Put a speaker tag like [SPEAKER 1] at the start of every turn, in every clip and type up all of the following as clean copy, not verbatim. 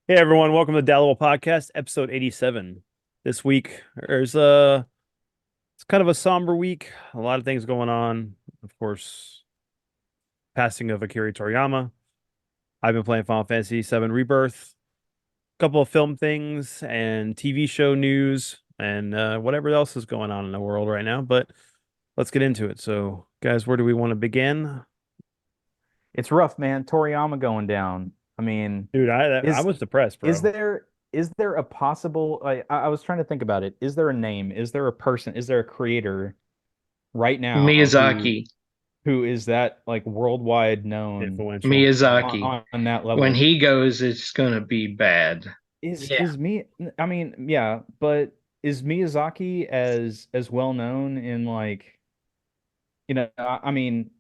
[SPEAKER 1] Hey everyone, welcome to the Dallo Podcast, episode 87. This week, it's kind of a somber week. A lot of things going on. Of course, passing of Akira Toriyama. I've been playing Final Fantasy VII Rebirth. A couple of film things and TV show news and whatever else is going on in the world right now. But let's get into it. So, guys, where do we want to begin?
[SPEAKER 2] It's rough, man. Toriyama going down. I mean,
[SPEAKER 1] Dude, I
[SPEAKER 2] is
[SPEAKER 1] was depressed,
[SPEAKER 2] is
[SPEAKER 1] bro.
[SPEAKER 2] there a possible I was trying to think about it. Is there a name? Is there a person? Is there a creator right now who
[SPEAKER 3] Miyazaki.
[SPEAKER 2] who is that like worldwide known
[SPEAKER 1] Influential. Yeah.
[SPEAKER 3] Miyazaki.
[SPEAKER 2] on that
[SPEAKER 3] When
[SPEAKER 2] level?
[SPEAKER 3] he goes, it's gonna be bad.
[SPEAKER 1] Yeah.
[SPEAKER 2] Is me I mean, yeah, but is Miyazaki as well known in like, I mean,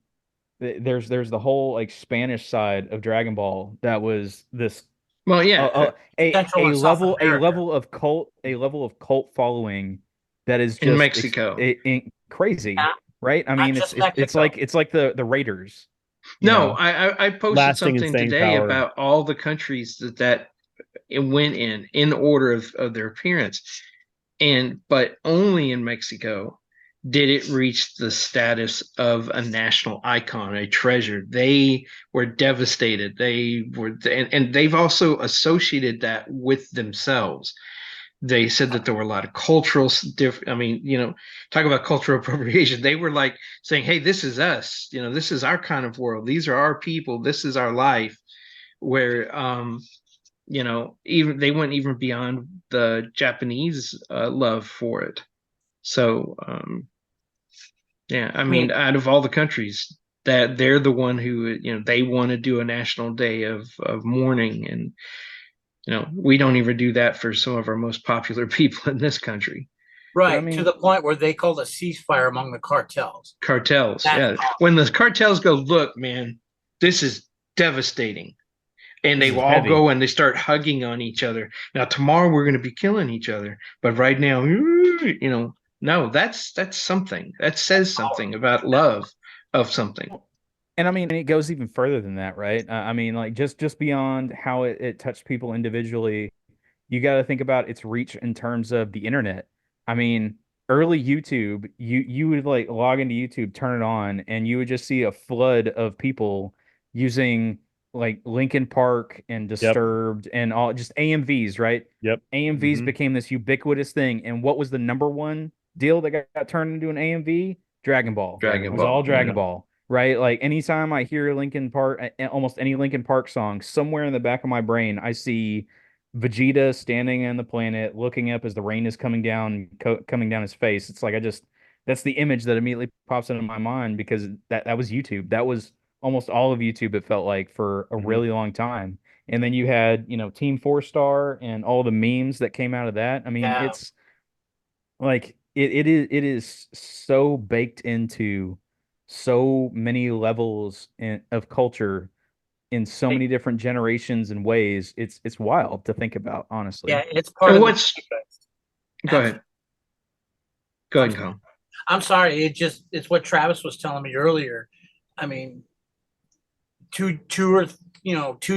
[SPEAKER 2] there's the whole like Spanish side of Dragon Ball that was this
[SPEAKER 3] Well, yeah,
[SPEAKER 4] Central and South America.
[SPEAKER 2] a level of cult following that is
[SPEAKER 3] in
[SPEAKER 2] just
[SPEAKER 3] Mexico.
[SPEAKER 2] crazy,
[SPEAKER 4] Not,
[SPEAKER 2] right? I
[SPEAKER 4] not
[SPEAKER 2] mean,
[SPEAKER 4] just Mexico.
[SPEAKER 2] it's like the Raiders, you
[SPEAKER 3] No,
[SPEAKER 2] know.
[SPEAKER 3] I posted
[SPEAKER 1] Lasting and
[SPEAKER 3] something
[SPEAKER 1] staying
[SPEAKER 3] today
[SPEAKER 1] power.
[SPEAKER 3] about all the countries that it went in order of their appearance, but only in Mexico did it reach the status of a national icon, a treasure. They were devastated. And they've also associated that with themselves. They said that there were a lot of I mean, talk about cultural appropriation. They were like saying, hey, this is us, this is our kind of world, these are our people, this is our life. Where even they went even beyond the Japanese love for it. So yeah, I
[SPEAKER 4] I mean,
[SPEAKER 3] mean, out of all the countries, that they're the one who, they want to do a national day of mourning. And we don't even do that for some of our most popular people in this country.
[SPEAKER 2] But I
[SPEAKER 4] right, to
[SPEAKER 2] mean,
[SPEAKER 4] the point where they called a ceasefire among the cartels.
[SPEAKER 3] Cartels,
[SPEAKER 4] That's
[SPEAKER 3] yeah. When the cartels go, look, man, this is devastating, and
[SPEAKER 2] this
[SPEAKER 3] they
[SPEAKER 2] is
[SPEAKER 3] will all
[SPEAKER 2] heavy.
[SPEAKER 3] go and they start hugging on each other. Now tomorrow we're going to be killing each other, but right now, no, that's something that says
[SPEAKER 4] power.
[SPEAKER 3] something about
[SPEAKER 4] That's
[SPEAKER 3] love of something.
[SPEAKER 2] And I mean, it goes even further than that, right? I mean, like just beyond how it touched people individually, you got to think about its reach in terms of the internet. I mean, early YouTube, you would like log into YouTube, turn it on, and you would just see a flood of people using like Linkin Park and
[SPEAKER 1] Yep.
[SPEAKER 2] Disturbed and all just AMVs, right?
[SPEAKER 1] Yep.
[SPEAKER 2] AMVs
[SPEAKER 1] Hmm.
[SPEAKER 2] became this ubiquitous thing. And what was the number one deal that got turned into an AMV? Dragon Ball. It
[SPEAKER 3] Dragon
[SPEAKER 2] was
[SPEAKER 1] Dragon
[SPEAKER 2] all
[SPEAKER 3] Ball,
[SPEAKER 1] Ball.
[SPEAKER 3] yeah.
[SPEAKER 2] Dragon Ball, right? Like anytime I hear Linkin Park, almost any Linkin Park song, somewhere in the back of my brain, I see Vegeta standing on the planet, looking up as the rain is coming down his face. It's like that's the image that immediately pops into my mind because that was YouTube. That was almost all of YouTube, it felt like, for a
[SPEAKER 1] Hmm.
[SPEAKER 2] really long time. And then you had, Team Four Star and all the memes that came out of that. I mean,
[SPEAKER 4] yeah.
[SPEAKER 2] it's like it is so baked into so many levels of culture in so
[SPEAKER 4] It-
[SPEAKER 2] many different generations and ways. It's wild to think about, honestly.
[SPEAKER 4] yeah, it's part
[SPEAKER 3] And
[SPEAKER 4] of the
[SPEAKER 3] what's
[SPEAKER 4] zeitgeist.
[SPEAKER 3] go
[SPEAKER 4] Absolutely.
[SPEAKER 3] ahead, go
[SPEAKER 4] I'm
[SPEAKER 3] ahead,
[SPEAKER 4] sorry.
[SPEAKER 3] Colin.
[SPEAKER 4] I'm sorry. It's what Travis was telling me earlier. I mean, two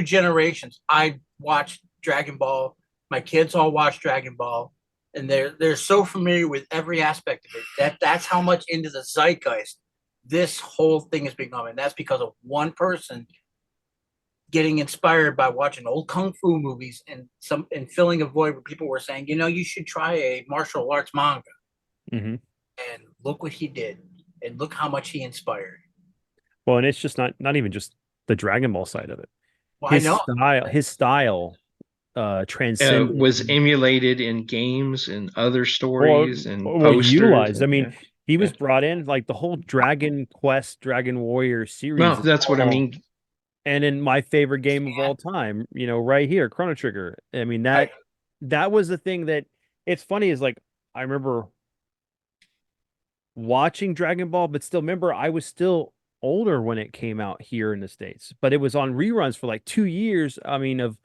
[SPEAKER 4] generations. I watched Dragon Ball. My kids all watch Dragon Ball, and they're so familiar with every aspect of it that's how much into the zeitgeist this whole thing is becoming. That's because of one person getting inspired by watching old kung fu movies and filling a void where people were saying, you should try a martial arts manga.
[SPEAKER 1] Hmm.
[SPEAKER 4] And look what he did, and look how much he inspired.
[SPEAKER 1] Well, and it's just not even just the Dragon Ball side of it.
[SPEAKER 4] Well, I know.
[SPEAKER 1] His style transcended.
[SPEAKER 3] Was emulated in games and other
[SPEAKER 1] Or
[SPEAKER 3] stories and
[SPEAKER 1] well,
[SPEAKER 3] posters.
[SPEAKER 1] utilized. I
[SPEAKER 3] And
[SPEAKER 1] mean,
[SPEAKER 3] yeah,
[SPEAKER 1] he
[SPEAKER 3] yeah.
[SPEAKER 1] was brought in like the whole Dragon Quest, Dragon Warrior
[SPEAKER 3] Well,
[SPEAKER 1] series is
[SPEAKER 3] that's what I
[SPEAKER 1] all,
[SPEAKER 3] mean.
[SPEAKER 1] and in my favorite game of all time, right here, Chrono Trigger. I mean that was the thing that it's funny is like I remember watching Dragon Ball, but still remember I was still older when it came out here in the States, but it was on reruns for like 2 years. I mean, of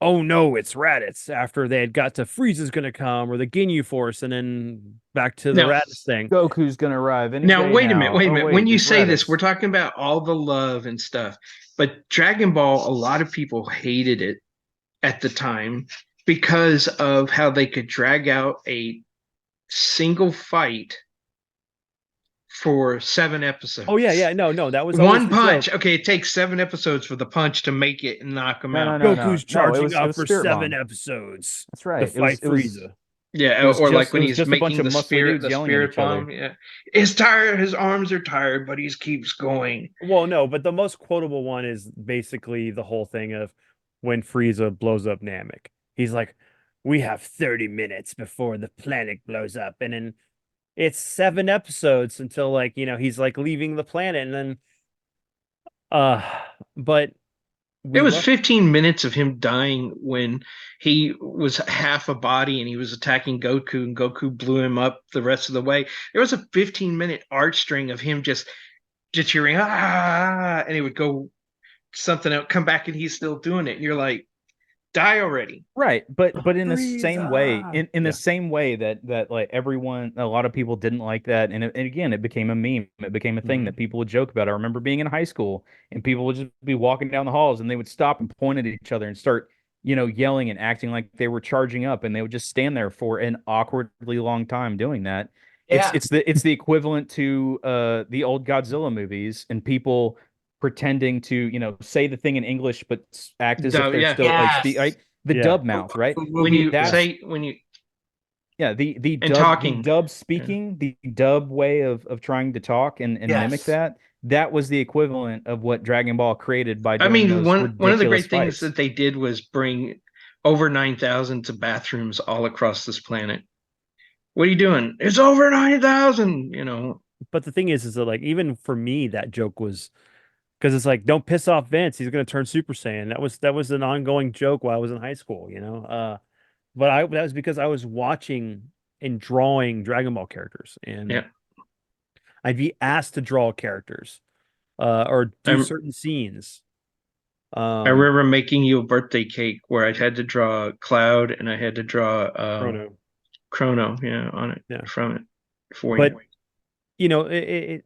[SPEAKER 1] oh no, it's Raditz after they had got to Frieza's gonna come or the Ginyu Force, and then back to the
[SPEAKER 3] Now,
[SPEAKER 1] Raditz thing.
[SPEAKER 2] Goku's gonna arrive any
[SPEAKER 3] now,
[SPEAKER 2] day
[SPEAKER 3] wait a minute,
[SPEAKER 2] now.
[SPEAKER 3] wait a
[SPEAKER 2] Oh
[SPEAKER 3] minute. When
[SPEAKER 2] wait,
[SPEAKER 3] you
[SPEAKER 2] it's
[SPEAKER 3] say this, we're
[SPEAKER 2] Raditz.
[SPEAKER 3] talking about all the love and stuff, but Dragon Ball, a lot of people hated it at the time because of how they could drag out a single fight for 7 episodes.
[SPEAKER 1] Oh yeah, no, that was always
[SPEAKER 3] One
[SPEAKER 1] the
[SPEAKER 3] punch.
[SPEAKER 1] joke.
[SPEAKER 3] Okay, it takes 7 episodes for the punch to make it and knock him
[SPEAKER 2] No,
[SPEAKER 3] out.
[SPEAKER 1] Goku's
[SPEAKER 2] no.
[SPEAKER 1] charging
[SPEAKER 2] It
[SPEAKER 1] up
[SPEAKER 2] was
[SPEAKER 1] for
[SPEAKER 2] Spirit
[SPEAKER 1] 7
[SPEAKER 2] Bomb.
[SPEAKER 1] episodes
[SPEAKER 2] That's
[SPEAKER 1] to
[SPEAKER 2] right.
[SPEAKER 1] fight Frieza.
[SPEAKER 3] Yeah,
[SPEAKER 2] It was
[SPEAKER 3] or like
[SPEAKER 2] just
[SPEAKER 3] when
[SPEAKER 2] it was
[SPEAKER 3] he's
[SPEAKER 2] just a bunch
[SPEAKER 3] making
[SPEAKER 2] of muscly dudes
[SPEAKER 3] the
[SPEAKER 2] yelling at
[SPEAKER 3] spirit
[SPEAKER 2] each other.
[SPEAKER 3] bomb. Yeah, he's tired. His arms are tired, but he keeps going.
[SPEAKER 1] Well, no, but the most quotable one is basically the whole thing of when Frieza blows up Namek. He's like, "We have 30 minutes before the planet blows up," and then it's 7 episodes until like he's like leaving the planet, and then uh, but
[SPEAKER 3] It
[SPEAKER 1] we
[SPEAKER 3] was
[SPEAKER 1] left.
[SPEAKER 3] 15 minutes of him dying when he was half a body and he was attacking Goku, and Goku blew him up the rest of the way. There was a 15-minute art string of him just cheering, and he would go something out, come back, and he's still doing it. And you're like, die already.
[SPEAKER 2] Right, but in the same way,
[SPEAKER 1] Frieza.
[SPEAKER 2] in the
[SPEAKER 1] Yeah.
[SPEAKER 2] same way that like everyone, a lot of people didn't like that, and again, it became a meme. It became a thing
[SPEAKER 1] Mhm.
[SPEAKER 2] that people would joke about. I remember being in high school, and people would just be walking down the halls, and they would stop and point at each other and start, yelling and acting like they were charging up, and they would just stand there for an awkwardly long time doing that.
[SPEAKER 4] Yeah.
[SPEAKER 2] It's the equivalent to the old Godzilla movies and people pretending to, say the thing in English but act as if they're
[SPEAKER 3] Yeah.
[SPEAKER 2] still like speak
[SPEAKER 4] Yes.
[SPEAKER 2] like the
[SPEAKER 1] Yeah.
[SPEAKER 2] dub mouth, right?
[SPEAKER 3] When you
[SPEAKER 2] That's the
[SPEAKER 3] and
[SPEAKER 2] dub
[SPEAKER 3] talking.
[SPEAKER 2] speaking, the dub way of trying to talk and mimic
[SPEAKER 4] Yes.
[SPEAKER 2] that was the equivalent of what Dragon Ball created by
[SPEAKER 3] I
[SPEAKER 2] doing
[SPEAKER 3] mean,
[SPEAKER 2] those
[SPEAKER 3] one of the
[SPEAKER 2] ridiculous
[SPEAKER 3] great things
[SPEAKER 2] fights.
[SPEAKER 3] that they did was bring over 9,000 to bathrooms all across this planet. What are you doing? It's over 9,000,
[SPEAKER 1] But the thing is that like even for me, that joke was because it's like, don't piss off Vince. He's gonna turn Super Saiyan. That was an ongoing joke while I was in high school. But that was because I was watching and drawing Dragon Ball characters, and
[SPEAKER 3] Yeah.
[SPEAKER 1] I'd be asked to draw characters, or do
[SPEAKER 3] I'm,
[SPEAKER 1] certain scenes.
[SPEAKER 3] I remember making you a birthday cake where I had to draw Cloud and I had to draw
[SPEAKER 1] Chrono.
[SPEAKER 3] Chrono, yeah, on it
[SPEAKER 1] Yeah.
[SPEAKER 3] from it for
[SPEAKER 1] But
[SPEAKER 3] you.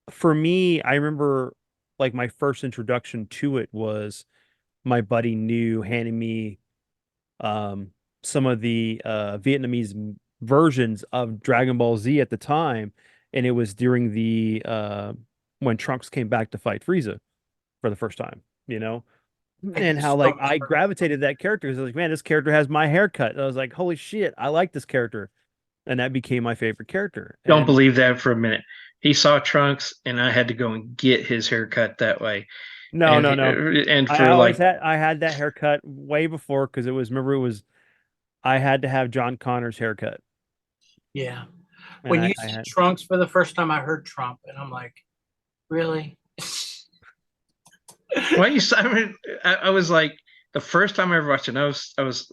[SPEAKER 1] for me, I remember like my first introduction to it was my buddy knew handing me um, some of the Vietnamese versions of Dragon Ball Z at the time, and it was during the when Trunks came back to fight Frieza for the first time, and how like I gravitated to that character because I was like, man, this character has my haircut. And I was like, holy shit, I like this character, and that became my favorite character.
[SPEAKER 3] Don't
[SPEAKER 1] And
[SPEAKER 3] believe that for a minute. He saw Trunks and I had to go and get his haircut that way.
[SPEAKER 1] no,
[SPEAKER 3] And
[SPEAKER 1] no, no.
[SPEAKER 3] and
[SPEAKER 1] I
[SPEAKER 3] for
[SPEAKER 1] always
[SPEAKER 3] like
[SPEAKER 1] had that haircut way before because remember it was I had to have John Connor's haircut.
[SPEAKER 4] Yeah.
[SPEAKER 1] And
[SPEAKER 4] When you
[SPEAKER 1] I
[SPEAKER 4] see
[SPEAKER 1] had
[SPEAKER 4] Trunks for the first time, I heard Trump, and I'm like, really?
[SPEAKER 3] why you I mean, I was like the first time I ever watched it, I was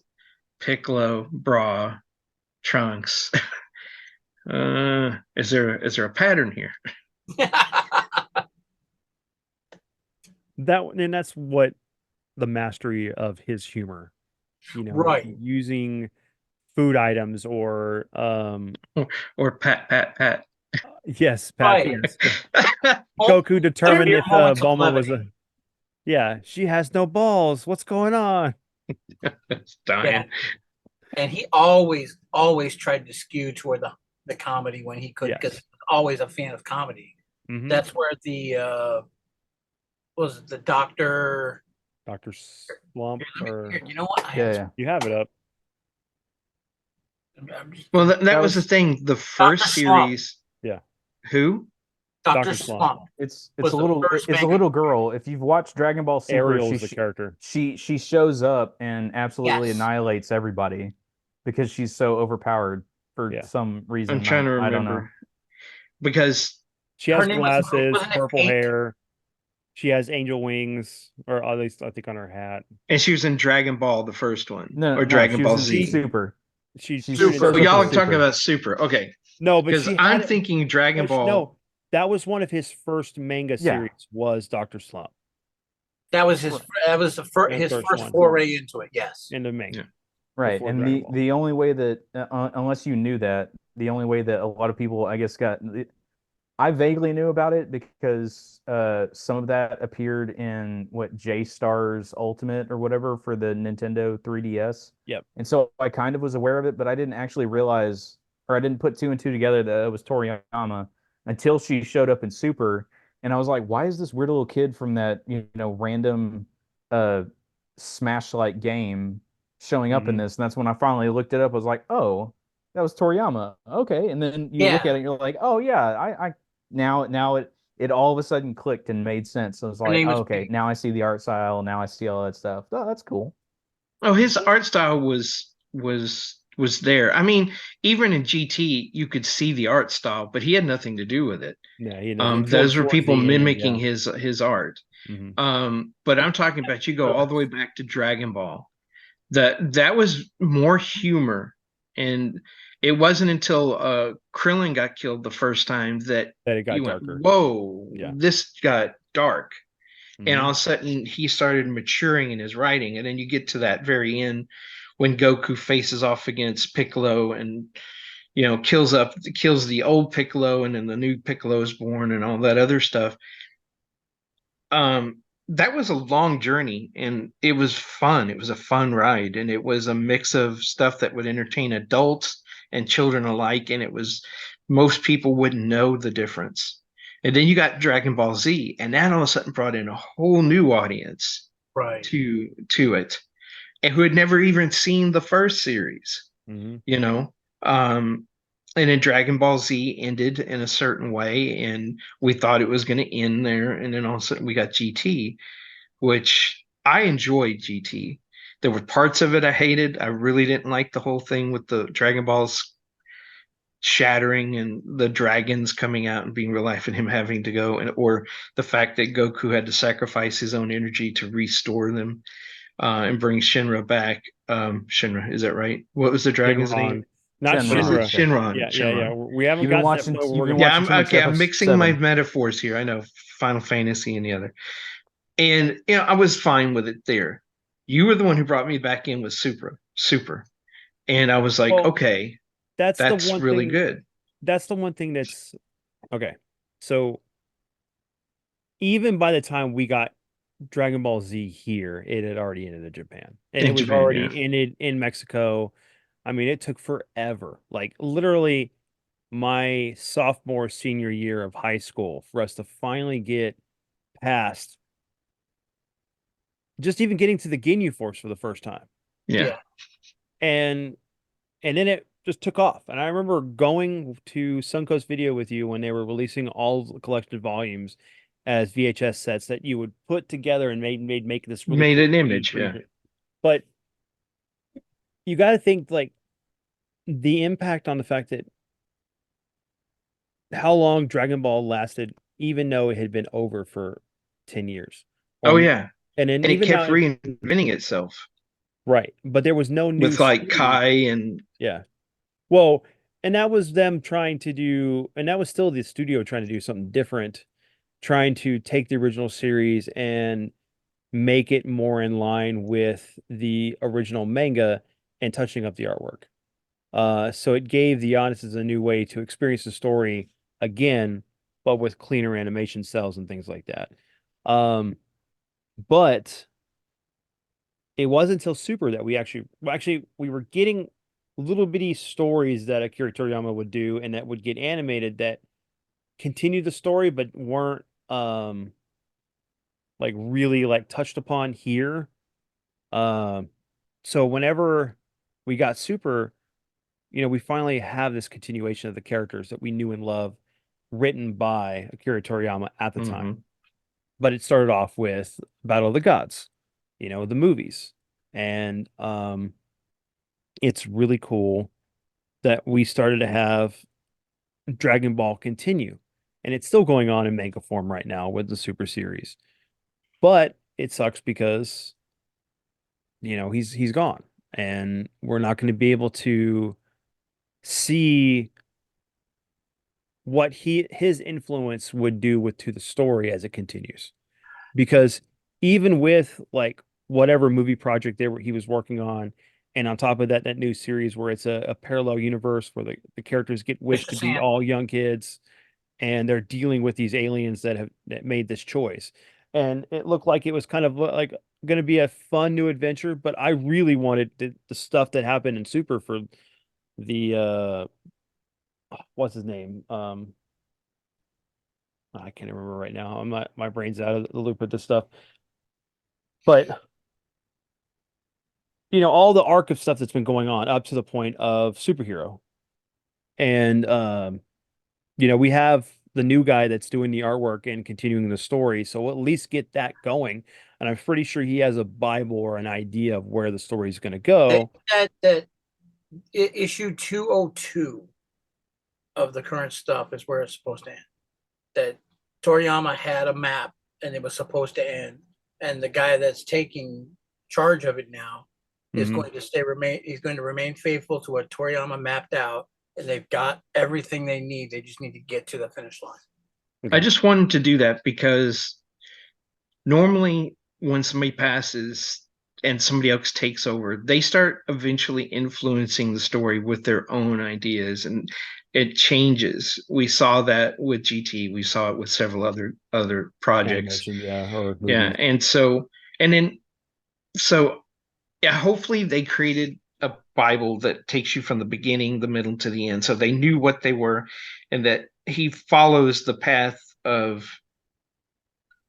[SPEAKER 3] Piccolo, Bra, Trunks. Is there a pattern here?
[SPEAKER 1] that's what the mastery of his humor,
[SPEAKER 4] Right.
[SPEAKER 1] using food items or
[SPEAKER 3] Or pat.
[SPEAKER 1] yes, Pat,
[SPEAKER 4] Right.
[SPEAKER 1] yes. Goku determined
[SPEAKER 4] Mere
[SPEAKER 1] if
[SPEAKER 4] moments of
[SPEAKER 1] Bulma was
[SPEAKER 4] levity.
[SPEAKER 1] she has no balls. What's going on?
[SPEAKER 3] It's dying.
[SPEAKER 4] Yeah. And he always tried to skew toward the comedy when he could, because
[SPEAKER 1] Yes.
[SPEAKER 4] he was always a fan of comedy.
[SPEAKER 1] Mhm.
[SPEAKER 4] That's where was it the doctor?
[SPEAKER 1] Dr. Slump or
[SPEAKER 4] Here, you know what?
[SPEAKER 2] Yeah.
[SPEAKER 1] you have it up.
[SPEAKER 4] I'm just,
[SPEAKER 3] Well, that
[SPEAKER 2] That
[SPEAKER 3] was the
[SPEAKER 2] was-
[SPEAKER 3] thing. The first
[SPEAKER 4] Slump.
[SPEAKER 3] series.
[SPEAKER 1] Yeah.
[SPEAKER 3] Who?
[SPEAKER 4] Dr.
[SPEAKER 1] Dr.
[SPEAKER 4] Slump.
[SPEAKER 2] It's
[SPEAKER 4] Was
[SPEAKER 2] a
[SPEAKER 4] the
[SPEAKER 2] little
[SPEAKER 4] first
[SPEAKER 2] it's a
[SPEAKER 4] manga.
[SPEAKER 2] little girl. If you've watched Dragon Ball Super,
[SPEAKER 1] Ariel is the character.
[SPEAKER 2] she shows up and absolutely
[SPEAKER 4] Yes.
[SPEAKER 2] annihilates everybody because she's so overpowered for
[SPEAKER 1] Yeah.
[SPEAKER 2] some reason.
[SPEAKER 3] I'm trying to
[SPEAKER 2] I don't know.
[SPEAKER 3] remember because
[SPEAKER 1] She
[SPEAKER 4] Her
[SPEAKER 1] has
[SPEAKER 4] name was-
[SPEAKER 1] glasses,
[SPEAKER 4] wasn't it
[SPEAKER 1] purple
[SPEAKER 4] Pink?
[SPEAKER 1] hair. She has angel wings, or at least I think on her hat.
[SPEAKER 3] and she was in Dragon Ball, the first one,
[SPEAKER 2] No,
[SPEAKER 3] or Dragon
[SPEAKER 2] she
[SPEAKER 3] Ball
[SPEAKER 2] was in
[SPEAKER 3] Z.
[SPEAKER 2] Super.
[SPEAKER 1] She
[SPEAKER 2] She
[SPEAKER 1] shows
[SPEAKER 2] shows
[SPEAKER 3] Oh,
[SPEAKER 2] up
[SPEAKER 3] y'all
[SPEAKER 2] in
[SPEAKER 3] are talking
[SPEAKER 2] Super.
[SPEAKER 3] about Super. Okay,
[SPEAKER 1] No, but
[SPEAKER 3] because
[SPEAKER 1] she
[SPEAKER 3] I'm
[SPEAKER 1] had
[SPEAKER 3] thinking Dragon Ball.
[SPEAKER 1] No, that was one of his first manga
[SPEAKER 2] Yeah.
[SPEAKER 1] series. Was Dr. Slump
[SPEAKER 4] That was his
[SPEAKER 1] The first
[SPEAKER 4] first
[SPEAKER 1] one.
[SPEAKER 4] foray into it. Yes.
[SPEAKER 1] in the manga?
[SPEAKER 3] Yeah.
[SPEAKER 2] Right,
[SPEAKER 1] before
[SPEAKER 2] and
[SPEAKER 1] Dragon Ball.
[SPEAKER 2] the only way that unless you knew that, the only way that a lot of people, I guess, I vaguely knew about it because some of that appeared in what J-Stars Ultimate or whatever for the Nintendo 3DS.
[SPEAKER 1] Yep.
[SPEAKER 2] And so I kind of was aware of it, but I didn't actually realize, or I didn't put two and two together that it was Toriyama until she showed up in Super. And I was like, why is this weird little kid from that, random uh Smash-like game showing up in
[SPEAKER 1] Mhm.
[SPEAKER 2] this? And that's when I finally looked it up. I was like, oh, that was Toriyama. Okay. And then you look
[SPEAKER 4] Yeah,
[SPEAKER 2] at it and you're like, oh yeah, I now it all of a sudden clicked and made sense. So it's
[SPEAKER 4] her
[SPEAKER 2] like,
[SPEAKER 4] name
[SPEAKER 2] oh,
[SPEAKER 4] is
[SPEAKER 2] okay,
[SPEAKER 4] Pink.
[SPEAKER 2] now I see the art style, now I see all that stuff. Oh, that's cool.
[SPEAKER 3] Oh, his art style was there. I mean, even in GT, you could see the art style, but he had nothing to do with it.
[SPEAKER 1] Yeah, he knows
[SPEAKER 3] Those were
[SPEAKER 1] towards
[SPEAKER 3] people
[SPEAKER 1] the end.
[SPEAKER 3] mimicking
[SPEAKER 1] Yeah.
[SPEAKER 3] his art.
[SPEAKER 1] Hmm.
[SPEAKER 3] But I'm talking about you go all the way back to Dragon Ball. That was more humor, and it wasn't until Krillin got killed the first time that
[SPEAKER 1] That it got
[SPEAKER 3] you went,
[SPEAKER 1] darker.
[SPEAKER 3] "Whoa,
[SPEAKER 1] Yeah.
[SPEAKER 3] this got dark." And all
[SPEAKER 1] Hmm.
[SPEAKER 3] of a sudden, he started maturing in his writing, and then you get to that very end when Goku faces off against Piccolo and kills the old Piccolo, and then the new Piccolo is born, and all that other stuff. That was a long journey, and it was fun. It was a fun ride, and it was a mix of stuff that would entertain adults and children alike, and it was most people wouldn't know the difference. And then you got Dragon Ball Z, and that all of a sudden brought in a whole new audience
[SPEAKER 4] Right.
[SPEAKER 3] to it, and who had never even seen the first series,
[SPEAKER 1] Hmm.
[SPEAKER 3] you know. Um, and then Dragon Ball Z ended in a certain way, and we thought it was going to end there. And then all of a sudden, we got GT, which I enjoyed GT. There were parts of it I hated. I really didn't like the whole thing with the Dragon Balls shattering and the dragons coming out and being real life and him having to go, and or the fact that Goku had to sacrifice his own energy to restore them and bring Shinra back. Shinra, is that right? What was the dragon's name?
[SPEAKER 1] Shinron, not
[SPEAKER 2] Shenron.
[SPEAKER 3] Is it
[SPEAKER 1] Shinra.
[SPEAKER 2] Okay.
[SPEAKER 3] Shinron?
[SPEAKER 1] Yeah, yeah, yeah.
[SPEAKER 3] Shinron.
[SPEAKER 1] We haven't
[SPEAKER 2] You've been
[SPEAKER 1] got to that
[SPEAKER 2] watching
[SPEAKER 1] point where
[SPEAKER 2] you've
[SPEAKER 1] we're
[SPEAKER 2] been
[SPEAKER 1] gonna.
[SPEAKER 3] Yeah,
[SPEAKER 2] watching
[SPEAKER 3] I'm
[SPEAKER 2] too much
[SPEAKER 3] okay. I'm
[SPEAKER 2] episode
[SPEAKER 3] mixing my
[SPEAKER 2] 7.
[SPEAKER 3] metaphors here. I know Final Fantasy and the other. And I was fine with it there. You were the one who brought me back in with Super. And I was like,
[SPEAKER 1] Well,
[SPEAKER 3] okay,
[SPEAKER 1] that's the
[SPEAKER 3] that's
[SPEAKER 1] one
[SPEAKER 3] really
[SPEAKER 1] thing.
[SPEAKER 3] good.
[SPEAKER 1] That's the one thing that's okay. So even by the time we got Dragon Ball Z here, it had already ended in Japan, and it
[SPEAKER 3] In
[SPEAKER 1] was
[SPEAKER 3] Japan, yeah.
[SPEAKER 1] already ended in Mexico. I mean, it took forever. Like literally my sophomore, senior year of high school for us to finally get past just even getting to the Ginyu Force for the first time.
[SPEAKER 3] Yeah.
[SPEAKER 4] Yeah.
[SPEAKER 1] And then it just took off. And I remember going to Suncoast Video with you when they were releasing all the collected volumes as VHS sets that you would put together and make this really
[SPEAKER 3] Made
[SPEAKER 1] cool
[SPEAKER 3] an
[SPEAKER 1] 3D
[SPEAKER 3] image, yeah.
[SPEAKER 1] preview. But you got to think like the impact on the fact that how long Dragon Ball lasted, even though it had been over for 10 years or
[SPEAKER 3] Oh
[SPEAKER 1] more.
[SPEAKER 3] yeah.
[SPEAKER 1] And then
[SPEAKER 3] And it
[SPEAKER 1] even
[SPEAKER 3] kept
[SPEAKER 1] now,
[SPEAKER 3] reinventing itself
[SPEAKER 1] right. But there was no new
[SPEAKER 3] with like
[SPEAKER 1] series.
[SPEAKER 3] Kai and
[SPEAKER 1] Yeah. Well, and that was them trying to do, and that was still the studio trying to do something different, trying to take the original series and make it more in line with the original manga and touching up the artwork. So it gave the audiences a new way to experience the story again, but with cleaner animation cells and things like that. But it wasn't until Super that we actually we were getting little bitty stories that Akira Toriyama would do and that would get animated that continued the story but weren't like really like touched upon here. Um so whenever we got Super, we finally have this continuation of the characters that we knew and loved written by Akira Toriyama at the time.
[SPEAKER 3] Mhm.
[SPEAKER 1] But it started off with Battle of the Gods, the movies. And it's really cool that we started to have Dragon Ball continue. And it's still going on in manga form right now with the Super series. But it sucks because, he's gone. And we're not going to be able to see what his influence would do to the story as it continues. Because even with like whatever movie project he was working on, and on top of that, that new series where it's a parallel universe where the characters get wished
[SPEAKER 4] Mr.
[SPEAKER 1] to be
[SPEAKER 4] Sam.
[SPEAKER 1] all young kids. and they're dealing with these aliens that made this choice. And it looked like it was kind of like going to be a fun new adventure, but I really wanted the stuff that happened in Super for the what's his name? I can't remember right now. My brain's out of the loop with this stuff. But all the arc of stuff that's been going on up to the point of superhero. And we have the new guy that's doing the artwork and continuing the story, so we'll at least get that going. And I'm pretty sure he has a Bible or an idea of where the story's going to go.
[SPEAKER 4] That issue 202 of the current stuff is where it's supposed to end. That Toriyama had a map and it was supposed to end, and the guy that's taking charge of it now is going to remain. He's going to remain faithful to what Toriyama mapped out, and they've got everything they need. They just need to get to the finish line.
[SPEAKER 1] Okay.
[SPEAKER 3] I just wanted to do that because normally when somebody passes and somebody else takes over, they start eventually influencing the story with their own ideas, and it changes. We saw that with GT. We saw it with several other projects.
[SPEAKER 1] Animation, yeah, or
[SPEAKER 3] Yeah,
[SPEAKER 1] movies.
[SPEAKER 3] yeah, hopefully they created a Bible that takes you from the beginning, the middle to the end, so they knew what they were, and that he follows the path of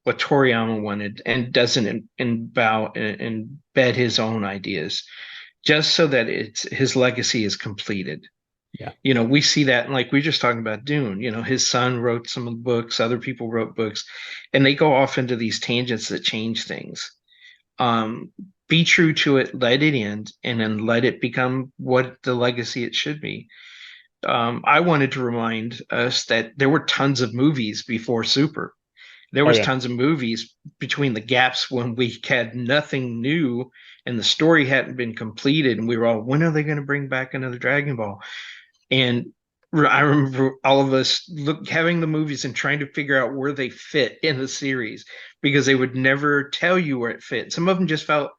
[SPEAKER 3] what Toriyama wanted and doesn't embed his own ideas, just so that his legacy is completed.
[SPEAKER 1] Yeah.
[SPEAKER 3] We see that, like we were just talking about Dune. His son wrote some of the books, other people wrote books, and they go off into these tangents that change things. Be true to it, let it end, and then let it become what the legacy it should be. I wanted to remind us that there were tons of movies before Super. There was tons of movies between the gaps when we had nothing new and the story hadn't been completed, and we were all, when are they going to bring back another Dragon Ball? And I remember all of us having the movies and trying to figure out where they fit in the series, because they would never tell you where it fit. Some of them just felt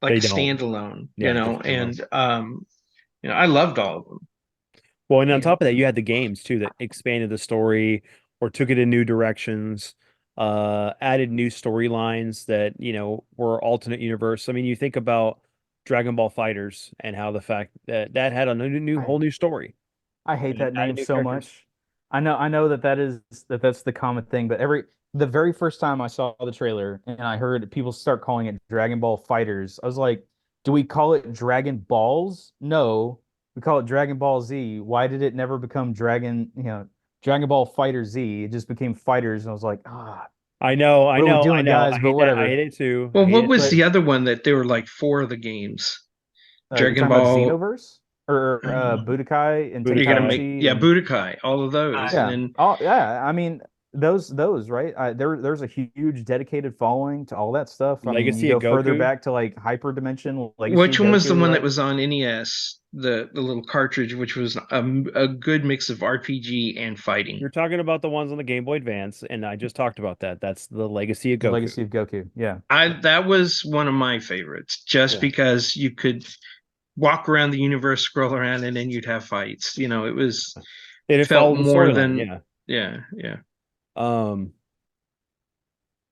[SPEAKER 3] like
[SPEAKER 1] They
[SPEAKER 3] a
[SPEAKER 1] don't.
[SPEAKER 3] standalone,
[SPEAKER 1] Yeah,
[SPEAKER 3] and I loved all of them.
[SPEAKER 1] Well, and on top of that, you had the games too that expanded the story or took it in new directions, added new storylines that, were alternate universe. I mean, you think about Dragon Ball Fighters and how the fact that that had a whole new story.
[SPEAKER 2] I hate
[SPEAKER 1] And it
[SPEAKER 2] that
[SPEAKER 1] added
[SPEAKER 2] name
[SPEAKER 1] new
[SPEAKER 2] so
[SPEAKER 1] characters.
[SPEAKER 2] much. I know that's the common thing, but the very first time I saw the trailer and I heard people start calling it Dragon Ball Fighters, I was like, do we call it Dragon Balls? No, we call it Dragon Ball Z. Why did it never become Dragon Ball Fighter Z? It just became Fighters, and I was like,
[SPEAKER 1] I know,
[SPEAKER 2] what are we doing, guys?
[SPEAKER 1] I
[SPEAKER 2] But
[SPEAKER 1] hate that. I
[SPEAKER 2] whatever.
[SPEAKER 1] hate it too. I
[SPEAKER 3] Well,
[SPEAKER 1] hate
[SPEAKER 3] what
[SPEAKER 1] it
[SPEAKER 3] was
[SPEAKER 2] But
[SPEAKER 1] too.
[SPEAKER 3] the other one that there were like four of the games?
[SPEAKER 2] you're
[SPEAKER 3] Dragon
[SPEAKER 2] talking about
[SPEAKER 3] Ball.
[SPEAKER 2] Xenoverse or Budokai and
[SPEAKER 3] You're gonna make,
[SPEAKER 2] Tenkaichi
[SPEAKER 3] yeah,
[SPEAKER 2] and
[SPEAKER 3] Budokai, all of those, and
[SPEAKER 2] yeah.
[SPEAKER 3] then
[SPEAKER 2] Oh, yeah. I mean, those, right? There's a huge dedicated following to all that stuff. I mean, you
[SPEAKER 1] Legacy of
[SPEAKER 2] go further
[SPEAKER 1] Goku.
[SPEAKER 2] back to like Hyper Dimension Legacy of
[SPEAKER 3] which one was the
[SPEAKER 2] Goku,
[SPEAKER 3] one that
[SPEAKER 2] right?
[SPEAKER 3] was on NES, the little cartridge, which was a good mix of RPG and fighting.
[SPEAKER 1] You're talking about the ones on the Game Boy Advance, and I just talked about that. That's the Legacy of
[SPEAKER 2] The
[SPEAKER 1] Goku.
[SPEAKER 2] Legacy of Goku. Yeah.
[SPEAKER 3] That was one of my favorites, just
[SPEAKER 1] Yeah.
[SPEAKER 3] because you could walk around the universe, scroll around, and then you'd have fights.
[SPEAKER 1] It
[SPEAKER 3] Felt
[SPEAKER 1] followed the
[SPEAKER 3] more
[SPEAKER 1] storyline,
[SPEAKER 3] than,
[SPEAKER 1] yeah.
[SPEAKER 3] yeah.
[SPEAKER 1] Um,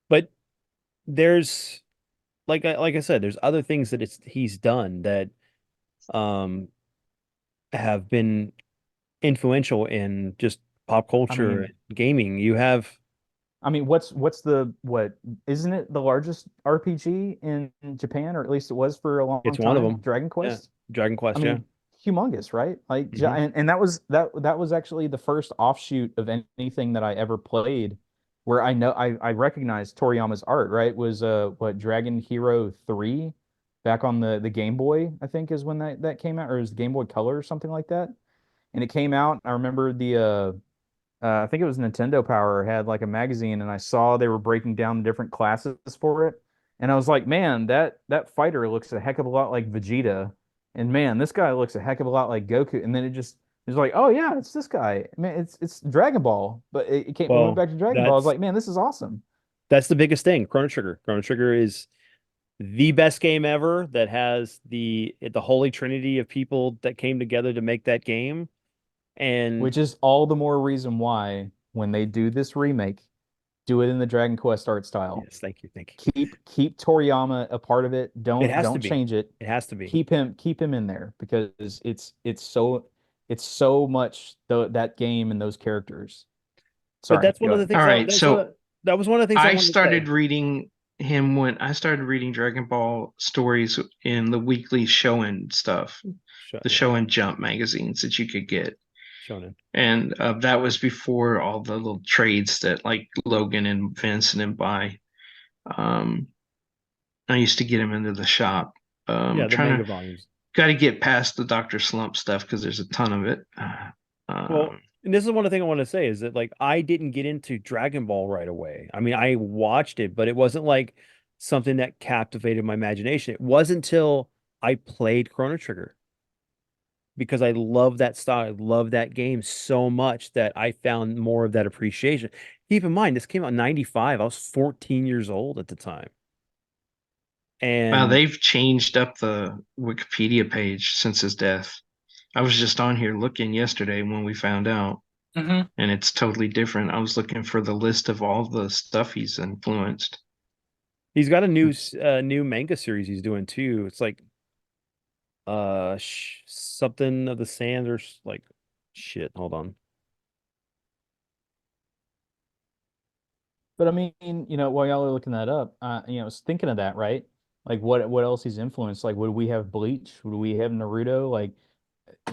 [SPEAKER 1] but there's like I said, there's other things that he's done that um have been influential in just pop
[SPEAKER 2] I
[SPEAKER 1] culture
[SPEAKER 2] mean,
[SPEAKER 1] and gaming. You have
[SPEAKER 2] what's the what isn't it the largest RPG in Japan, or at least it was for a long
[SPEAKER 1] it's one of
[SPEAKER 2] time,
[SPEAKER 1] them.
[SPEAKER 2] Dragon
[SPEAKER 1] Yeah.
[SPEAKER 2] Quest?
[SPEAKER 1] Dragon
[SPEAKER 2] I
[SPEAKER 1] Quest, yeah.
[SPEAKER 2] mean, humongous, right? Like,
[SPEAKER 1] Mhm.
[SPEAKER 2] and that was actually the first offshoot of anything that I ever played, where I recognized Toriyama's art. Right? Was what Dragon Hero 3 back on the Game Boy, I think is when that came out, or it was Game Boy Color or something like that. And it came out. I remember I think it was Nintendo Power had like a magazine, and I saw they were breaking down the different classes for it, and I was like, man, that fighter looks a heck of a lot like Vegeta, and man, this guy looks a heck of a lot like Goku, and then it was like, oh yeah, it's this guy. Man, it's Dragon Ball, but it came. We went
[SPEAKER 1] Well,
[SPEAKER 2] back to Dragon Ball. I was
[SPEAKER 1] that's
[SPEAKER 2] like, man, this is awesome.
[SPEAKER 1] that's the biggest thing. Chrono Trigger. Chrono Trigger is the best game ever that has the holy trinity of people that came together to make that game. And
[SPEAKER 2] Which is all the more reason why when they do this remake, do it in the Dragon Quest art style.
[SPEAKER 1] Yes, thank you, thank you.
[SPEAKER 2] Keep Toriyama a part of it.
[SPEAKER 1] It has to
[SPEAKER 2] Don't
[SPEAKER 1] be.
[SPEAKER 2] change it.
[SPEAKER 1] It has to be.
[SPEAKER 2] Keep him in there because it's so much that game and those characters.
[SPEAKER 1] But
[SPEAKER 2] Sorry,
[SPEAKER 1] that's one
[SPEAKER 2] go
[SPEAKER 1] of the
[SPEAKER 2] ahead.
[SPEAKER 1] things
[SPEAKER 3] All right, so
[SPEAKER 1] that was one of the things I
[SPEAKER 3] I
[SPEAKER 1] wanted to
[SPEAKER 3] started
[SPEAKER 1] say.
[SPEAKER 3] reading him when I started reading Dragon Ball stories in the weekly Shonen stuff, the
[SPEAKER 1] Yeah,
[SPEAKER 3] Shonen Jump magazines that you could get.
[SPEAKER 1] Shonen.
[SPEAKER 3] And that was before all the little trades that like Logan and Vince and buy. Um, I used to get him into the shop.
[SPEAKER 1] Yeah, the
[SPEAKER 3] Trying
[SPEAKER 1] manga
[SPEAKER 3] to
[SPEAKER 1] volumes.
[SPEAKER 3] got to get past the Dr. Slump stuff because there's a ton of it.
[SPEAKER 1] Well,
[SPEAKER 3] Um,
[SPEAKER 1] and this is one of the things I want to say is that like I didn't get into Dragon Ball right away. I mean, I watched it, but it wasn't like something that captivated my imagination. It wasn't until I played Chrono Trigger because I love that style. I love that game so much that I found more of that appreciation. Keep in mind, this came out in 95. I was 14 years old at the time.
[SPEAKER 3] wow,
[SPEAKER 1] And
[SPEAKER 3] they've changed up the Wikipedia page since his death. I was just on here looking yesterday when we found out,
[SPEAKER 4] Mm-hmm.
[SPEAKER 3] and it's totally different. I was looking for the list of all the stuff he's influenced.
[SPEAKER 1] he's got a new manga series he's doing too. It's like something of the sand or like shit. Hold on.
[SPEAKER 2] But I mean, while y'all are looking that up, I was thinking of that, right? Like what else he's influenced? Like, would we have Bleach? Would we have Naruto? Like,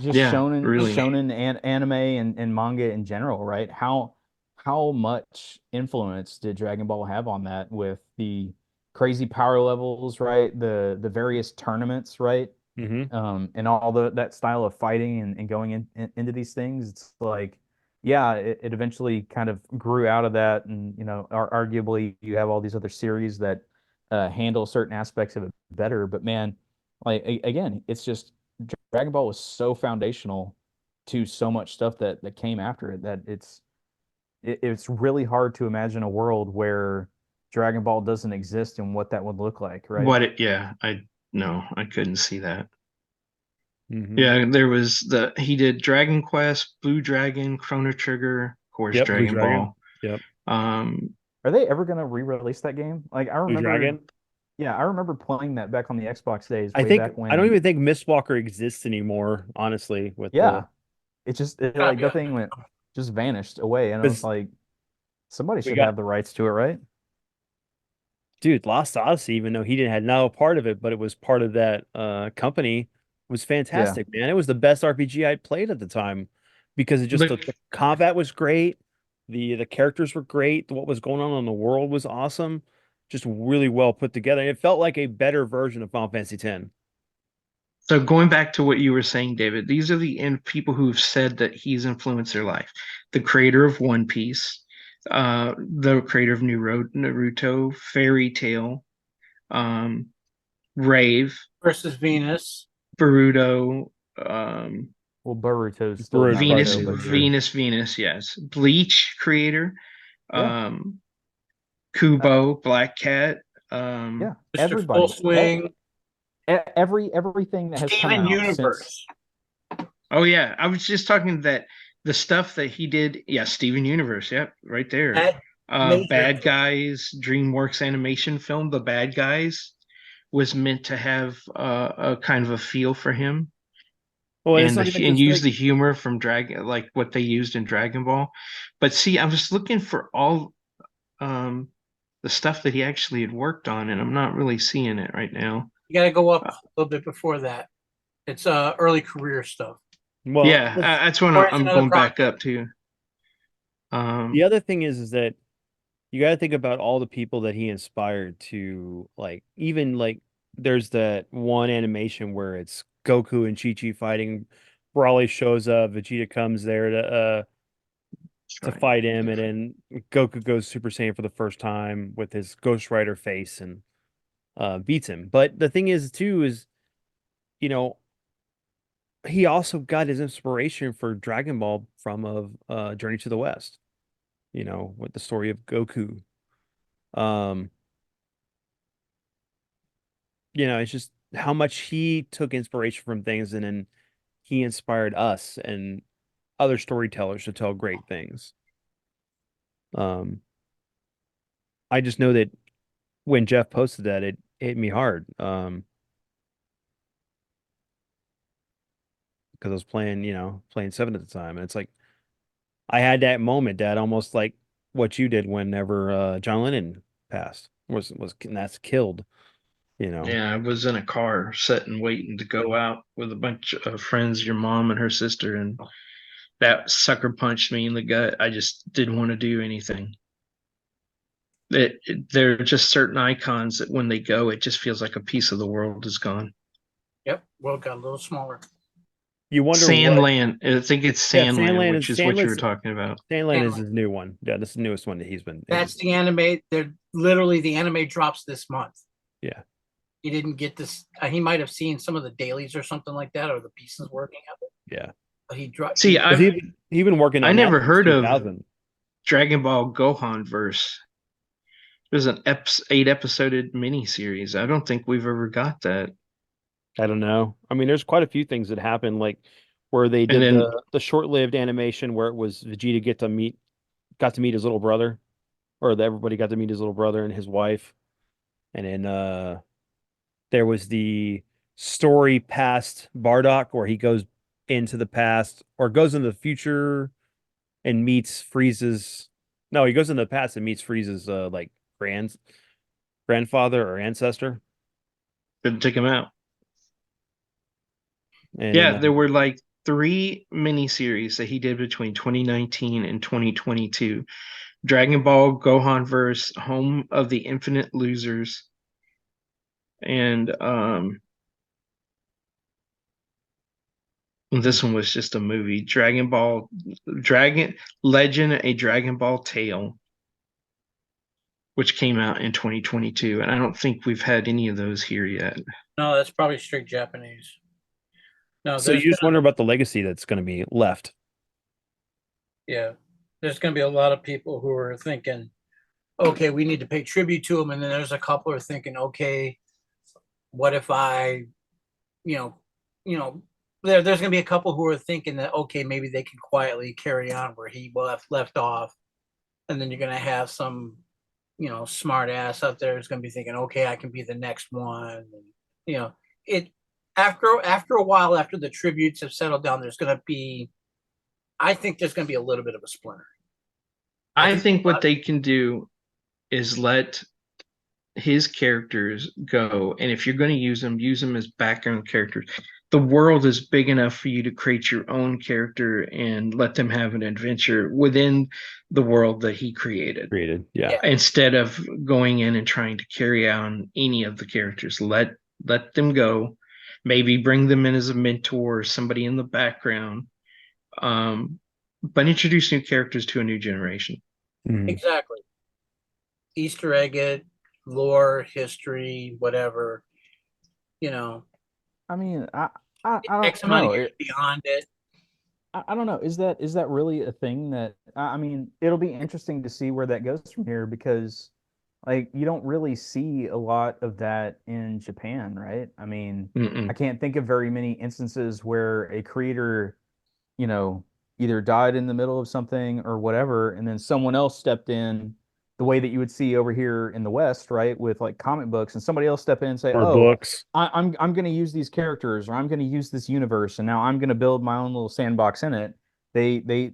[SPEAKER 2] just
[SPEAKER 3] Yeah, really.
[SPEAKER 2] shonen and anime and manga in general, right? How much influence did Dragon Ball have on that with the crazy power levels, right? The various tournaments, right?
[SPEAKER 1] Hmm.
[SPEAKER 2] And all that style of fighting and going into these things. It's like, yeah, it eventually kind of grew out of that, and arguably you have all these other series that handle certain aspects of it better. But man, like again, it's just Dragon Ball was so foundational to so much stuff that came after it that it's really hard to imagine a world where Dragon Ball doesn't exist and what that would look like, right?
[SPEAKER 3] Yeah, I no, I couldn't see that.
[SPEAKER 1] Hmm.
[SPEAKER 3] Yeah, there was he did Dragon Quest, Blue Dragon, Chrono Trigger, of course,
[SPEAKER 1] Yep, Blue
[SPEAKER 3] Dragon
[SPEAKER 1] Dragon.
[SPEAKER 3] Ball.
[SPEAKER 1] Yep,
[SPEAKER 3] Um,
[SPEAKER 2] Are they ever gonna re-release that game? Like I
[SPEAKER 1] Blue
[SPEAKER 2] remember,
[SPEAKER 1] Dragon.
[SPEAKER 2] yeah, I remember playing that back on the Xbox days,
[SPEAKER 1] I
[SPEAKER 2] way
[SPEAKER 1] think
[SPEAKER 2] back
[SPEAKER 1] I don't
[SPEAKER 2] when.
[SPEAKER 1] even think Mistwalker exists anymore, honestly, with the
[SPEAKER 2] Yeah, like
[SPEAKER 4] Probably
[SPEAKER 2] that thing went just vanished away, and I was
[SPEAKER 1] because
[SPEAKER 2] like, somebody
[SPEAKER 1] we
[SPEAKER 2] should
[SPEAKER 1] got
[SPEAKER 2] have the rights to it, right?
[SPEAKER 1] dude, Lost Odyssey, even though he didn't had no part of it, but it was part of that company, was
[SPEAKER 2] Yeah.
[SPEAKER 1] fantastic, man. It was the best RPG I'd played at the time because it just
[SPEAKER 3] but
[SPEAKER 1] the combat was great, the characters were great, what was going on in the world was awesome, just really well put together. And it felt like a better version of Final Fantasy X.
[SPEAKER 3] so going back to what you were saying, David, these are the people who've said that he's influenced their life. The creator of One Piece, the creator of Naruto, Fairy Tale, um, Rave,
[SPEAKER 4] versus Venus.
[SPEAKER 3] Boruto, um,
[SPEAKER 2] Well, Boruto's still
[SPEAKER 1] Baruto's part of
[SPEAKER 3] Venus,
[SPEAKER 2] Naruto,
[SPEAKER 1] the
[SPEAKER 2] but sure.
[SPEAKER 1] major.
[SPEAKER 3] Venus, yes. Bleach creator,
[SPEAKER 2] Yeah.
[SPEAKER 3] um,
[SPEAKER 2] Uh,
[SPEAKER 3] Kubo, Black Cat,
[SPEAKER 2] yeah.
[SPEAKER 4] Mr. Full
[SPEAKER 2] Everybody.
[SPEAKER 4] Swing,
[SPEAKER 2] Everything that has come
[SPEAKER 4] Steven
[SPEAKER 2] out since.
[SPEAKER 4] Universe.
[SPEAKER 3] oh yeah, I was just talking that the stuff that he did, yeah, Steven Universe, yep, right there.
[SPEAKER 4] That major.
[SPEAKER 3] Bad Guys, DreamWorks animation film, The Bad Guys was meant to have a kind of a feel for him
[SPEAKER 1] Well, and it's
[SPEAKER 3] and
[SPEAKER 1] not even
[SPEAKER 3] and
[SPEAKER 1] just
[SPEAKER 3] use
[SPEAKER 1] like
[SPEAKER 3] the humor from Dragon, like what they used in Dragon Ball. But see, I was looking for all um the stuff that he actually had worked on, and I'm not really seeing it right now.
[SPEAKER 4] You got to go up
[SPEAKER 3] Uh,
[SPEAKER 4] a little bit before that. It's early career stuff.
[SPEAKER 1] well,
[SPEAKER 3] yeah, that's what
[SPEAKER 4] Or it's
[SPEAKER 3] I'm
[SPEAKER 4] another
[SPEAKER 3] going back
[SPEAKER 4] project.
[SPEAKER 3] up to.
[SPEAKER 1] the
[SPEAKER 3] Um,
[SPEAKER 1] other thing is that you got to think about all the people that he inspired to like even like there's that one animation where it's Goku and Chi-Chi fighting. Brawley shows up, Vegeta comes there to
[SPEAKER 3] right.
[SPEAKER 1] fight him, and then Goku goes Super Saiyan for the first time with his Ghost Rider face and beats him. But the thing is too is, you know, he also got his inspiration for Dragon Ball from of Journey to the West, you know, with the story of Goku. Um it's just how much he took inspiration from things and then he inspired us and other storytellers to tell great things. Um, I just know that when Jeff posted that, it hit me hard. Because I was playing, playing seven at the time, and it's like I had that moment, Dad, almost like what you did whenever John Lennon passed was and that's killed, you know.
[SPEAKER 3] Yeah, I was in a car sitting waiting to go out with a bunch of friends, your mom and her sister, and that sucker punched me in the gut. I just didn't want to do anything. There are just certain icons that when they go, it just feels like a piece of the world is gone.
[SPEAKER 4] Yep, world got a little smaller.
[SPEAKER 1] You wonder what.
[SPEAKER 3] Sandland, I think it's
[SPEAKER 1] Yeah,
[SPEAKER 3] Sandland, which is what you were talking about.
[SPEAKER 1] Sandland is
[SPEAKER 4] Sandland.
[SPEAKER 1] his new one. Yeah, this is the newest one that he's been in.
[SPEAKER 4] That's the anime. They're literally the anime drops this month.
[SPEAKER 1] Yeah.
[SPEAKER 4] He didn't get this. He might have seen some of the dailies or something like that, or the pieces working of it.
[SPEAKER 1] Yeah.
[SPEAKER 4] But he dropped.
[SPEAKER 3] See,
[SPEAKER 1] He been working
[SPEAKER 3] I
[SPEAKER 1] on that
[SPEAKER 3] never
[SPEAKER 1] since
[SPEAKER 3] heard of
[SPEAKER 1] 2000.
[SPEAKER 3] Dragon Ball Gohan verse. There's an 8 episode miniseries. I don't think we've ever got that.
[SPEAKER 1] I don't know. I mean, there's quite a few things that happened, like where they
[SPEAKER 3] And
[SPEAKER 1] did
[SPEAKER 3] then
[SPEAKER 1] the short-lived animation where it was Vegeta got to meet his little brother, or everybody got to meet his little brother and his wife. And then there was the story past Bardock where he goes into the past or goes into the future and meets Frieza's. No, he goes into the past and meets Frieza's like grandfather or ancestor.
[SPEAKER 3] couldn't take him out.
[SPEAKER 1] And
[SPEAKER 3] Yeah,
[SPEAKER 1] then
[SPEAKER 3] there were like 3 miniseries that he did between 2019 and 2022. Dragon Ball Gohan verse, Home of the Infinite Losers, and this one was just a movie. Dragon Legend, a Dragon Ball Tale, which came out in 2022, and I don't think we've had any of those here yet.
[SPEAKER 4] No, that's probably strict Japanese. No,
[SPEAKER 1] so you just wonder about the legacy that's going to be left.
[SPEAKER 4] yeah, there's going to be a lot of people who are thinking, okay, we need to pay tribute to him, and then there's a couple are thinking, okay, what if I, you know, you know, there's going to be a couple who are thinking that okay, maybe they can quietly carry on where he left off, and then you're going to have some, smart ass out there who's going to be thinking, okay, I can be the next one, and it after a while, after the tributes have settled down, there's going to be, I think there's going to be a little bit of a splinter.
[SPEAKER 3] I think what they can do is let his characters go, and if you're going to use them as background characters. The world is big enough for you to create your own character and let them have an adventure within the world that he created.
[SPEAKER 1] Yeah.
[SPEAKER 3] Instead of going in and trying to carry on any of the characters, let them go. Maybe bring them in as a mentor or somebody in the background, but introduce new characters to a new generation.
[SPEAKER 1] Mhm.
[SPEAKER 4] Exactly. Easter egg it, lore, history, whatever.
[SPEAKER 2] I mean, I
[SPEAKER 4] X
[SPEAKER 2] don't
[SPEAKER 4] amount of
[SPEAKER 2] know.
[SPEAKER 4] years beyond it.
[SPEAKER 2] I don't know. Is that really a thing that I mean, it'll be interesting to see where that goes from here because like you don't really see a lot of that in Japan, right? I mean, I
[SPEAKER 3] Mm-mm.
[SPEAKER 2] can't think of very many instances where a creator, you know, either died in the middle of something or whatever, and then someone else stepped in the way that you would see over here in the West, right? With like comic books, and somebody else step in and say,
[SPEAKER 1] Or
[SPEAKER 2] "Oh,
[SPEAKER 1] books.
[SPEAKER 2] I'm going to use these characters, or I'm going to use this universe, and now I'm going to build my own little sandbox in it." They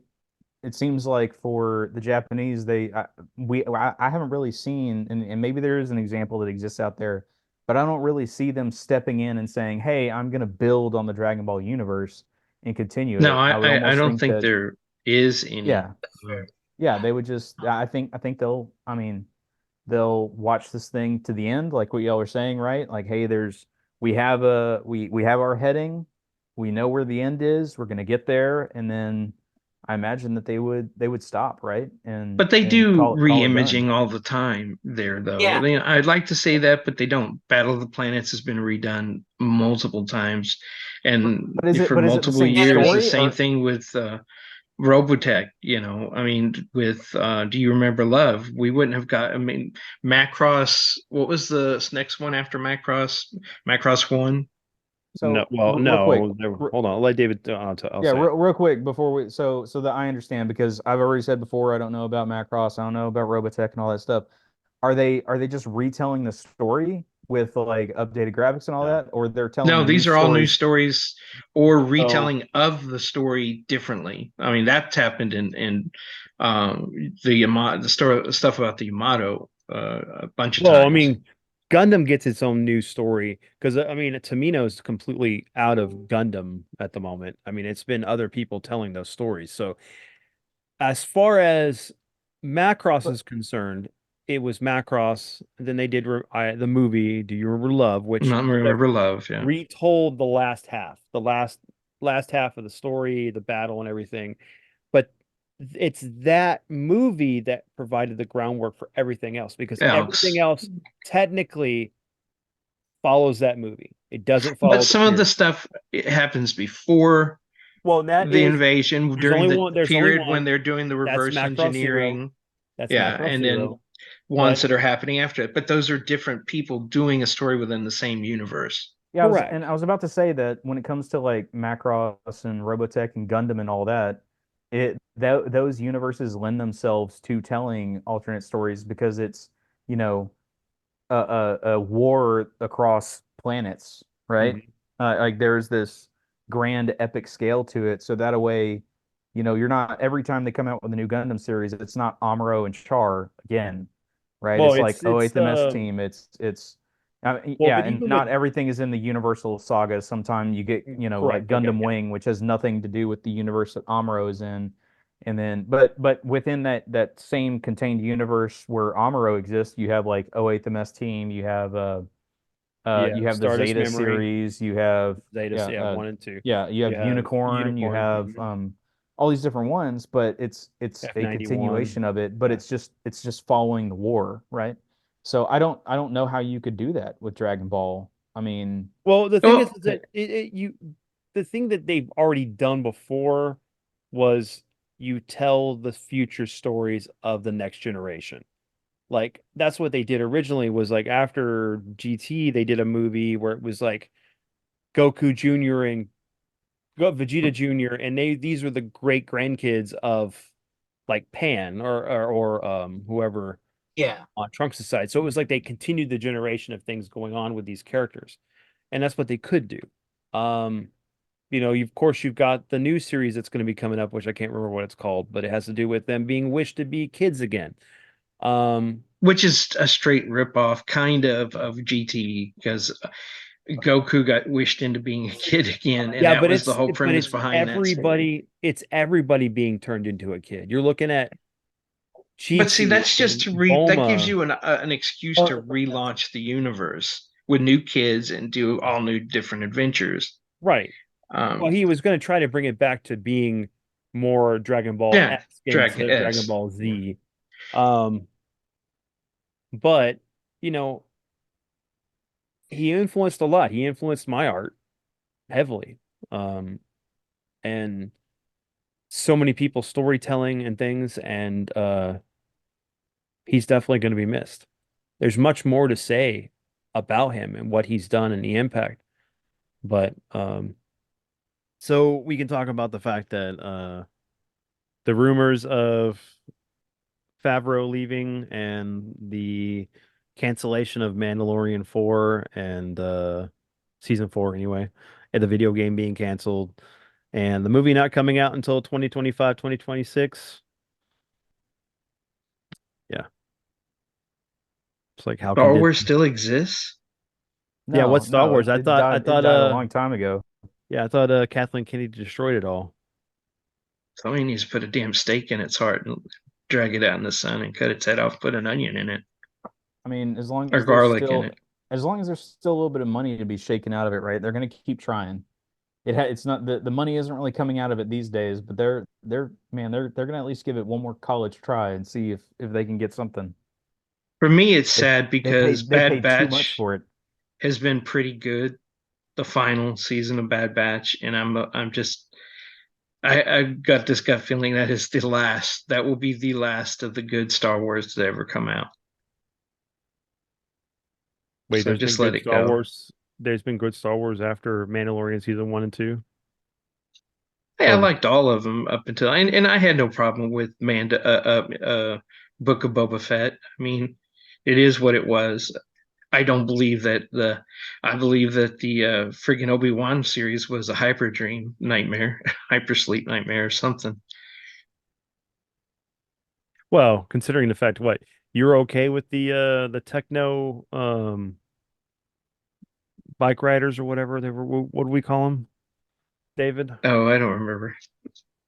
[SPEAKER 2] it seems like for the Japanese, I haven't really seen, and maybe there is an example that exists out there, but I don't really see them stepping in and saying, "Hey, I'm going to build on the Dragon Ball universe and continue
[SPEAKER 3] No,
[SPEAKER 2] it." I would
[SPEAKER 3] I
[SPEAKER 2] almost
[SPEAKER 3] don't
[SPEAKER 2] think
[SPEAKER 3] think
[SPEAKER 2] that,
[SPEAKER 3] there is any.
[SPEAKER 2] yeah, yeah, they would just. I think they'll. I mean, they'll watch this thing to the end, like what y'all were saying, right? Like, hey, we have our heading, we know where the end is, we're gonna get there, and then I imagine that they would stop, right?
[SPEAKER 3] But they
[SPEAKER 2] And
[SPEAKER 3] do
[SPEAKER 2] call it done.
[SPEAKER 3] re-imaging all the time there, though.
[SPEAKER 4] Yeah.
[SPEAKER 3] I'd like to say that, but they don't. Battle of the Planets has been redone multiple times, and for
[SPEAKER 2] But is it the
[SPEAKER 3] multiple
[SPEAKER 2] same
[SPEAKER 3] years, the
[SPEAKER 2] story
[SPEAKER 3] same
[SPEAKER 2] or
[SPEAKER 3] thing with Robotech. I mean, with Do You Remember Love? We wouldn't have got. I mean, Macross. What was the next one after Macross? Macross One.
[SPEAKER 1] No,
[SPEAKER 2] So
[SPEAKER 1] well,
[SPEAKER 2] real quick,
[SPEAKER 1] no. Hold on. I'll let David. I'll
[SPEAKER 2] yeah,
[SPEAKER 1] say it.
[SPEAKER 2] real quick before we so that I understand, because I've already said before I don't know about Macross, I don't know about Robotech and all that stuff. Are they just retelling the story with like updated graphics and all
[SPEAKER 1] No.
[SPEAKER 2] that, or they're
[SPEAKER 3] No,
[SPEAKER 2] telling new
[SPEAKER 3] these are all new
[SPEAKER 2] stories?
[SPEAKER 3] stories or
[SPEAKER 1] So,
[SPEAKER 3] retelling of the story differently. I mean, that's happened in the Yamato, the story stuff about the Yamato a bunch of
[SPEAKER 1] well, I
[SPEAKER 3] times.
[SPEAKER 1] mean, Gundam gets its own new story because I mean, Tamino is completely out of Gundam at the moment. I mean, it's been other people telling those stories. So, as far as Macross
[SPEAKER 2] But
[SPEAKER 1] is concerned, it was Macross. Then they did the movie. Do you remember Love? Which
[SPEAKER 3] Not
[SPEAKER 1] sort of
[SPEAKER 3] Remember Love, yeah.
[SPEAKER 1] retold the last half, the last half of the story, the battle and everything. But it's that movie that provided the groundwork for everything else because everything
[SPEAKER 3] Alex.
[SPEAKER 1] else technically follows that movie. It doesn't
[SPEAKER 3] But
[SPEAKER 1] follow the
[SPEAKER 3] some of the
[SPEAKER 1] series.
[SPEAKER 3] stuff it happens before
[SPEAKER 1] Well, and that
[SPEAKER 3] the
[SPEAKER 1] is
[SPEAKER 3] invasion,
[SPEAKER 1] there's
[SPEAKER 3] during
[SPEAKER 1] only
[SPEAKER 3] the
[SPEAKER 1] one. There's only
[SPEAKER 3] period when
[SPEAKER 1] one.
[SPEAKER 3] they're doing the
[SPEAKER 1] That's
[SPEAKER 3] reverse
[SPEAKER 1] Macross Zero.
[SPEAKER 3] engineering.
[SPEAKER 1] That's
[SPEAKER 3] Yeah,
[SPEAKER 1] Macross
[SPEAKER 3] and then
[SPEAKER 1] Zero.
[SPEAKER 3] ones
[SPEAKER 1] But
[SPEAKER 3] that are happening after it. But those are different people doing a story within the same universe.
[SPEAKER 2] yeah,
[SPEAKER 1] correct.
[SPEAKER 2] I was about to say that when it comes to like Macross and Robotech and Gundam and all that, those universes lend themselves to telling alternate stories because it's, you know, a war across planets, right?
[SPEAKER 1] Mhm.
[SPEAKER 2] Like there's this grand epic scale to it, so that a way, you're not every time they come out with a new Gundam series, it's not Amuro and Char again, right?
[SPEAKER 1] Well,
[SPEAKER 2] It's like oh
[SPEAKER 1] it's
[SPEAKER 2] eighth MS team. It's
[SPEAKER 1] well,
[SPEAKER 2] yeah,
[SPEAKER 1] but
[SPEAKER 2] and
[SPEAKER 1] even
[SPEAKER 2] not
[SPEAKER 1] with
[SPEAKER 2] everything is in the Universal saga. Sometimes you get, like
[SPEAKER 1] correct. Okay,
[SPEAKER 2] Gundam
[SPEAKER 1] yeah.
[SPEAKER 2] Wing, which has nothing to do with the universe that Amuro is in. And then, but within that same contained universe where Amuro exists, you have like oh 08th MS Team, you
[SPEAKER 1] Yeah,
[SPEAKER 2] have the
[SPEAKER 1] Stardust
[SPEAKER 2] Zeta
[SPEAKER 1] Memory,
[SPEAKER 2] series, you have
[SPEAKER 1] Zetas,
[SPEAKER 2] yeah,
[SPEAKER 1] yeah, one and two.
[SPEAKER 2] yeah, you
[SPEAKER 1] You
[SPEAKER 2] have
[SPEAKER 1] have
[SPEAKER 2] Unicorn, you
[SPEAKER 1] Unicorn,
[SPEAKER 2] have all these different ones, but it's a
[SPEAKER 1] F91.
[SPEAKER 2] continuation of it, but
[SPEAKER 1] Yeah.
[SPEAKER 2] it's just following the war, right? So I don't know how you could do that with Dragon Ball. I mean,
[SPEAKER 1] Well, the thing
[SPEAKER 3] Well,
[SPEAKER 1] is that the thing that they've already done before was you tell the future stories of the next generation. Like that's what they did originally was like after GT, they did a movie where it was like Goku Jr. and Vegeta Jr. and these were the great grandkids of like Pan or whoever
[SPEAKER 4] Yeah.
[SPEAKER 1] on Trunks' side. So it was like they continued the generation of things going on with these characters. And that's what they could do. Um, of course you've got the new series that's going to be coming up, which I can't remember what it's called, but it has to do with them being wished to be kids again. Um,
[SPEAKER 3] which is a straight ripoff kind of GT because Goku got wished into being a kid again, and
[SPEAKER 1] yeah,
[SPEAKER 3] that
[SPEAKER 1] but
[SPEAKER 3] was the whole premise
[SPEAKER 1] it's
[SPEAKER 3] behind that series.
[SPEAKER 1] it's everybody being turned into a kid. You're looking at
[SPEAKER 3] But see,
[SPEAKER 1] Chi-Chi
[SPEAKER 3] that's just
[SPEAKER 1] and
[SPEAKER 3] to that gives
[SPEAKER 1] Bulma.
[SPEAKER 3] you an excuse to relaunch the universe with new kids and do all new different adventures.
[SPEAKER 1] Right. Well,
[SPEAKER 3] Um,
[SPEAKER 1] he was going to try to bring it back to being more Dragon Ball
[SPEAKER 3] yeah,
[SPEAKER 1] X
[SPEAKER 3] Dragon
[SPEAKER 1] instead of Dragon
[SPEAKER 3] S.
[SPEAKER 1] Ball
[SPEAKER 3] Yeah.
[SPEAKER 1] Z. Um, but you know, he influenced a lot. He influenced my art heavily. Um, and so many people's storytelling and things, and he's definitely going to be missed. There's much more to say about him and what he's done and the impact. But so we can talk about the fact that the rumors of Favreau leaving and the cancellation of Mandalorian 4 and season 4 anyway, and the video game being canceled and the movie not coming out until 2025, 2026. Yeah. It's like how can
[SPEAKER 3] Star
[SPEAKER 1] this
[SPEAKER 3] Wars still exists.
[SPEAKER 1] Yeah, what's
[SPEAKER 2] no,
[SPEAKER 1] Star
[SPEAKER 2] no,
[SPEAKER 1] Wars?
[SPEAKER 2] it died. It died a long time ago.
[SPEAKER 1] Kathleen Kennedy destroyed it all.
[SPEAKER 3] Somebody needs to put a damn stake in its heart and drag it out in the sun and cut its head off, put an onion in it
[SPEAKER 2] I mean, as long
[SPEAKER 3] or
[SPEAKER 2] as there's
[SPEAKER 3] garlic in
[SPEAKER 2] still
[SPEAKER 3] it.
[SPEAKER 2] as long as there's still a little bit of money to be shaken out of it, right? They're gonna keep trying. It's not the money isn't really coming out of it these days, but they're gonna at least give it one more college try and see if they can get something.
[SPEAKER 3] For me, it's
[SPEAKER 2] They
[SPEAKER 3] sad
[SPEAKER 2] they
[SPEAKER 3] because
[SPEAKER 2] paid they
[SPEAKER 3] Bad
[SPEAKER 2] paid too much
[SPEAKER 3] Batch
[SPEAKER 2] for it.
[SPEAKER 3] has been pretty good. The final season of Bad Batch, and I'm just I've got this gut feeling that is the last. That will be the last of the good Star Wars to ever come out.
[SPEAKER 1] Wait,
[SPEAKER 3] So
[SPEAKER 1] there's been
[SPEAKER 3] just let
[SPEAKER 1] good
[SPEAKER 3] it
[SPEAKER 1] Star
[SPEAKER 3] go.
[SPEAKER 1] Wars. there's been good Star Wars after Mandalorian season 1 and 2.
[SPEAKER 3] Hey, I
[SPEAKER 1] Or
[SPEAKER 3] liked all of them up until, and I had no problem with Book of Boba Fett. I mean, it is what it was. I believe that the friggin' Obi-Wan series was a hyper dream nightmare, hyper sleep nightmare or something.
[SPEAKER 1] well, considering the fact what you're okay with the techno bike riders or whatever they were, what do we call them, David?
[SPEAKER 3] Oh, I don't remember.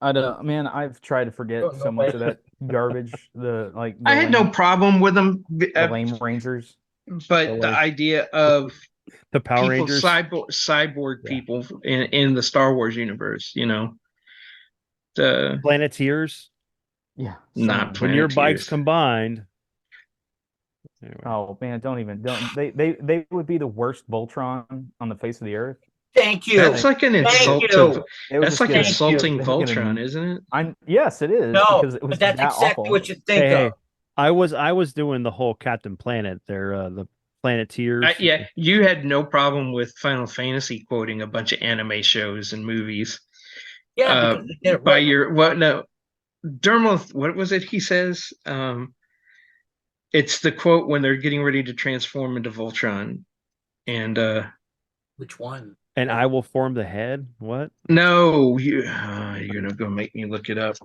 [SPEAKER 2] I don't, man. I've tried to forget
[SPEAKER 4] Don't
[SPEAKER 2] so
[SPEAKER 4] know,
[SPEAKER 2] much
[SPEAKER 4] man.
[SPEAKER 2] of that garbage. The like
[SPEAKER 3] I had no problem with them,
[SPEAKER 2] the lame Rangers.
[SPEAKER 3] but the
[SPEAKER 2] like
[SPEAKER 3] idea of
[SPEAKER 1] The Power
[SPEAKER 3] people,
[SPEAKER 1] Rangers.
[SPEAKER 3] cyborg
[SPEAKER 2] Yeah.
[SPEAKER 3] people in the Star Wars universe, the
[SPEAKER 1] Planeteers.
[SPEAKER 2] Yeah,
[SPEAKER 3] not
[SPEAKER 2] same.
[SPEAKER 1] When your bikes
[SPEAKER 3] Planeteers.
[SPEAKER 1] combined. Anyway.
[SPEAKER 2] Oh man, don't they would be the worst Voltron on the face of the earth.
[SPEAKER 4] Thank you.
[SPEAKER 3] That's like an
[SPEAKER 4] Thank
[SPEAKER 3] insult
[SPEAKER 4] you.
[SPEAKER 3] to.
[SPEAKER 2] They would
[SPEAKER 3] That's
[SPEAKER 2] just
[SPEAKER 3] like
[SPEAKER 2] get
[SPEAKER 4] Thank you.
[SPEAKER 3] insulting
[SPEAKER 2] they would get
[SPEAKER 3] Voltron, isn't it?
[SPEAKER 2] yes, it is
[SPEAKER 4] No,
[SPEAKER 2] because it was
[SPEAKER 4] but that's
[SPEAKER 2] that
[SPEAKER 4] exactly
[SPEAKER 2] awful.
[SPEAKER 4] what you think
[SPEAKER 1] Hey, hey,
[SPEAKER 4] of.
[SPEAKER 1] I was doing the whole Captain Planet there, the Planeteers.
[SPEAKER 3] Yeah, you had no problem with Final Fantasy quoting a bunch of anime shows and movies.
[SPEAKER 4] Yeah, because they did it
[SPEAKER 3] By
[SPEAKER 4] right.
[SPEAKER 3] your what? No, Dermo. What was it? He says. It's the quote when they're getting ready to transform into Voltron, and
[SPEAKER 4] Which one?
[SPEAKER 1] And I will form the head. What?
[SPEAKER 3] no, you're gonna go make me look it up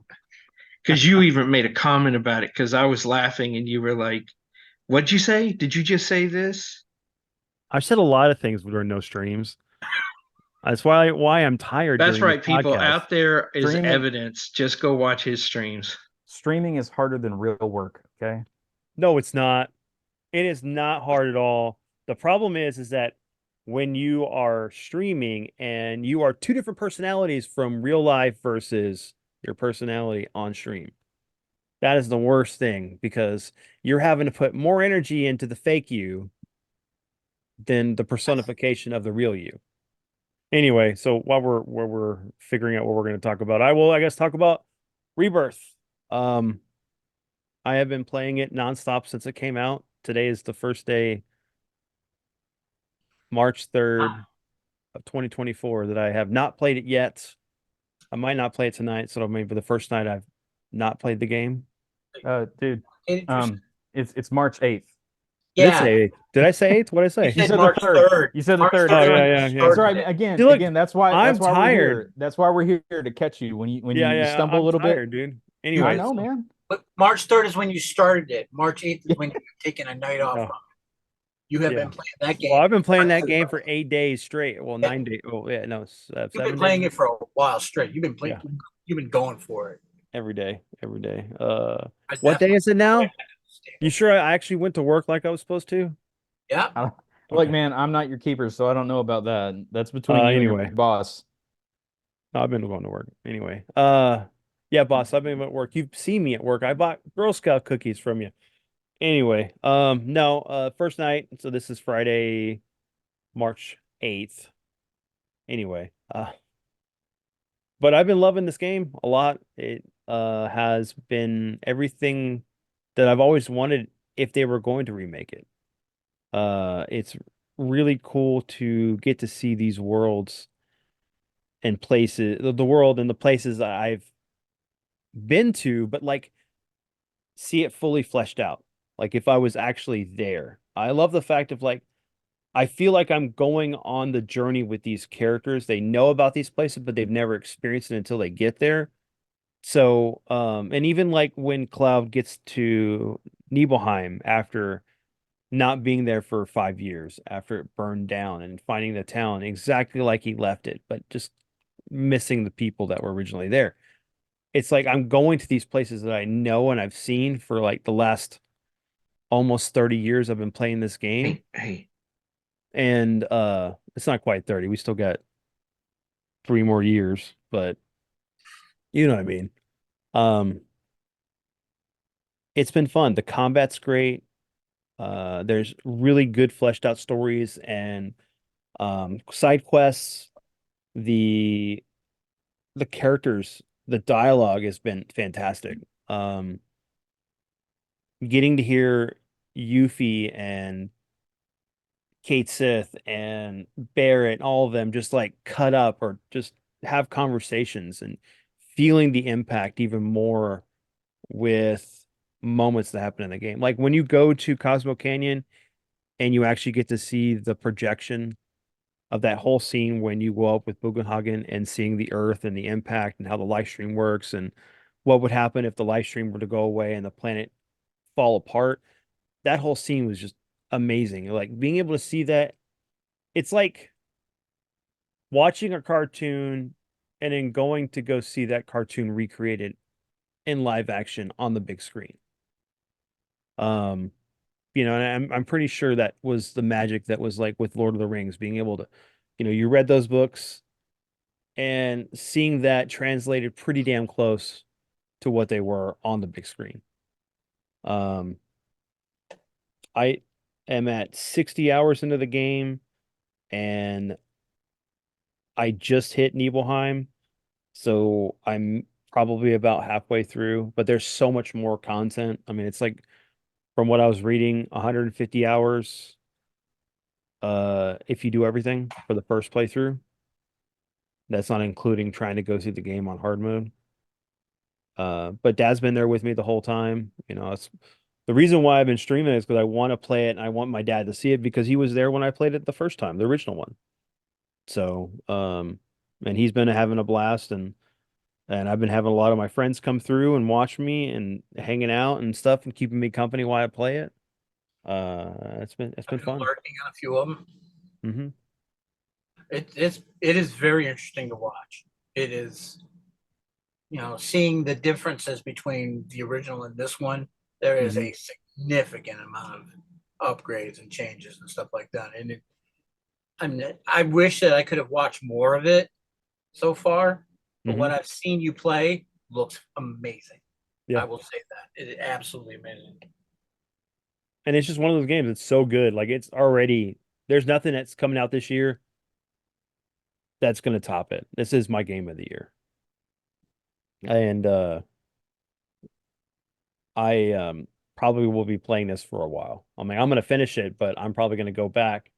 [SPEAKER 3] because you even made a comment about it because I was laughing and you were like, "What'd you say? Did you just say this?"
[SPEAKER 1] I've said a lot of things during no streams. That's why I'm tired
[SPEAKER 3] That's
[SPEAKER 1] during this
[SPEAKER 3] right, people.
[SPEAKER 1] podcast.
[SPEAKER 3] Out there is
[SPEAKER 2] Streaming
[SPEAKER 3] evidence. Just go watch his streams.
[SPEAKER 2] streaming is harder than real work. Okay.
[SPEAKER 1] No, it's not. It is not hard at all. The problem is that when you are streaming and you are two different personalities from real life versus your personality on stream. That is the worst thing because you're having to put more energy into the fake you than the personification of the real you. Anyway, so while we're figuring out what we're going to talk about, I will, I guess, talk about Rebirth. Um, I have been playing it nonstop since it came out. Today is the first day, March 3rd of 2024, that I have not played it yet. I might not play it tonight, so it'll maybe the first night I've not played the game.
[SPEAKER 2] Dude.
[SPEAKER 4] Interesting.
[SPEAKER 2] It's March 8th.
[SPEAKER 1] Did
[SPEAKER 4] Yeah,
[SPEAKER 1] I say 8th? What did I say?
[SPEAKER 4] you
[SPEAKER 2] You
[SPEAKER 4] said
[SPEAKER 2] said
[SPEAKER 4] March
[SPEAKER 2] the third.
[SPEAKER 4] 3rd.
[SPEAKER 2] You said the
[SPEAKER 4] March
[SPEAKER 2] third.
[SPEAKER 4] 3rd
[SPEAKER 1] Oh,
[SPEAKER 4] is when
[SPEAKER 1] yeah,
[SPEAKER 4] you
[SPEAKER 1] yeah, yeah.
[SPEAKER 2] That's
[SPEAKER 4] started
[SPEAKER 2] right.
[SPEAKER 4] it.
[SPEAKER 2] Again,
[SPEAKER 1] See, look,
[SPEAKER 2] again,
[SPEAKER 1] I'm
[SPEAKER 2] that's why we're
[SPEAKER 1] tired.
[SPEAKER 2] here. That's why we're here to catch you when
[SPEAKER 1] Yeah,
[SPEAKER 2] you
[SPEAKER 1] yeah,
[SPEAKER 2] stumble
[SPEAKER 1] I'm
[SPEAKER 2] a little
[SPEAKER 1] tired,
[SPEAKER 2] bit.
[SPEAKER 1] dude.
[SPEAKER 2] I
[SPEAKER 1] Anyways,
[SPEAKER 2] know, man.
[SPEAKER 4] But March 3rd is when you started it. March 8th is when you're taking a night off
[SPEAKER 1] oh,
[SPEAKER 4] from it. You have
[SPEAKER 1] yeah.
[SPEAKER 4] been playing that game.
[SPEAKER 1] Well, I've been playing that game for 8 days straight. Well,
[SPEAKER 4] Yeah.
[SPEAKER 1] 9 days. Oh, yeah, no,
[SPEAKER 4] You've been
[SPEAKER 1] 7
[SPEAKER 4] playing
[SPEAKER 1] days.
[SPEAKER 4] it for a while straight. You've been playing.
[SPEAKER 1] Yeah,
[SPEAKER 4] You've been going for it.
[SPEAKER 1] every day, every day.
[SPEAKER 4] I
[SPEAKER 1] What day
[SPEAKER 4] definitely
[SPEAKER 1] is it now?
[SPEAKER 4] understand
[SPEAKER 1] You
[SPEAKER 4] it.
[SPEAKER 1] sure I actually went to work like I was supposed to?
[SPEAKER 4] Yeah.
[SPEAKER 2] Look,
[SPEAKER 1] Okay.
[SPEAKER 2] man, I'm not your keeper, so I don't know about that. That's between you and your
[SPEAKER 1] Anyway,
[SPEAKER 2] boss.
[SPEAKER 1] I've been going to work. Anyway, yeah, boss, I've been at work. You've seen me at work. I bought Girl Scout cookies from you. Anyway, no, first night. So this is Friday, March 8th. Anyway, but I've been loving this game a lot. It has been everything that I've always wanted if they were going to remake it. It's really cool to get to see these worlds and places, the world and the places that I've been to, but like see it fully fleshed out. Like if I was actually there. I love the fact of like I feel like I'm going on the journey with these characters. They know about these places, but they've never experienced it until they get there. So, and even like when Cloud gets to Nibelheim after not being there for 5 years, after it burned down and finding the town exactly like he left it, but just missing the people that were originally there. It's like I'm going to these places that I know and I've seen for like the last almost 30 years I've been playing this game.
[SPEAKER 3] Hey,
[SPEAKER 1] And it's not quite 30. We still got 3 more years, but you know what I mean. Um, it's been fun. The combat's great. There's really good fleshed out stories and side quests. The the characters, the dialogue has been fantastic. Um, Getting to hear Yuffie and Kate Sith and Barrett, all of them just like cut up or just have conversations and feeling the impact even more with moments that happen in the game. Like when you go to Cosmo Canyon and you actually get to see the projection of that whole scene when you go up with Bugenhagen and seeing the Earth and the impact and how the life stream works and what would happen if the life stream were to go away and the planet fall apart. That whole scene was just amazing. Like being able to see that, it's like watching a cartoon and then going to go see that cartoon recreated in live action on the big screen. Um, and I'm pretty sure that was the magic that was like with Lord of the Rings, being able to, you read those books and seeing that translated pretty damn close to what they were on the big screen. Um, I am at 60 hours into the game and I just hit Nibelheim, so I'm probably about halfway through, but there's so much more content. I mean, it's like from what I was reading, 150 hours if you do everything for the first playthrough. That's not including trying to go through the game on hard mode. But Dad's been there with me the whole time. It's the reason why I've been streaming is because I want to play it and I want my dad to see it because he was there when I played it the first time, the original one. So, and he's been having a blast and I've been having a lot of my friends come through and watch me and hanging out and stuff and keeping me company while I play it. It's been
[SPEAKER 4] I've been
[SPEAKER 1] fun.
[SPEAKER 4] lurking on a few of them.
[SPEAKER 1] Hmm.
[SPEAKER 4] It is very interesting to watch. It is, seeing the differences between the original and this one. There is
[SPEAKER 1] Hmm.
[SPEAKER 4] a significant amount of upgrades and changes and stuff like that. And I wish that I could have watched more of it so far, but
[SPEAKER 1] Hmm.
[SPEAKER 4] what I've seen you play looks amazing.
[SPEAKER 1] Yeah.
[SPEAKER 4] I will say that it is absolutely amazing.
[SPEAKER 1] And it's just one of those games that's so good. Like it's already there's nothing that's coming out this year that's gonna top it. This is my game of the year. And I probably will be playing this for a while. I mean, I'm gonna finish it, but I'm probably gonna go back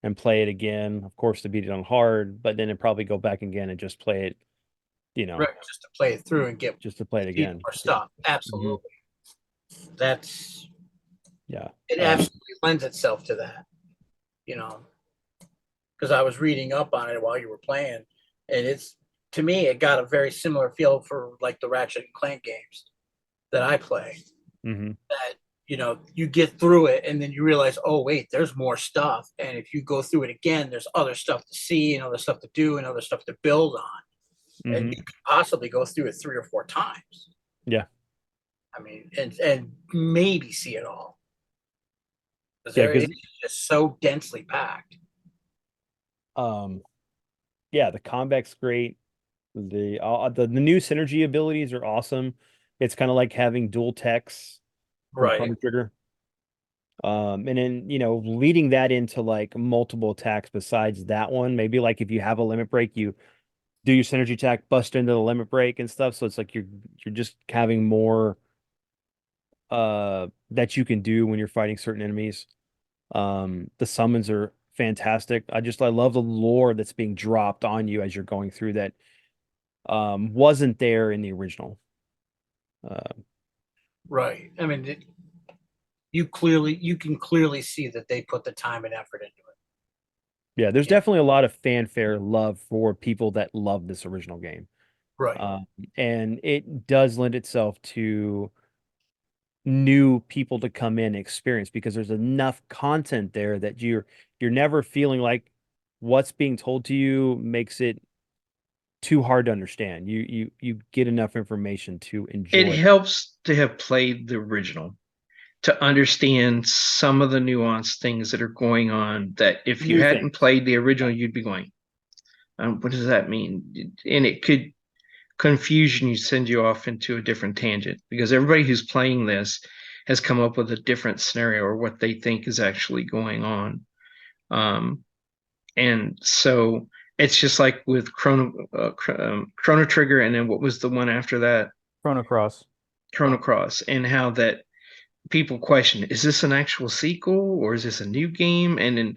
[SPEAKER 1] and play it again, of course, to beat it on hard, but then probably go back again and just play it,
[SPEAKER 4] Right, just to play it through and get
[SPEAKER 1] just to play it
[SPEAKER 4] see
[SPEAKER 1] again.
[SPEAKER 4] more
[SPEAKER 1] Yeah.
[SPEAKER 4] stuff.
[SPEAKER 1] Hmm.
[SPEAKER 4] Absolutely, that's
[SPEAKER 1] Yeah.
[SPEAKER 4] it. Absolutely lends itself to that. You know, because I was reading up on it while you were playing, and it's to me it got a very similar feel for like the Ratchet and Clank games that I play.
[SPEAKER 1] Hmm.
[SPEAKER 4] That you get through it and then you realize, oh wait, there's more stuff, and if you go through it again, there's other stuff to see and other stuff to do and other stuff to build on, and
[SPEAKER 1] Hmm.
[SPEAKER 4] you could possibly go through it 3 or 4 times.
[SPEAKER 1] Yeah.
[SPEAKER 4] I mean, and maybe see it all because
[SPEAKER 1] Yeah,
[SPEAKER 4] there
[SPEAKER 1] because
[SPEAKER 4] it's just so densely packed.
[SPEAKER 1] um yeah, the combat's great. The new synergy abilities are awesome. It's kind of like having dual techs from
[SPEAKER 4] Right.
[SPEAKER 1] Chrono Trigger. And then, leading that into like multiple attacks besides that one, maybe like if you have a limit break, you do your synergy attack, bust into the limit break and stuff. So it's like you're just having more that you can do when you're fighting certain enemies. The summons are fantastic. I love the lore that's being dropped on you as you're going through that wasn't there in the original. Uh,
[SPEAKER 4] Right. I mean, you can clearly see that they put the time and effort into it.
[SPEAKER 1] yeah, there's
[SPEAKER 4] Yeah.
[SPEAKER 1] definitely a lot of fanfare love for people that love this original game.
[SPEAKER 4] Right.
[SPEAKER 1] And it does lend itself to new people to come in and experience because there's enough content there that you're never feeling like what's being told to you makes it too hard to understand. You get enough information to
[SPEAKER 3] It
[SPEAKER 1] enjoy.
[SPEAKER 3] helps to have played the original to understand some of the nuanced things that are going on that if you
[SPEAKER 1] New
[SPEAKER 3] hadn't
[SPEAKER 1] things.
[SPEAKER 3] played the original, you'd be going, what does that mean? And it could confusion you send you off into a different tangent because everybody who's playing this has come up with a different scenario or what they think is actually going on. And so it's just like with Chrono Trigger, and then what was the one after that?
[SPEAKER 2] Chrono Cross.
[SPEAKER 3] Chrono Cross, and how that people question, is this an actual sequel or is this a new game? And then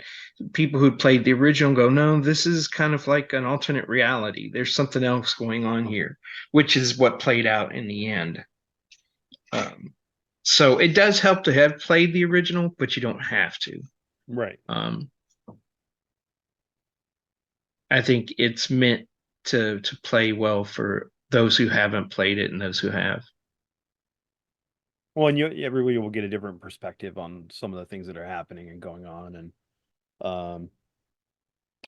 [SPEAKER 3] people who played the original go, no, this is kind of like an alternate reality. There's something else going on here, which is what played out in the end. So it does help to have played the original, but you don't have to.
[SPEAKER 1] Right.
[SPEAKER 3] I think it's meant to play well for those who haven't played it and those who have.
[SPEAKER 1] Well, and everybody will get a different perspective on some of the things that are happening and going on, and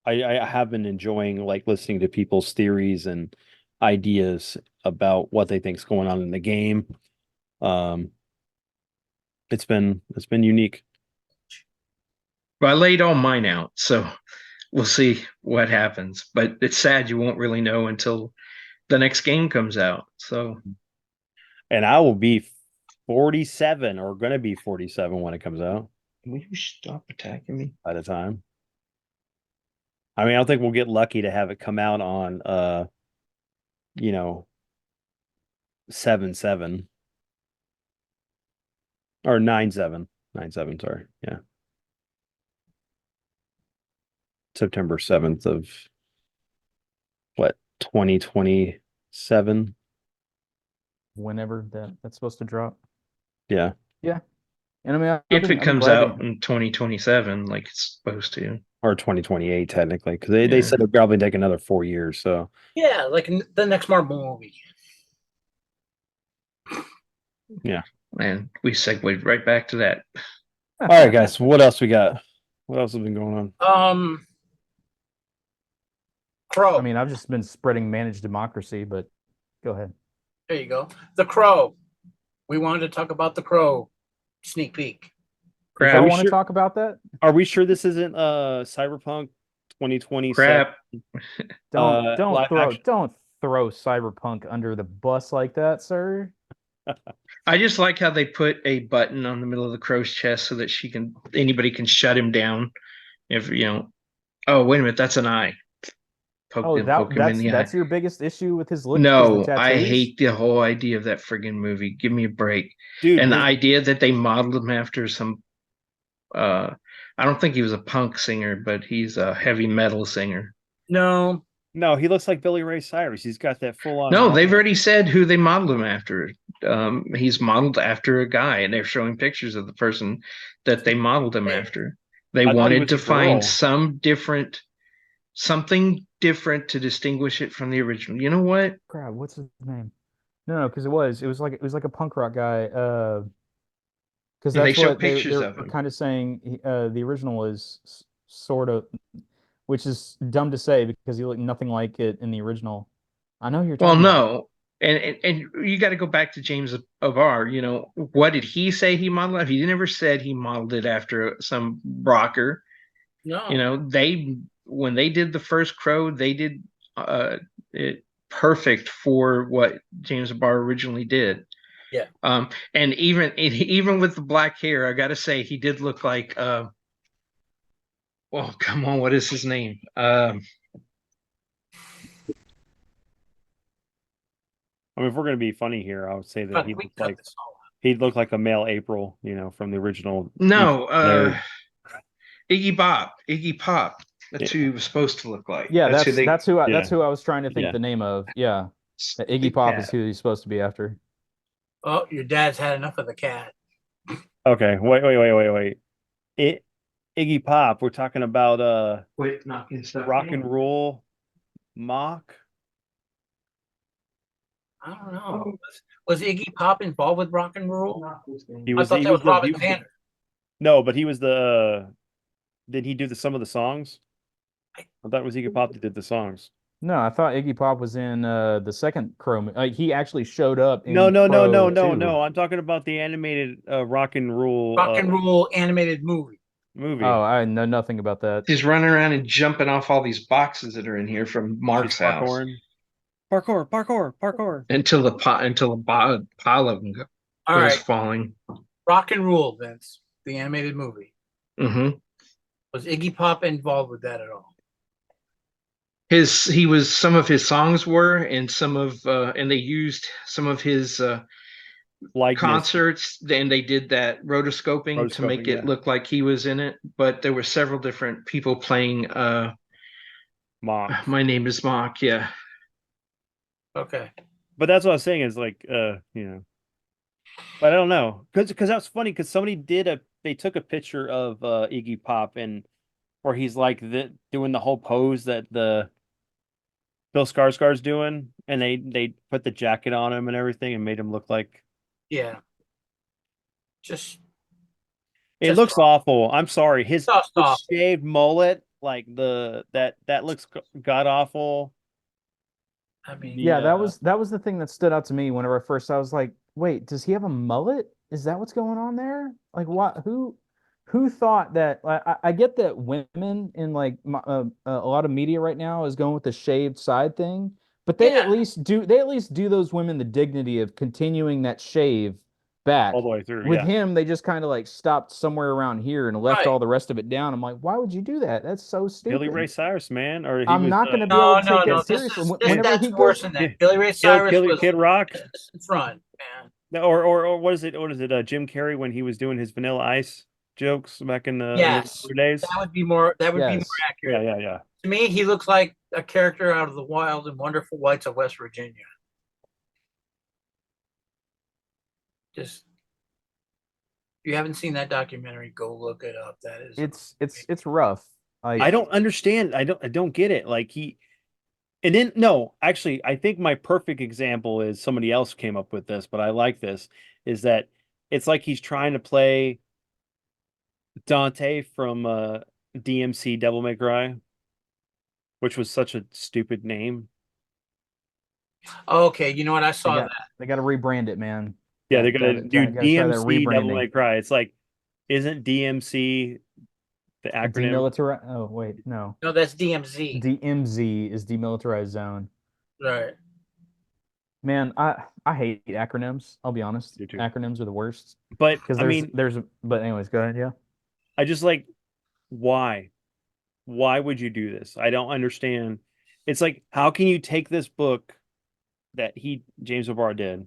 [SPEAKER 1] I have been enjoying like listening to people's theories and ideas about what they think's going on in the game. It's been unique.
[SPEAKER 3] But I laid all mine out, so we'll see what happens. But it's sad you won't really know until the next game comes out. So,
[SPEAKER 1] and I will be 47 or going to be 47 when it comes out.
[SPEAKER 3] will you stop attacking me?
[SPEAKER 1] By the time. I mean, I don't think we'll get lucky to have it come out on 7/7 or 9/7. 9/7, sorry. Yeah. September 7th of what, 2027?
[SPEAKER 2] Whenever that's supposed to drop.
[SPEAKER 1] Yeah.
[SPEAKER 2] Yeah. And I mean,
[SPEAKER 3] If it comes out in 2027, like it's supposed to.
[SPEAKER 1] Or 2028, technically, because they said it'll probably take another 4 years. So
[SPEAKER 4] Yeah, like the next Marvel movie.
[SPEAKER 1] Yeah.
[SPEAKER 3] And we segued right back to that.
[SPEAKER 1] All right, guys. What else we got? What else has been going on?
[SPEAKER 4] Crow.
[SPEAKER 2] I mean, I've just been spreading managed democracy, but go ahead.
[SPEAKER 4] There you go. The Crow. We wanted to talk about the Crow sneak peek.
[SPEAKER 2] I want to talk about that.
[SPEAKER 1] Are we sure this isn't Cyberpunk 2027?
[SPEAKER 3] Crap.
[SPEAKER 2] Don't throw Cyberpunk under the bus like that, sir.
[SPEAKER 3] I just like how they put a button on the middle of the Crow's chest so that anybody can shut him down. If oh, wait a minute, that's an eye.
[SPEAKER 2] Poke him in the eye. That's your biggest issue with his look?
[SPEAKER 3] No, I hate the whole idea of that friggin' movie. Give me a break. Dude, and the idea that they modeled him after some I don't think he was a punk singer, but he's a heavy metal singer.
[SPEAKER 4] No,
[SPEAKER 1] he looks like Billy Ray Cyrus. He's got that full on.
[SPEAKER 3] No, they've already said who they modeled him after. He's modeled after a guy, and they're showing pictures of the person that they modeled him after. They wanted to find something different to distinguish it from the original. You know what?
[SPEAKER 2] Crap, what's his name? No, because it was like a punk rock guy. Because that's what they're kind of saying. The original is sort of, which is dumb to say because he looked nothing like it in the original. I know you're talking.
[SPEAKER 3] Well, no, and you got to go back to James O'Barr. What did he say he modeled after? He never said he modeled it after some rocker.
[SPEAKER 4] No.
[SPEAKER 3] When they did the first Crow, they did it perfect for what James O'Barr originally did.
[SPEAKER 4] Yeah.
[SPEAKER 3] And even with the black hair, I got to say he did look like well, come on, what is his name?
[SPEAKER 1] I mean, if we're going to be funny here, I would say that he'd look like a male April, from the original.
[SPEAKER 3] No, Iggy Pop. That's who he was supposed to look like.
[SPEAKER 2] Yeah, that's who I was trying to think the name of. Yeah, Iggy Pop is who he's supposed to be after.
[SPEAKER 4] Oh, your dad's had enough of the cat.
[SPEAKER 1] Okay, wait. Iggy Pop. We're talking about
[SPEAKER 3] quit knocking stuff.
[SPEAKER 1] Rock and Roll Mock.
[SPEAKER 4] I don't know. Was Iggy Pop involved with Rock and Roll?
[SPEAKER 1] I thought that was Robin Tanner. No, but he was the. Did he do some of the songs? I thought it was Iggy Pop that did the songs.
[SPEAKER 2] No, I thought Iggy Pop was in the second Crow. He actually showed up. In
[SPEAKER 1] No. I'm talking about the animated Rock and Roll.
[SPEAKER 4] Rock and Roll animated movie.
[SPEAKER 2] Oh, I know nothing about that.
[SPEAKER 3] He's running around and jumping off all these boxes that are in here from Mark's house.
[SPEAKER 1] Parkour.
[SPEAKER 3] Until the pile of them goes falling.
[SPEAKER 4] Rock and Roll, Vince, the animated movie.
[SPEAKER 3] Mm-hmm.
[SPEAKER 4] Was Iggy Pop involved with that at all?
[SPEAKER 3] Some of his songs were, and and they used some of his
[SPEAKER 1] likeness.
[SPEAKER 3] concerts, then they did that rotoscoping to make
[SPEAKER 1] Rotoscoping,
[SPEAKER 3] it
[SPEAKER 1] yeah.
[SPEAKER 3] look like he was in it. But there were several different people playing
[SPEAKER 1] Mock.
[SPEAKER 3] My Name is Mock, yeah.
[SPEAKER 4] Okay.
[SPEAKER 1] But that's what I was saying is like, but I don't know. Because that was funny because they took a picture of Iggy Pop and where he's like doing the whole pose that the Bill Skarsgård's doing, and they put the jacket on him and everything and made him look like
[SPEAKER 4] Yeah. Just
[SPEAKER 1] it looks awful. I'm sorry. His
[SPEAKER 4] awful.
[SPEAKER 1] shaved mullet, like that looks god awful.
[SPEAKER 4] I mean,
[SPEAKER 2] Yeah, that was the thing that stood out to me whenever I was like, wait, does he have a mullet? Is that what's going on there? Like, what? Who thought that? I get that women in like a lot of media right now is going with the shaved side thing, but they at least do those women the dignity of continuing that shave back.
[SPEAKER 1] All the way through.
[SPEAKER 2] With
[SPEAKER 1] Yeah.
[SPEAKER 2] him, they just kind of like stopped somewhere around here and left
[SPEAKER 4] Right.
[SPEAKER 2] all the rest of it down. I'm like, why would you do that? That's so
[SPEAKER 1] Billy
[SPEAKER 2] stupid.
[SPEAKER 1] Ray Cyrus, man, or he
[SPEAKER 2] I'm
[SPEAKER 1] was
[SPEAKER 2] not going to be able to take that seriously. Whenever
[SPEAKER 4] that's
[SPEAKER 2] he
[SPEAKER 4] worse
[SPEAKER 2] goes,
[SPEAKER 4] than that. Billy Ray Cyrus was
[SPEAKER 1] Kid Rock,
[SPEAKER 4] in front, man.
[SPEAKER 1] or what is it? What is it? Jim Carrey when he was doing his Vanilla Ice jokes back in the
[SPEAKER 4] Yes,
[SPEAKER 1] days.
[SPEAKER 4] that would be more. That would be more
[SPEAKER 2] yes.
[SPEAKER 4] accurate.
[SPEAKER 1] Yeah.
[SPEAKER 4] To me, he looks like a character out of the Wild and Wonderful Whites of West Virginia. Just, if you haven't seen that documentary, go look it up. That is,
[SPEAKER 2] It's rough.
[SPEAKER 1] I don't understand. I don't get it. Like and then no, actually, I think my perfect example is somebody else came up with this, but I like this. Is that it's like he's trying to play Dante from DMC Devil May Cry, which was such a stupid name.
[SPEAKER 4] okay. You know what? I saw that.
[SPEAKER 2] They got to rebrand it, man.
[SPEAKER 1] Yeah, they're gonna do
[SPEAKER 2] gotta try that
[SPEAKER 1] DMC Devil
[SPEAKER 2] rebranding.
[SPEAKER 1] May Cry. It's like, isn't DMC the acronym?
[SPEAKER 2] Demilitarized. Oh wait, no.
[SPEAKER 4] No, that's DMZ.
[SPEAKER 2] DMZ is demilitarized zone.
[SPEAKER 4] Right.
[SPEAKER 2] Man, I hate acronyms. I'll be honest.
[SPEAKER 1] You too.
[SPEAKER 2] Acronyms are the worst.
[SPEAKER 1] But
[SPEAKER 2] Because
[SPEAKER 1] I mean,
[SPEAKER 2] but anyways, go ahead. Yeah.
[SPEAKER 1] I just like, why? Why would you do this? I don't understand. It's like, how can you take this book that James O'Barr did,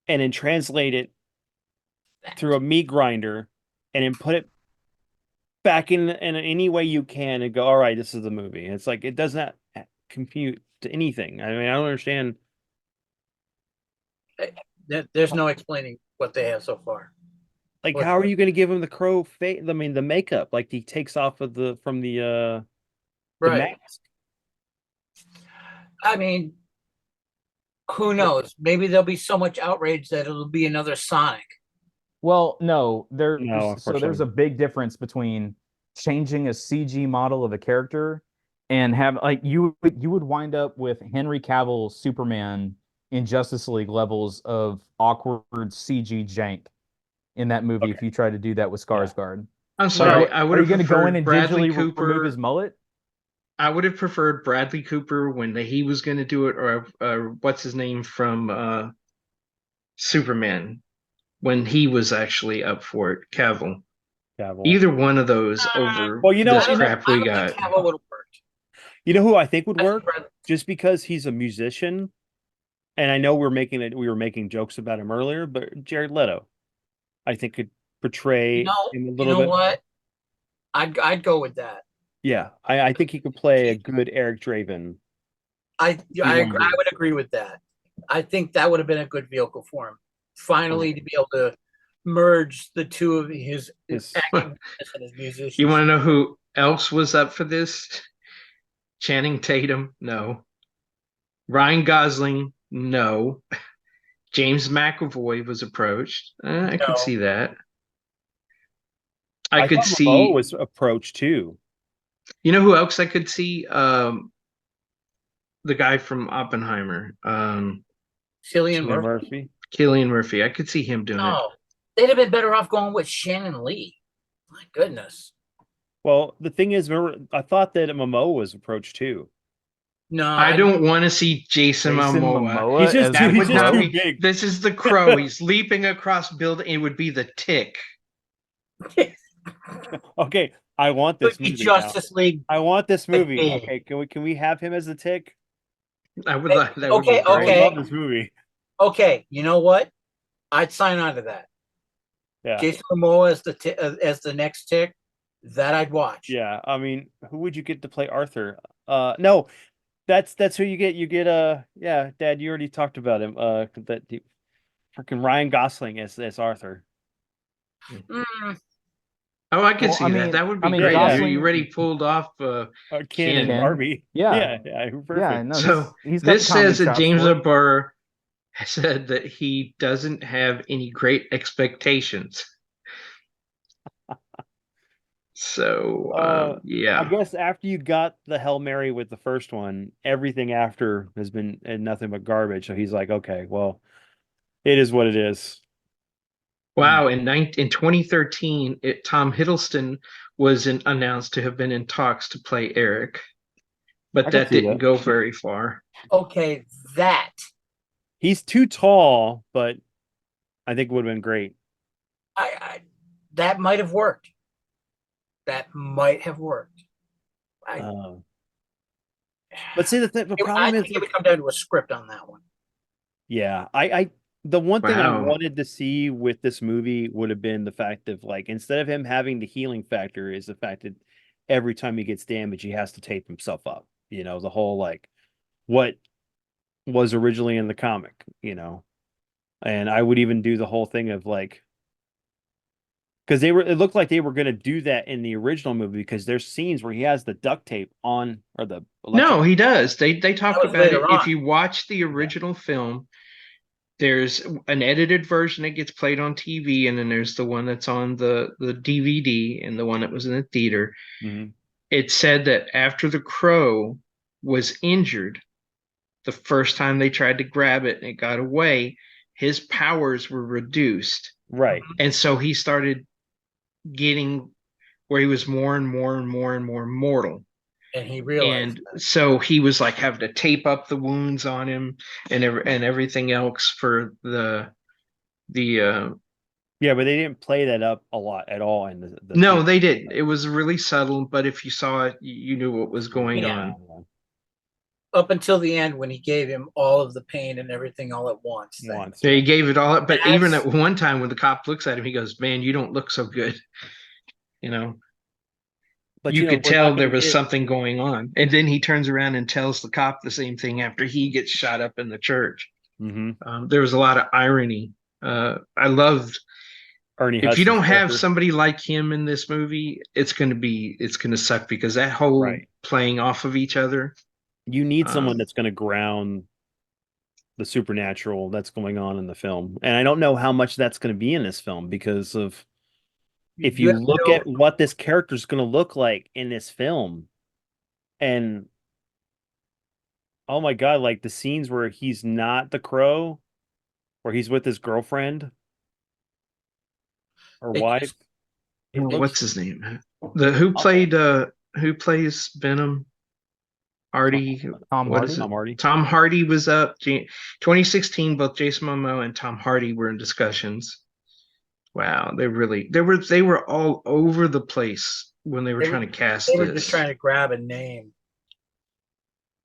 [SPEAKER 1] and then translate it through a meat grinder and then put it back in any way you can and go, all right, this is the movie. It's like it does not compute to anything. I mean, I don't understand.
[SPEAKER 4] There's no explaining what they have so far.
[SPEAKER 1] Like, how are you going to give him the crow face? I mean, the makeup, like he takes off of the mask.
[SPEAKER 4] I mean, who knows? Maybe there'll be so much outrage that it'll be another Sonic.
[SPEAKER 2] Well, no,
[SPEAKER 1] No,
[SPEAKER 2] there's a big difference between changing a CG model of a character and have like you would wind up with Henry Cavill Superman in Justice League levels of awkward CG jank in that movie if you try to do that with Skarsgård.
[SPEAKER 3] I'm sorry, I would have
[SPEAKER 2] going to go in
[SPEAKER 3] preferred
[SPEAKER 2] and
[SPEAKER 3] Bradley
[SPEAKER 2] digitally remove
[SPEAKER 3] Cooper.
[SPEAKER 2] his mullet?
[SPEAKER 3] I would have preferred Bradley Cooper when he was going to do it, or what's his name from Superman when he was actually up for it, Cavill. Either one of those over this crap we got.
[SPEAKER 4] Cavill would have worked.
[SPEAKER 1] You know who I think would work? Just because he's a musician, and I know we were making jokes about him earlier, but Jared Leto, I think could portray him a little bit.
[SPEAKER 4] You know what? I'd go with that.
[SPEAKER 1] Yeah, I think he could play a good Eric Draven.
[SPEAKER 4] I would agree with that. I think that would have been a good vehicle for him. Finally, to be able to merge the two of his acting and his musicians.
[SPEAKER 3] You want to know who else was up for this? Channing Tatum, no. Ryan Gosling, no. James McAvoy was approached. I could see that. I could see
[SPEAKER 1] Momoa was approached too.
[SPEAKER 3] You know who else I could see? The guy from Oppenheimer.
[SPEAKER 4] Cillian Murphy.
[SPEAKER 3] Cillian Murphy. I could see him doing it.
[SPEAKER 4] They'd have been better off going with Shannon Lee. My goodness.
[SPEAKER 1] Well, the thing is, remember, I thought that Momoa was approached too.
[SPEAKER 3] No, I don't want to see Jason Momoa.
[SPEAKER 1] He's just too big.
[SPEAKER 3] This is the Crow. He's leaping across building. It would be the Tick.
[SPEAKER 1] Okay, I want this movie.
[SPEAKER 4] Justice League.
[SPEAKER 1] I want this movie. Okay, can we have him as the Tick?
[SPEAKER 3] I would like that.
[SPEAKER 4] Okay.
[SPEAKER 1] I love this movie.
[SPEAKER 4] Okay, you know what? I'd sign on to that.
[SPEAKER 1] Yeah.
[SPEAKER 4] Jason Momoa as the next tick, that I'd watch.
[SPEAKER 1] Yeah. I mean, who would you get to play Arthur? No, that's who you get. You get yeah, Dad, you already talked about him. That freaking Ryan Gosling as Arthur.
[SPEAKER 4] Mm,
[SPEAKER 3] Oh, I could
[SPEAKER 2] Well,
[SPEAKER 3] see
[SPEAKER 2] I
[SPEAKER 3] that.
[SPEAKER 2] mean-
[SPEAKER 3] That would
[SPEAKER 2] I
[SPEAKER 3] be
[SPEAKER 2] mean,
[SPEAKER 3] great.
[SPEAKER 1] Gosling-
[SPEAKER 3] You already pulled off
[SPEAKER 1] Ken and
[SPEAKER 3] Ken.
[SPEAKER 1] Barbie.
[SPEAKER 2] Yeah.
[SPEAKER 1] Yeah, perfect.
[SPEAKER 2] Yeah, no,
[SPEAKER 3] So
[SPEAKER 2] he's got
[SPEAKER 3] this
[SPEAKER 2] the comedy
[SPEAKER 3] says that
[SPEAKER 2] chops
[SPEAKER 3] James
[SPEAKER 2] for it.
[SPEAKER 3] Burr said that he doesn't have any great expectations. So
[SPEAKER 1] I
[SPEAKER 3] yeah.
[SPEAKER 1] guess after you got the Hail Mary with the first one, everything after has been nothing but garbage. So he's like, okay, well, it is what it is.
[SPEAKER 3] Wow, in 2013, Tom Hiddleston was announced to have been in talks to play Eric,
[SPEAKER 1] I
[SPEAKER 3] but
[SPEAKER 1] could
[SPEAKER 3] that
[SPEAKER 1] see
[SPEAKER 3] didn't
[SPEAKER 1] that.
[SPEAKER 3] go very far.
[SPEAKER 4] okay, that
[SPEAKER 1] He's too tall, but I think it would have been great.
[SPEAKER 4] I that might have worked. That might have worked.
[SPEAKER 1] Um, but see, the
[SPEAKER 4] I
[SPEAKER 1] problem is,
[SPEAKER 4] think it would come down to a script on that one.
[SPEAKER 1] yeah, the one thing I
[SPEAKER 3] Wow.
[SPEAKER 1] wanted to see with this movie would have been the fact of like, instead of him having the healing factor, is the fact that every time he gets damaged, he has to tape himself up. You know, the whole like what was originally in the comic, you know. And I would even do the whole thing of like, because it looked like they were going to do that in the original movie, because there's scenes where he has the duct tape on, or the
[SPEAKER 3] No, he does. They talk
[SPEAKER 4] was
[SPEAKER 3] about it.
[SPEAKER 4] later
[SPEAKER 3] If
[SPEAKER 4] on.
[SPEAKER 3] you watch the original film, there's an edited version that gets played on TV, and then there's the one that's on the DVD and the one that was in the theater.
[SPEAKER 1] Mhm.
[SPEAKER 3] It said that after the crow was injured, the first time they tried to grab it and it got away, his powers were reduced.
[SPEAKER 1] Right.
[SPEAKER 3] And so he started getting where he was more and more and more and more mortal.
[SPEAKER 4] And he realized
[SPEAKER 3] And so he was like having to tape up the wounds on him and everything else for the
[SPEAKER 1] Yeah, but they didn't play that up a lot at all in the
[SPEAKER 3] no,
[SPEAKER 1] theater.
[SPEAKER 3] they didn't. It was really subtle, but if you saw it, you knew what was going
[SPEAKER 4] Yeah.
[SPEAKER 3] on.
[SPEAKER 4] up until the end when he gave him all of the pain and everything all at once.
[SPEAKER 1] Once.
[SPEAKER 3] They gave it all up, but even
[SPEAKER 4] That's-
[SPEAKER 3] at one time when the cop looks at him, he goes, "Man, you don't look so good." You know,
[SPEAKER 1] But
[SPEAKER 3] you
[SPEAKER 1] you know,
[SPEAKER 3] could
[SPEAKER 1] we're not
[SPEAKER 3] tell
[SPEAKER 1] gonna
[SPEAKER 3] there was
[SPEAKER 1] get-
[SPEAKER 3] something going on. And then he turns around and tells the cop the same thing after he gets shot up in the church.
[SPEAKER 1] Mhm.
[SPEAKER 3] There was a lot of irony. I loved
[SPEAKER 1] Ernie
[SPEAKER 3] if you
[SPEAKER 1] Hudson's
[SPEAKER 3] don't have
[SPEAKER 1] character.
[SPEAKER 3] somebody like him in this movie, it's gonna suck because that whole
[SPEAKER 1] Right.
[SPEAKER 3] playing off of each other.
[SPEAKER 1] You need someone
[SPEAKER 3] Um,
[SPEAKER 1] that's going to ground the supernatural that's going on in the film. And I don't know how much that's going to be in this film, because of if you
[SPEAKER 4] have
[SPEAKER 1] look
[SPEAKER 4] no-
[SPEAKER 1] at what this character is going to look like in this film, and oh my God, like the scenes where he's not the crow, where he's with his girlfriend or
[SPEAKER 4] It
[SPEAKER 1] wife.
[SPEAKER 4] just-
[SPEAKER 1] It looks
[SPEAKER 3] what's his name? The who plays Venom? Hardy.
[SPEAKER 2] Tom
[SPEAKER 3] What
[SPEAKER 2] Hardy?
[SPEAKER 3] is it?
[SPEAKER 1] Tom Hardy.
[SPEAKER 3] Tom Hardy was up. 2016, both Jason Momoa and Tom Hardy were in discussions. Wow, they were all over the place when they were
[SPEAKER 4] They
[SPEAKER 3] trying
[SPEAKER 4] were-
[SPEAKER 3] to cast
[SPEAKER 4] They were
[SPEAKER 3] this.
[SPEAKER 4] just trying to grab a name.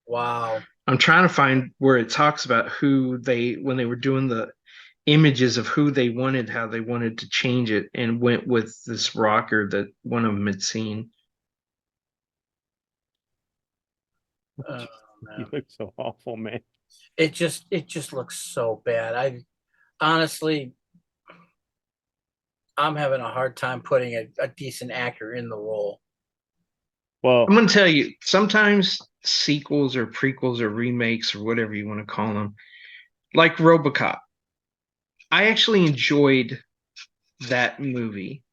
[SPEAKER 4] Wow.
[SPEAKER 3] I'm trying to find where it talks about who when they were doing the images of who they wanted, how they wanted to change it, and went with this rocker that one of them had seen.
[SPEAKER 4] Oh,
[SPEAKER 1] You
[SPEAKER 4] man.
[SPEAKER 1] look so awful, man.
[SPEAKER 4] It just looks so bad. I honestly, I'm having a hard time putting a decent actor in the role.
[SPEAKER 1] Well,
[SPEAKER 3] I'm going to tell you, sometimes sequels or prequels or remakes or whatever you want to call them, like RoboCop, I actually enjoyed that movie,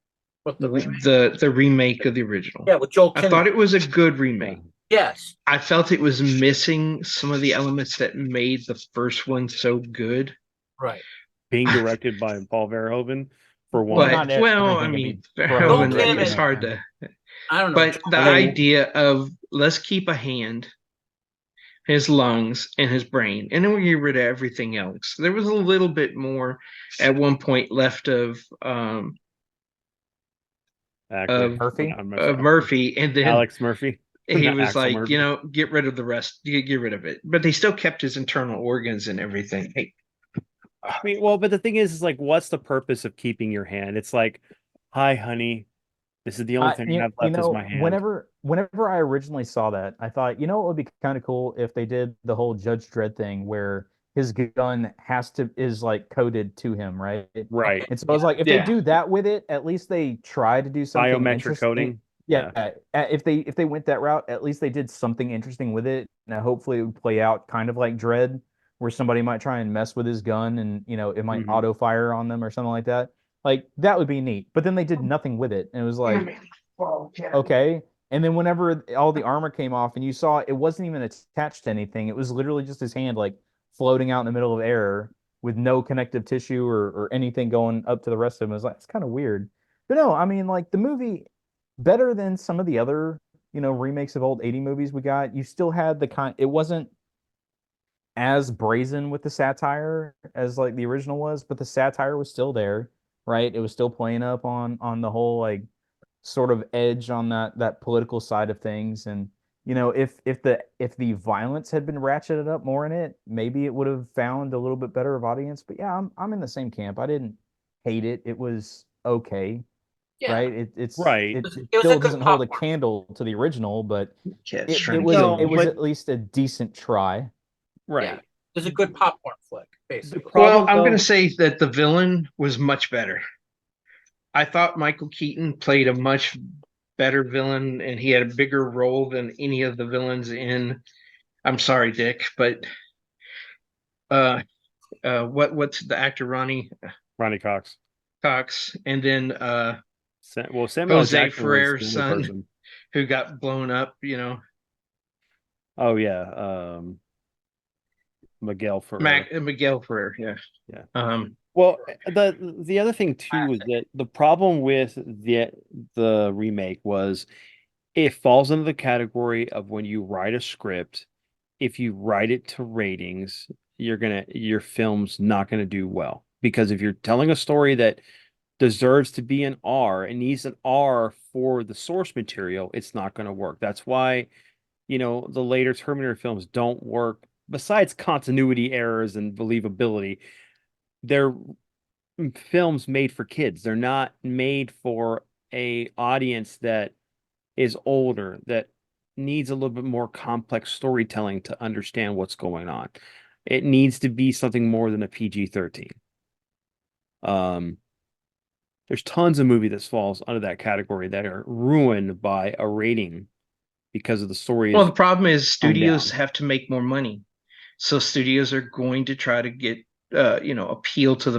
[SPEAKER 4] What the remake?
[SPEAKER 3] the remake of the original.
[SPEAKER 4] Yeah, with Joel
[SPEAKER 3] I
[SPEAKER 4] Kinnaman.
[SPEAKER 3] thought it was a good remake.
[SPEAKER 4] Yes.
[SPEAKER 3] I felt it was missing some of the elements that made the first one so good.
[SPEAKER 4] Right.
[SPEAKER 1] being directed by Paul Verhoeven for
[SPEAKER 2] Well,
[SPEAKER 1] one.
[SPEAKER 2] not
[SPEAKER 3] But well, I
[SPEAKER 2] everything can
[SPEAKER 3] mean,
[SPEAKER 2] be
[SPEAKER 3] Verhoeven,
[SPEAKER 4] Verhoeven
[SPEAKER 3] it's
[SPEAKER 4] directed,
[SPEAKER 3] hard
[SPEAKER 2] man.
[SPEAKER 3] to.
[SPEAKER 4] I don't know.
[SPEAKER 3] But the
[SPEAKER 1] I mean-
[SPEAKER 3] idea of let's keep a hand, his lungs, and his brain, and then we get rid of everything else. There was a little bit more at one point left of
[SPEAKER 1] Actor.
[SPEAKER 2] Murphy?
[SPEAKER 3] Murphy, and then
[SPEAKER 1] Alex Murphy.
[SPEAKER 3] he
[SPEAKER 1] Not
[SPEAKER 3] was
[SPEAKER 1] Axel
[SPEAKER 3] like,
[SPEAKER 1] Murphy.
[SPEAKER 3] get rid of the rest, get rid of it. But they still kept his internal organs and everything. Hey,
[SPEAKER 1] I mean, well, but the thing is like, what's the purpose of keeping your hand? It's like, hi, honey, this is the only thing I have left is my hand.
[SPEAKER 2] Whenever I originally saw that, I thought, it would be kind of cool if they did the whole Judge Dredd thing where his gun is like coded to him, right?
[SPEAKER 1] Right.
[SPEAKER 2] And so I was like, if they
[SPEAKER 3] Yeah.
[SPEAKER 2] do that with it, at least they try to do something
[SPEAKER 1] Biometric
[SPEAKER 2] interesting.
[SPEAKER 1] coding.
[SPEAKER 2] Yeah,
[SPEAKER 1] Yeah.
[SPEAKER 2] if they went that route, at least they did something interesting with it. Now, hopefully, it would play out kind of like Dredd, where somebody might try and mess with his gun, and it might
[SPEAKER 1] Mhm.
[SPEAKER 2] auto fire on them or something like that. Like that would be neat. But then they did nothing with it, and it was like, okay. And then whenever all the armor came off, and you saw it wasn't even attached to anything, it was literally just his hand like floating out in the middle of air with no connective tissue or anything going up to the rest of him. It was like, it's kind of weird. But no, I mean, like the movie, better than some of the other, remakes of old 80 movies we got. You still had it wasn't as brazen with the satire as like the original was, but the satire was still there, right? It was still playing up on the whole like sort of edge on that political side of things. And if the violence had been ratcheted up more in it, maybe it would have found a little bit better of audience. But yeah, I'm in the same camp. I didn't hate it. It was okay,
[SPEAKER 4] Yeah,
[SPEAKER 2] right? It it's
[SPEAKER 1] Right.
[SPEAKER 2] it, it
[SPEAKER 4] it was a
[SPEAKER 2] still
[SPEAKER 4] good
[SPEAKER 2] doesn't hold a
[SPEAKER 4] popcorn.
[SPEAKER 2] candle to the original, but
[SPEAKER 3] Cat's
[SPEAKER 2] it
[SPEAKER 3] trying to
[SPEAKER 2] was
[SPEAKER 3] kill
[SPEAKER 1] No,
[SPEAKER 2] it
[SPEAKER 3] me.
[SPEAKER 2] was
[SPEAKER 1] but
[SPEAKER 2] at least a decent try.
[SPEAKER 4] Yeah,
[SPEAKER 1] right.
[SPEAKER 4] it was a good popcorn flick,
[SPEAKER 1] The
[SPEAKER 4] basically.
[SPEAKER 3] Well,
[SPEAKER 1] problem
[SPEAKER 3] I'm going to
[SPEAKER 1] though,
[SPEAKER 3] say that the villain was much better. I thought Michael Keaton played a much better villain, and he had a bigger role than any of the villains in. I'm sorry, Dick, but uh, what's the actor Ronnie
[SPEAKER 1] Ronnie Cox.
[SPEAKER 3] Cox, and then
[SPEAKER 1] Well, Samuel L.
[SPEAKER 3] Jose
[SPEAKER 1] Jackson was the
[SPEAKER 3] Ferrer's
[SPEAKER 1] only
[SPEAKER 3] son
[SPEAKER 1] person.
[SPEAKER 3] who got blown up.
[SPEAKER 1] Oh yeah, Miguel Ferrer.
[SPEAKER 3] Miguel Ferrer. Yeah.
[SPEAKER 1] Yeah.
[SPEAKER 3] Um,
[SPEAKER 1] Well, the other thing too is that the problem with the remake was it falls into the category of when you write a script, if you write it to ratings, your film's not gonna do well. Because if you're telling a story that deserves to be an R and needs an R for the source material, it's not gonna work. That's why, the later Terminator films don't work. Besides continuity errors and believability, they're films made for kids. They're not made for a audience that is older, that needs a little bit more complex storytelling to understand what's going on. It needs to be something more than a PG-13. Um, there's tons of movie that falls under that category that are ruined by a rating because of the story
[SPEAKER 3] well,
[SPEAKER 1] is
[SPEAKER 3] the problem is
[SPEAKER 1] toned
[SPEAKER 3] studios
[SPEAKER 1] down.
[SPEAKER 3] have to make more money, so studios are going to try to get appeal to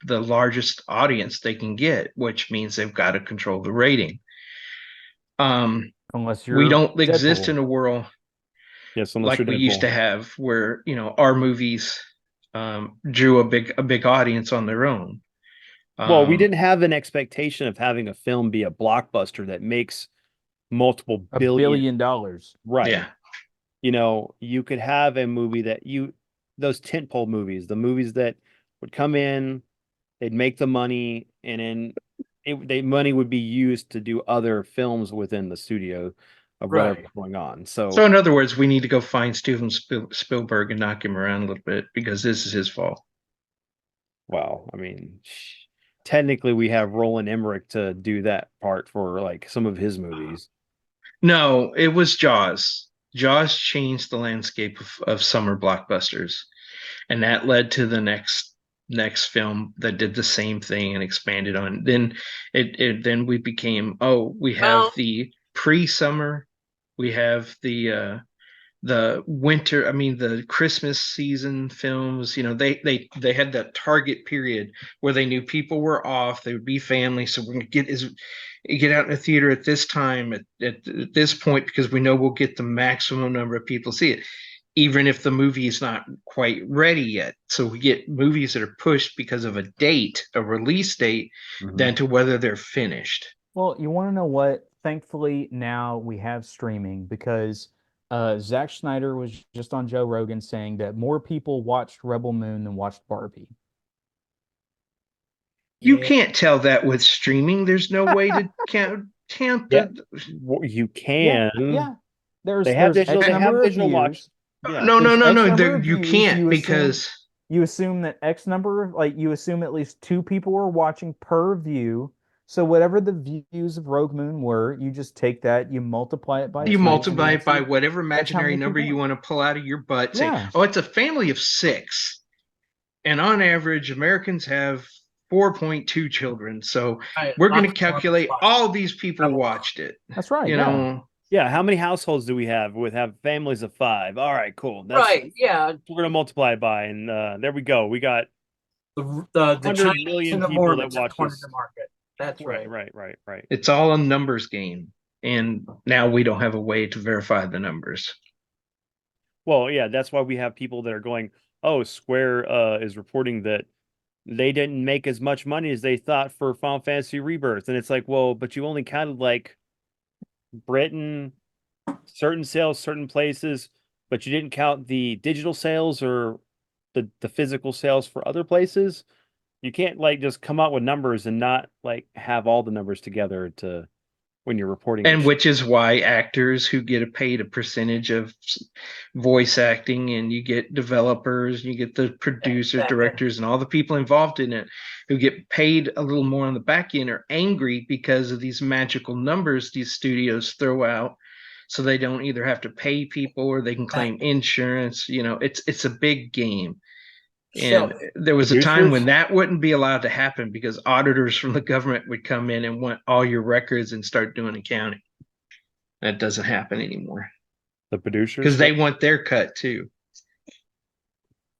[SPEAKER 3] the largest audience they can get, which means they've got to control the rating.
[SPEAKER 2] Unless
[SPEAKER 3] We
[SPEAKER 2] you're
[SPEAKER 3] don't exist
[SPEAKER 2] Deadpool.
[SPEAKER 3] in a world
[SPEAKER 1] Yes, unless
[SPEAKER 3] like
[SPEAKER 1] you're
[SPEAKER 3] we used
[SPEAKER 1] Deadpool.
[SPEAKER 3] to have, where our movies drew a big audience on their own.
[SPEAKER 1] Well, we
[SPEAKER 3] Um,
[SPEAKER 1] didn't have an expectation of having a film be a blockbuster that makes multiple
[SPEAKER 2] $1
[SPEAKER 1] billion.
[SPEAKER 2] billion.
[SPEAKER 1] Right.
[SPEAKER 3] yeah.
[SPEAKER 1] You could have a movie those tentpole movies, the movies that would come in, they'd make the money, and then the money would be used to do other films within the studio of whatever's
[SPEAKER 4] Right.
[SPEAKER 1] going on.
[SPEAKER 3] So
[SPEAKER 1] So,
[SPEAKER 3] in other words, we need to go find Steven Spielberg and knock him around a little bit because this is his fault.
[SPEAKER 1] well, I mean, technically we have Roland Emmerich to do that part for like some of his movies.
[SPEAKER 3] No, it was Jaws. Jaws changed the landscape of summer blockbusters, and that led to the next film that did the same thing and expanded on. Then then we became, oh, we have
[SPEAKER 4] Well,
[SPEAKER 3] the pre-summer, we have the winter, I mean the Christmas season films. They had that target period where they knew people were off, they would be family, so we're gonna get out in the theater at this time at this point because we know we'll get the maximum number of people to see it, even if the movie is not quite ready yet. So we get movies that are pushed because of a release date,
[SPEAKER 1] Mhm.
[SPEAKER 3] than to whether they're finished.
[SPEAKER 2] Well, you want to know what? Thankfully, now we have streaming because Zack Snyder was just on Joe Rogan saying that more people watched Rebel Moon than watched Barbie.
[SPEAKER 3] You
[SPEAKER 4] yeah.
[SPEAKER 3] can't tell that with streaming. There's no way to count
[SPEAKER 1] Yeah,
[SPEAKER 3] the.
[SPEAKER 1] you
[SPEAKER 2] Yeah,
[SPEAKER 1] can.
[SPEAKER 2] yeah. There's
[SPEAKER 1] They
[SPEAKER 2] X
[SPEAKER 1] have
[SPEAKER 2] number of
[SPEAKER 1] visual watch.
[SPEAKER 2] views.
[SPEAKER 1] Yeah.
[SPEAKER 3] No, no,
[SPEAKER 2] There's
[SPEAKER 3] no,
[SPEAKER 2] X
[SPEAKER 3] no.
[SPEAKER 2] number of
[SPEAKER 3] You
[SPEAKER 2] views.
[SPEAKER 3] can't
[SPEAKER 2] You assume
[SPEAKER 3] because
[SPEAKER 2] you assume that X number, like you assume at least 2 people were watching per view. So whatever the views of Rogue Moon were, you just take that, you multiply it by
[SPEAKER 3] You
[SPEAKER 2] 2, and
[SPEAKER 3] multiply it
[SPEAKER 2] that's
[SPEAKER 3] by whatever
[SPEAKER 2] that's how
[SPEAKER 3] imaginary
[SPEAKER 2] many
[SPEAKER 3] number
[SPEAKER 2] people
[SPEAKER 3] you
[SPEAKER 2] are.
[SPEAKER 3] want to pull out of your butt. Say,
[SPEAKER 2] Yeah,
[SPEAKER 3] oh, it's a family of 6. And on average, Americans have 4.2 children. So
[SPEAKER 4] Right,
[SPEAKER 3] we're going to
[SPEAKER 4] lots of Mormons
[SPEAKER 3] calculate
[SPEAKER 4] watch
[SPEAKER 3] all these people
[SPEAKER 4] Rebel
[SPEAKER 3] watched it.
[SPEAKER 2] that's right.
[SPEAKER 3] You
[SPEAKER 2] Yeah.
[SPEAKER 3] know,
[SPEAKER 1] Yeah, how many households do we have families of 5? All right, cool. That's
[SPEAKER 4] Right, yeah.
[SPEAKER 1] we're gonna multiply it by, and there we go. We got
[SPEAKER 4] The
[SPEAKER 1] 100
[SPEAKER 4] Chinese
[SPEAKER 1] million
[SPEAKER 4] and the
[SPEAKER 1] people that
[SPEAKER 4] Mormons have
[SPEAKER 1] watch
[SPEAKER 4] cornered
[SPEAKER 1] this.
[SPEAKER 4] the market. That's
[SPEAKER 1] Right,
[SPEAKER 4] right.
[SPEAKER 1] right.
[SPEAKER 3] it's all a numbers game. And now we don't have a way to verify the numbers.
[SPEAKER 1] Well, yeah, that's why we have people that are going, oh, Square is reporting that they didn't make as much money as they thought for Final Fantasy Rebirth. And it's like, well, but you only counted like Britain, certain sales, certain places, but you didn't count the digital sales or the physical sales for other places. You can't like just come out with numbers and not like have all the numbers together to when you're reporting
[SPEAKER 3] And
[SPEAKER 1] this.
[SPEAKER 3] which is why actors who get paid a percentage of voice acting, and you get developers, you get the producers, directors, and all the people involved in it who get paid a little more on the back end are angry because of these magical numbers these studios throw out. So they don't either have to pay people or they can claim insurance. It's a big game. And there was a time when
[SPEAKER 1] Producers?
[SPEAKER 3] that wouldn't be allowed to happen because auditors from the government would come in and want all your records and start doing accounting. That doesn't happen anymore
[SPEAKER 1] The producers?
[SPEAKER 3] because they want their cut too.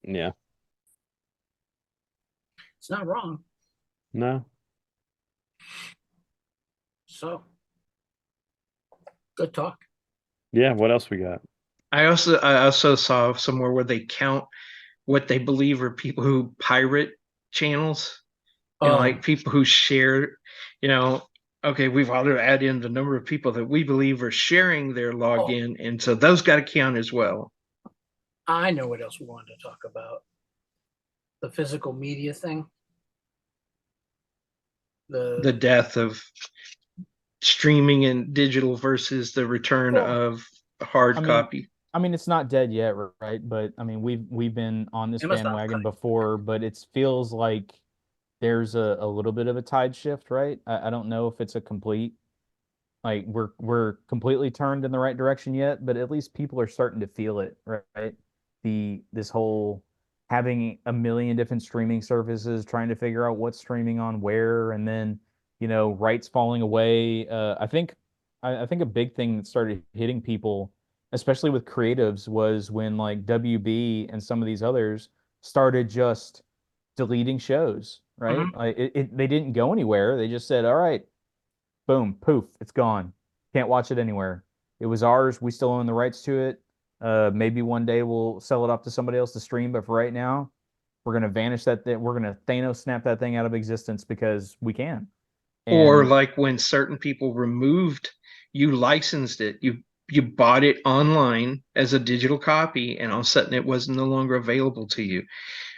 [SPEAKER 1] Yeah.
[SPEAKER 4] It's not wrong.
[SPEAKER 1] No.
[SPEAKER 4] So, good talk.
[SPEAKER 1] Yeah, what else we got?
[SPEAKER 3] I also saw somewhere where they count what they believe are people who pirate channels. Like people who share, okay, we've ought to add in the number of people that we believe are sharing their login, and so those got to count as well.
[SPEAKER 4] I know what else we wanted to talk about. The physical media thing.
[SPEAKER 3] The death of streaming and digital versus the return of hard copy.
[SPEAKER 2] I mean, it's not dead yet, right? But I mean, we've been on this bandwagon before, but it feels like there's a little bit of a tide shift, right? I don't know if it's a complete, like we're completely turned in the right direction yet, but at least people are starting to feel it, right? This whole having a million different streaming services, trying to figure out what's streaming on where, and then rights falling away. I think a big thing that started hitting people, especially with creatives, was when like WB and some of these others started just deleting shows, right? Like they didn't go anywhere. They just said, all right, boom, poof, it's gone. Can't watch it anywhere. It was ours. We still own the rights to it. Maybe one day we'll sell it off to somebody else to stream, but for right now, we're gonna vanish that thing. We're gonna Thanos snap that thing out of existence because we can.
[SPEAKER 3] Or like when certain people you licensed it, you bought it online as a digital copy, and all of a sudden it was no longer available to you.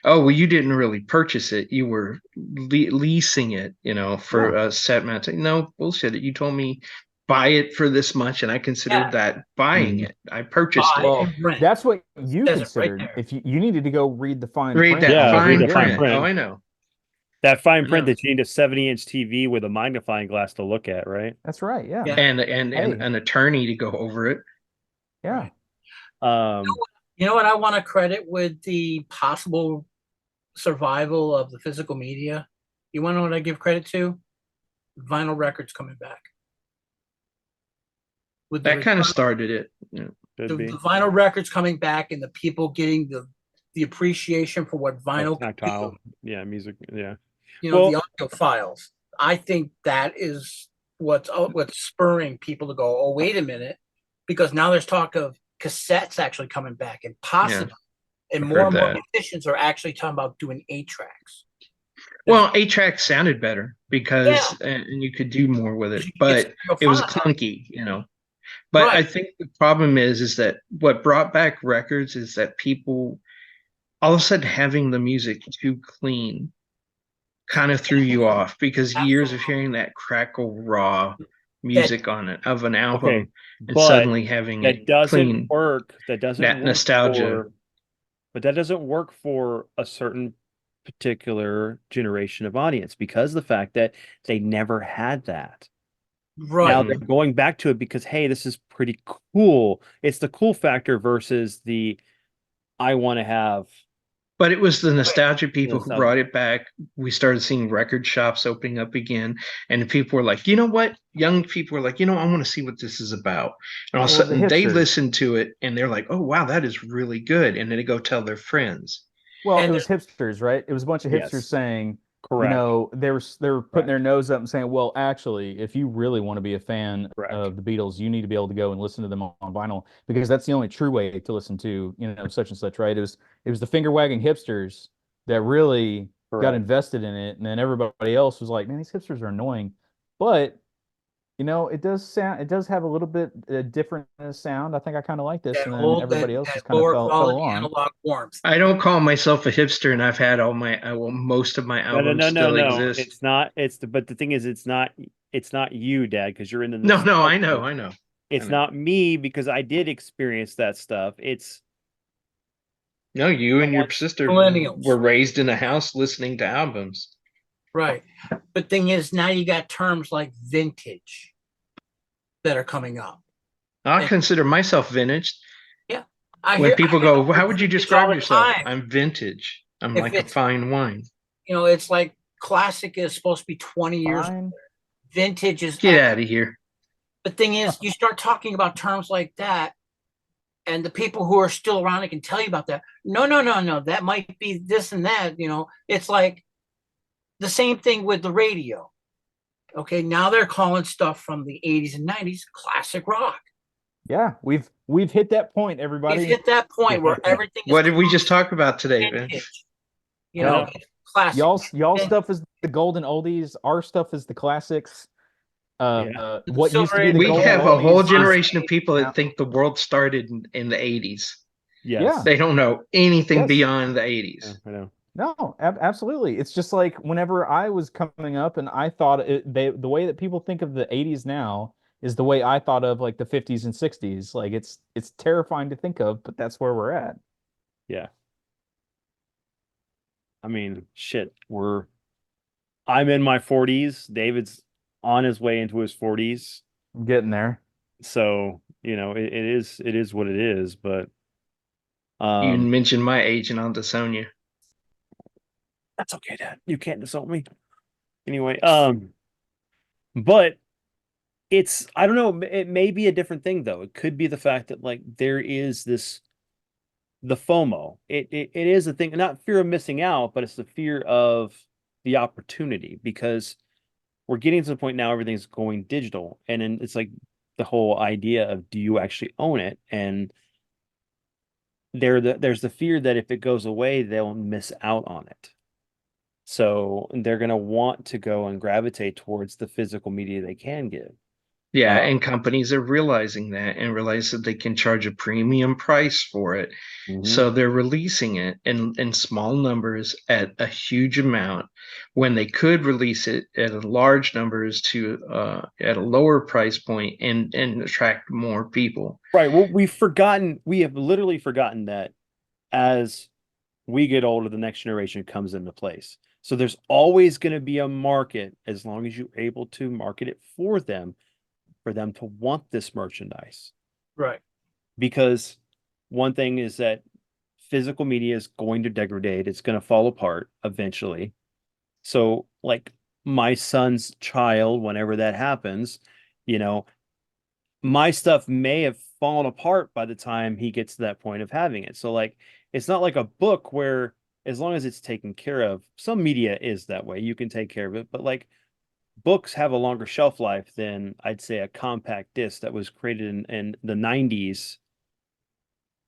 [SPEAKER 3] Oh, well, you didn't really purchase it. You were leasing it, for a set amount of time. No, bullshit. You told me buy it for this much, and I considered that buying it. I purchased it.
[SPEAKER 2] Well, that's what you considered. If you needed to go read the fine
[SPEAKER 3] Read
[SPEAKER 2] print.
[SPEAKER 3] that
[SPEAKER 1] read the
[SPEAKER 3] fine print.
[SPEAKER 1] print.
[SPEAKER 3] Oh, I know.
[SPEAKER 1] That fine print that you need a 70-inch TV with a magnifying glass to look at, right?
[SPEAKER 2] That's right. Yeah.
[SPEAKER 3] And an attorney to go over it.
[SPEAKER 2] Yeah.
[SPEAKER 4] You know what I want to credit with the possible survival of the physical media? You want to know what I give credit to? Vinyl records coming back.
[SPEAKER 3] That kind of started it.
[SPEAKER 4] Yeah. The vinyl records coming back and the people getting the appreciation for what vinyl
[SPEAKER 1] tactile, music,
[SPEAKER 4] the audio files. I think that is what's spurring people to go, oh, wait a minute, because now there's talk of cassettes actually coming back and possibly, and more musicians are actually talking about doing 8-tracks.
[SPEAKER 3] Well, 8-track sounded better because and you could do more with it, but it was clunky, But I think the problem is that what brought back records is that people all of a sudden having the music too clean kind of threw you off, because years of hearing that crackle raw music on it of an album and suddenly having
[SPEAKER 1] that
[SPEAKER 3] it
[SPEAKER 1] doesn't
[SPEAKER 3] clean,
[SPEAKER 1] work. That doesn't
[SPEAKER 3] that
[SPEAKER 1] work
[SPEAKER 3] nostalgia.
[SPEAKER 1] But that doesn't work for a certain particular generation of audience because of the fact that they never had that. Now
[SPEAKER 4] Right.
[SPEAKER 1] they're going back to it because, hey, this is pretty cool. It's the cool factor versus the I want to have
[SPEAKER 3] But it was the nostalgia people who
[SPEAKER 1] nostalgia.
[SPEAKER 3] brought it back. We started seeing record shops opening up again, and people were like, you know what? Young people were like, I want to see what this is about. And all of a
[SPEAKER 2] Well, the
[SPEAKER 3] sudden, they
[SPEAKER 2] hipsters.
[SPEAKER 3] listen to it, and they're like, oh wow, that is really good. And then they go tell their friends.
[SPEAKER 2] Well, it
[SPEAKER 4] And
[SPEAKER 2] was hipsters, right? It was a bunch of hipsters
[SPEAKER 1] Yes,
[SPEAKER 2] saying,
[SPEAKER 1] correct.
[SPEAKER 2] they were putting their nose up and saying, well, actually, if you really want to be a fan
[SPEAKER 1] Correct.
[SPEAKER 2] of the Beatles, you need to be able to go and listen to them on vinyl because that's the only true way to listen to, such and such, right? It was the finger wagging hipsters that really got
[SPEAKER 1] Correct.
[SPEAKER 2] invested in it, and then everybody else was like, man, these hipsters are annoying. But it does have a little bit different sound. I think I kind of like this,
[SPEAKER 4] that
[SPEAKER 2] and then
[SPEAKER 4] old,
[SPEAKER 2] everybody else
[SPEAKER 4] that
[SPEAKER 2] just kind of
[SPEAKER 4] lower
[SPEAKER 2] fell
[SPEAKER 4] quality
[SPEAKER 2] along.
[SPEAKER 4] analog warmth.
[SPEAKER 3] I don't call myself a hipster, and I've had most of my
[SPEAKER 1] No, no,
[SPEAKER 3] albums
[SPEAKER 1] no, no,
[SPEAKER 3] still
[SPEAKER 1] no.
[SPEAKER 3] exist.
[SPEAKER 1] It's not. But the thing is, it's not you, Dad, because you're in the
[SPEAKER 3] No, I
[SPEAKER 1] nostalgia.
[SPEAKER 3] know, I know.
[SPEAKER 1] It's not me because I did experience that stuff. It's
[SPEAKER 3] No, you and your
[SPEAKER 1] want
[SPEAKER 3] sister
[SPEAKER 4] millennials.
[SPEAKER 3] were raised in a house listening to albums.
[SPEAKER 4] Right. But thing is, now you got terms like vintage that are coming up.
[SPEAKER 3] I
[SPEAKER 4] And-
[SPEAKER 3] consider myself vintage.
[SPEAKER 4] Yeah.
[SPEAKER 3] When people
[SPEAKER 4] I hear
[SPEAKER 3] go, how would you
[SPEAKER 4] vintage all
[SPEAKER 3] describe
[SPEAKER 4] the
[SPEAKER 3] yourself?
[SPEAKER 4] time.
[SPEAKER 3] I'm vintage. I'm
[SPEAKER 4] If
[SPEAKER 3] like a
[SPEAKER 4] it's-
[SPEAKER 3] fine wine.
[SPEAKER 4] It's like classic is supposed to be 20 years.
[SPEAKER 2] Fine.
[SPEAKER 4] Vintage is
[SPEAKER 3] Get
[SPEAKER 4] X.
[SPEAKER 3] out of here.
[SPEAKER 4] The thing is, you start talking about terms like that, and the people who are still around, they can tell you about that. No, no, no, no. That might be this and that. It's like the same thing with the radio. Okay, now they're calling stuff from the 80s and 90s classic rock.
[SPEAKER 2] Yeah, we've hit that point,
[SPEAKER 4] We've
[SPEAKER 2] everybody.
[SPEAKER 4] hit that point where everything is
[SPEAKER 3] What did we just talk about today, Vince?
[SPEAKER 4] vintage.
[SPEAKER 2] Yeah.
[SPEAKER 4] It's classic.
[SPEAKER 2] Y'all
[SPEAKER 4] And-
[SPEAKER 2] stuff is the golden oldies. Our stuff is the classics.
[SPEAKER 1] Yeah.
[SPEAKER 2] What used to be the
[SPEAKER 3] We
[SPEAKER 2] golden
[SPEAKER 3] have a
[SPEAKER 2] oldies
[SPEAKER 3] whole
[SPEAKER 2] is-
[SPEAKER 3] generation of people
[SPEAKER 2] now-
[SPEAKER 3] that think the world started in the 80s.
[SPEAKER 1] yes.
[SPEAKER 2] Yeah.
[SPEAKER 3] They don't know anything
[SPEAKER 2] Yes.
[SPEAKER 3] beyond the
[SPEAKER 1] Yeah,
[SPEAKER 3] 80s.
[SPEAKER 1] I know.
[SPEAKER 2] No, absolutely. It's just like whenever I was coming up, and I thought the way that people think of the '80s now is the way I thought of like the '50s and '60s. Like it's terrifying to think of, but that's where we're at.
[SPEAKER 1] Yeah. I mean, shit. I'm in my 40s. David's on his way into his 40s.
[SPEAKER 2] I'm getting there.
[SPEAKER 1] So, it is what it is, but
[SPEAKER 3] You mentioned my age and I'll disown you.
[SPEAKER 1] that's okay, Dad. You can't insult me. Anyway, but I don't know, it may be a different thing though. It could be the fact that like there is the FOMO. It is a thing, not fear of missing out, but it's the fear of the opportunity because we're getting to the point now everything's going digital, and then it's like the whole idea of do you actually own it? And there's the fear that if it goes away, they'll miss out on it. So they're going to want to go and gravitate towards the physical media they can get.
[SPEAKER 3] Yeah, and companies are realizing that and realize that they can charge a premium price for it. So they're releasing it in small numbers at a huge amount when they could release it at large numbers at a lower price point and attract more people.
[SPEAKER 1] Right. Well, we have literally forgotten that as we get older, the next generation comes into place. So there's always going to be a market as long as you're able to market it for them to want this merchandise.
[SPEAKER 4] Right.
[SPEAKER 1] Because one thing is that physical media is going to degrade, it's going to fall apart eventually. So, like my son's child, whenever that happens, my stuff may have fallen apart by the time he gets to that point of having it. So, like, it's not like a book where as long as it's taken care of, some media is that way. You can take care of it, but like books have a longer shelf life than I'd say a compact disc that was created in the 90s.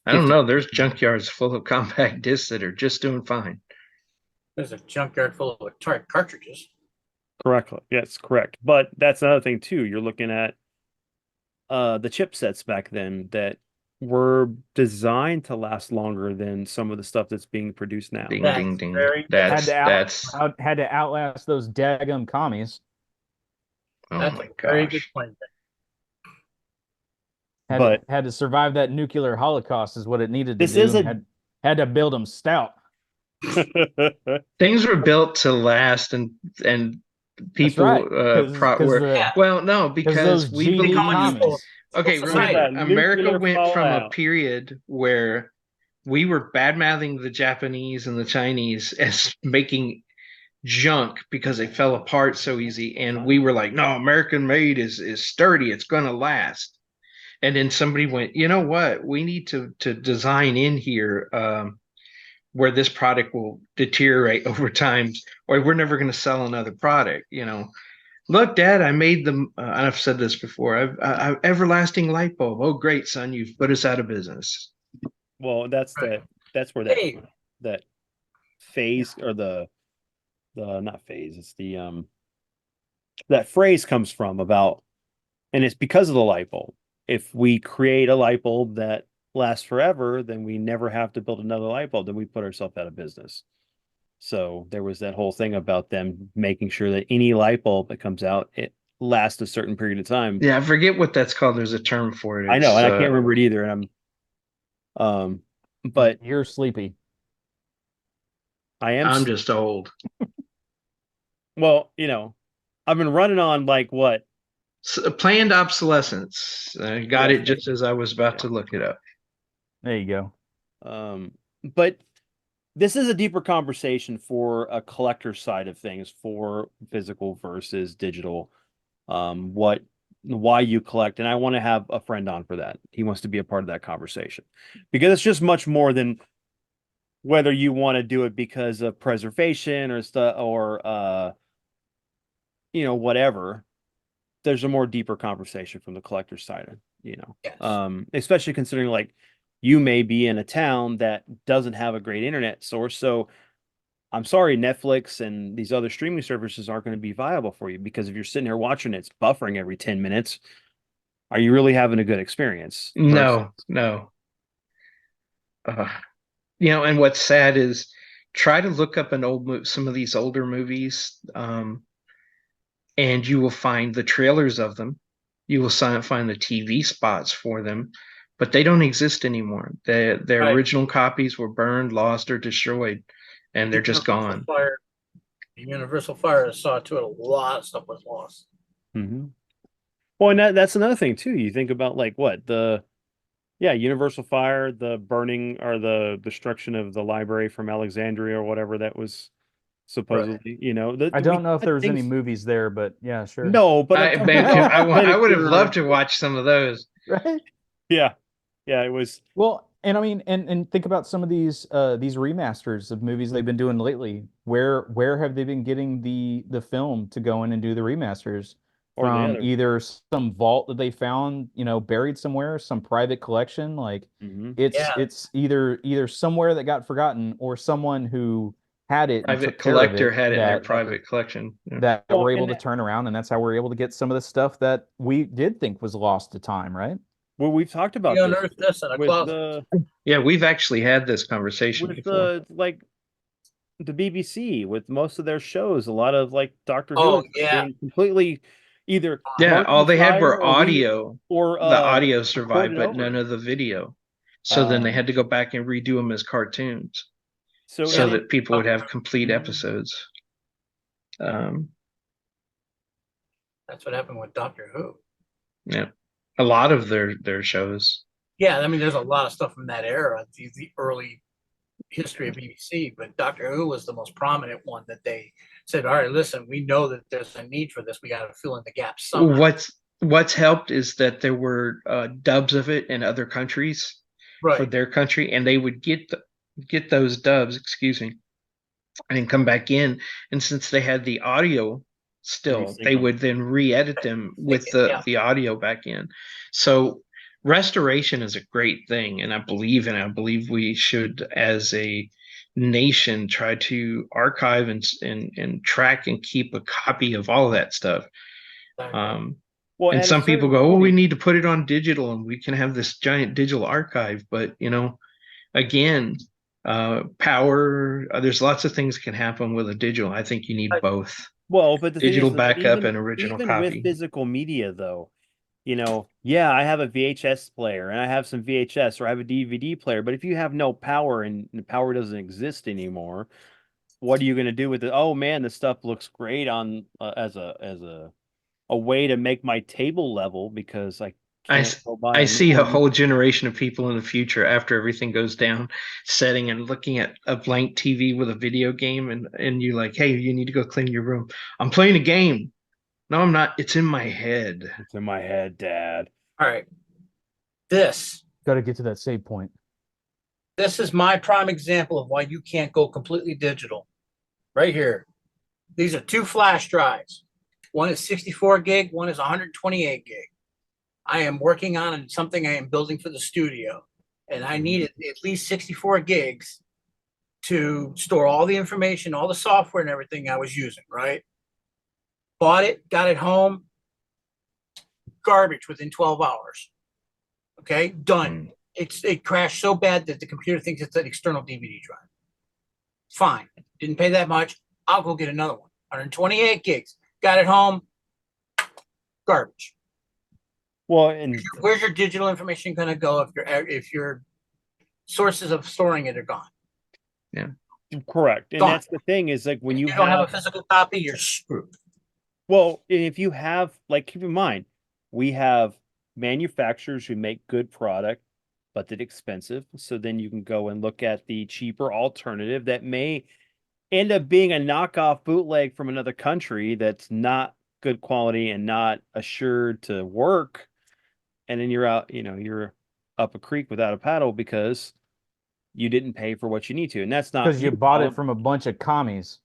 [SPEAKER 3] I don't know. There's junkyards full of compact discs that are just doing fine.
[SPEAKER 4] There's a junkyard full of Atari cartridges.
[SPEAKER 1] Correctly. Yes, correct. But that's another thing too. You're looking at the chipsets back then that were designed to last longer than some of the stuff that's being produced now.
[SPEAKER 3] Ding,
[SPEAKER 4] That's
[SPEAKER 3] ding, ding.
[SPEAKER 4] very-
[SPEAKER 3] That's
[SPEAKER 2] Had to outlast those daggum commies.
[SPEAKER 3] oh
[SPEAKER 4] That's
[SPEAKER 3] my
[SPEAKER 4] a very good
[SPEAKER 3] gosh.
[SPEAKER 4] point.
[SPEAKER 2] Had
[SPEAKER 1] But-
[SPEAKER 2] to survive that nuclear holocaust is what it needed to
[SPEAKER 1] This
[SPEAKER 2] do.
[SPEAKER 1] is
[SPEAKER 2] and
[SPEAKER 1] a-
[SPEAKER 2] had Had to build them stout.
[SPEAKER 3] Things were built to last, and people
[SPEAKER 2] right. Because
[SPEAKER 3] were
[SPEAKER 4] Yeah.
[SPEAKER 3] well, no, because
[SPEAKER 2] those
[SPEAKER 3] we
[SPEAKER 2] GD
[SPEAKER 3] believe.
[SPEAKER 2] commies.
[SPEAKER 3] Okay,
[SPEAKER 4] Well,
[SPEAKER 3] remember,
[SPEAKER 4] society.
[SPEAKER 3] America
[SPEAKER 1] Nuclear
[SPEAKER 3] went from a
[SPEAKER 1] fallout.
[SPEAKER 3] period where we were bad mouthing the Japanese and the Chinese as making junk because they fell apart so easy, and we were like, no, American made is sturdy, it's gonna last. And then somebody went, you know what, we need to design in here where this product will deteriorate over time, or we're never going to sell another product. Look, Dad, I made them. I've said this before. I've everlasting light bulb. Oh, great, son, you've put us out of business.
[SPEAKER 1] Well, that's
[SPEAKER 4] Right.
[SPEAKER 1] that's where
[SPEAKER 4] Hey.
[SPEAKER 1] that phase, or the not phase, it's the that phrase comes from, about, and it's because of the light bulb. If we create a light bulb that lasts forever, then we never have to build another light bulb, then we put ourselves out of business. So there was that whole thing about them making sure that any light bulb that comes out, it lasts a certain period of time.
[SPEAKER 3] Yeah, I forget what that's called. There's a term for it.
[SPEAKER 1] I know, and I can't remember it either. And but
[SPEAKER 2] You're sleepy.
[SPEAKER 3] I'm just old.
[SPEAKER 1] well, I've been running on like what?
[SPEAKER 3] Planned obsolescence. I got
[SPEAKER 1] Yes,
[SPEAKER 3] it just as I was about to look it up.
[SPEAKER 2] There you go.
[SPEAKER 1] But this is a deeper conversation for a collector side of things, for physical versus digital. Why you collect, and I want to have a friend on for that. He wants to be a part of that conversation, because it's just much more than whether you want to do it because of preservation or stuff, or whatever. There's a more deeper conversation from the collector's side,
[SPEAKER 4] Yes.
[SPEAKER 1] especially considering, like, you may be in a town that doesn't have a great internet source. So I'm sorry, Netflix and these other streaming services aren't going to be viable for you, because if you're sitting here watching it's buffering every 10 minutes, are you really having a good experience?
[SPEAKER 3] No, no. Uh, and what's sad is, try to look up some of these older movies, and you will find the trailers of them. You will find the TV spots for them, but they don't exist anymore. Their
[SPEAKER 4] Right.
[SPEAKER 3] original copies were burned, lost, or destroyed, and they're just gone.
[SPEAKER 4] Universal Fire saw to it a lot of stuff was lost.
[SPEAKER 1] Mm-hmm. Well, and that's another thing too. You think about, like, what Universal Fire, the burning or the destruction of the library from Alexandria or whatever that was supposedly,
[SPEAKER 2] I
[SPEAKER 1] we
[SPEAKER 2] don't know if
[SPEAKER 1] had
[SPEAKER 2] there was any
[SPEAKER 1] things.
[SPEAKER 2] movies there, but yeah, sure.
[SPEAKER 1] No, but I'm talking about
[SPEAKER 3] I would have
[SPEAKER 1] Minotaur.
[SPEAKER 3] loved to watch some of those.
[SPEAKER 2] Right?
[SPEAKER 1] Yeah, it was.
[SPEAKER 2] Well, and I mean, and think about some of these remasters of movies they've been doing lately. Where have they been getting the film to go in and do the remasters?
[SPEAKER 1] Or the
[SPEAKER 2] From
[SPEAKER 1] other.
[SPEAKER 2] either some vault that they found, buried somewhere, some private collection. Like
[SPEAKER 1] Mm-hmm.
[SPEAKER 2] it's either somewhere that got forgotten, or someone who had it and
[SPEAKER 3] Private
[SPEAKER 2] took care of
[SPEAKER 3] collector
[SPEAKER 2] it
[SPEAKER 3] had it in their
[SPEAKER 2] that
[SPEAKER 3] private collection. Yeah.
[SPEAKER 2] that
[SPEAKER 1] Well,
[SPEAKER 2] we're able
[SPEAKER 1] and
[SPEAKER 2] to turn around, and that's how we're able to get some of the stuff that we did think was lost to time, right?
[SPEAKER 1] well, we've talked about
[SPEAKER 4] You
[SPEAKER 1] this
[SPEAKER 4] unearthed this in a
[SPEAKER 1] with
[SPEAKER 4] closet.
[SPEAKER 3] Yeah, we've actually had this conversation
[SPEAKER 1] with
[SPEAKER 3] before.
[SPEAKER 1] like the BBC, with most of their shows. A lot of, like, Doctor Who
[SPEAKER 4] Oh,
[SPEAKER 1] has
[SPEAKER 4] yeah.
[SPEAKER 1] been completely either
[SPEAKER 3] Yeah,
[SPEAKER 1] burnt
[SPEAKER 3] all
[SPEAKER 1] in
[SPEAKER 3] they had
[SPEAKER 1] fire,
[SPEAKER 3] were audio.
[SPEAKER 1] or
[SPEAKER 3] The audio
[SPEAKER 1] recorded
[SPEAKER 3] survived, but
[SPEAKER 1] over.
[SPEAKER 3] none of the video. So then they
[SPEAKER 1] Um,
[SPEAKER 3] had to go back and redo them as cartoons,
[SPEAKER 1] so
[SPEAKER 3] so
[SPEAKER 1] and
[SPEAKER 3] that people would have complete
[SPEAKER 1] Mhm.
[SPEAKER 3] episodes. Um,
[SPEAKER 4] That's what happened with Doctor Who.
[SPEAKER 3] yeah, a lot of their shows.
[SPEAKER 4] Yeah, I mean, there's a lot of stuff from that era, the early history of BBC, but Doctor Who was the most prominent one that they said, all right, listen, we know that there's a need for this. We got to fill in the gaps somehow.
[SPEAKER 3] What's helped is that there were dubs of it in other countries for
[SPEAKER 4] Right.
[SPEAKER 3] their country, and they would get those dubs, excuse me, and then come back in. And since they had the audio still,
[SPEAKER 1] Resync
[SPEAKER 3] they
[SPEAKER 1] them.
[SPEAKER 3] would then re-edit them with
[SPEAKER 4] Yeah.
[SPEAKER 3] the audio back in. So restoration is a great thing, and I believe we should, as a nation, try to archive and track and keep a copy of all of that stuff.
[SPEAKER 1] Well,
[SPEAKER 3] And
[SPEAKER 1] at a
[SPEAKER 3] some people
[SPEAKER 1] certain
[SPEAKER 3] go, oh, we
[SPEAKER 1] point-
[SPEAKER 3] need to put it on digital and we can have this giant digital archive. But, again, power, there's lots of things can happen with a digital. I think you need both.
[SPEAKER 1] Well, but the thing
[SPEAKER 3] Digital
[SPEAKER 1] is that
[SPEAKER 3] backup and original
[SPEAKER 1] even with
[SPEAKER 3] copy.
[SPEAKER 1] physical media, though, yeah, I have a VHS player and I have some VHS or I have a DVD player, but if you have no power and the power doesn't exist anymore, what are you going to do with it? Oh man, this stuff looks great on as a way to make my table level because I
[SPEAKER 3] I,
[SPEAKER 1] can't
[SPEAKER 3] s-
[SPEAKER 1] go buy
[SPEAKER 3] I
[SPEAKER 1] a new
[SPEAKER 3] see a
[SPEAKER 1] one.
[SPEAKER 3] whole generation of people in the future after everything goes down, setting and looking at a blank TV with a video game, and you like, hey, you need to go clean your room. I'm playing a game. No, I'm not. It's in my head.
[SPEAKER 1] It's in my head, Dad.
[SPEAKER 4] All right. This
[SPEAKER 2] Got to get to that save point.
[SPEAKER 4] this is my prime example of why you can't go completely digital. Right here. These are two flash drives. One is 64 gig, one is 128 gig. I am working on something I am building for the studio, and I needed at least 64 gigs to store all the information, all the software and everything I was using, right? Bought it, got it home, garbage within 12 hours. Okay, done. It crashed so bad that the computer thinks it's an external DVD drive. Fine. Didn't pay that much. I'll go get another one. 128 gigs. Got it home. Garbage.
[SPEAKER 1] Well, and
[SPEAKER 4] Where's your digital information going to go if your sources of storing it are gone?
[SPEAKER 1] correct. And
[SPEAKER 4] Gone.
[SPEAKER 1] that's the thing is like when
[SPEAKER 4] If
[SPEAKER 1] you
[SPEAKER 4] you don't have a
[SPEAKER 1] have,
[SPEAKER 4] physical copy, you're screwed.
[SPEAKER 1] well, and if you have, like, keep in mind, we have manufacturers who make good product, but that expensive. So then you can go and look at the cheaper alternative that may end up being a knockoff bootleg from another country that's not good quality and not assured to work. And then you're out, you're up a creek without a paddle because you didn't pay for what you need to. And that's not
[SPEAKER 2] Because you bought it from a bunch of commies.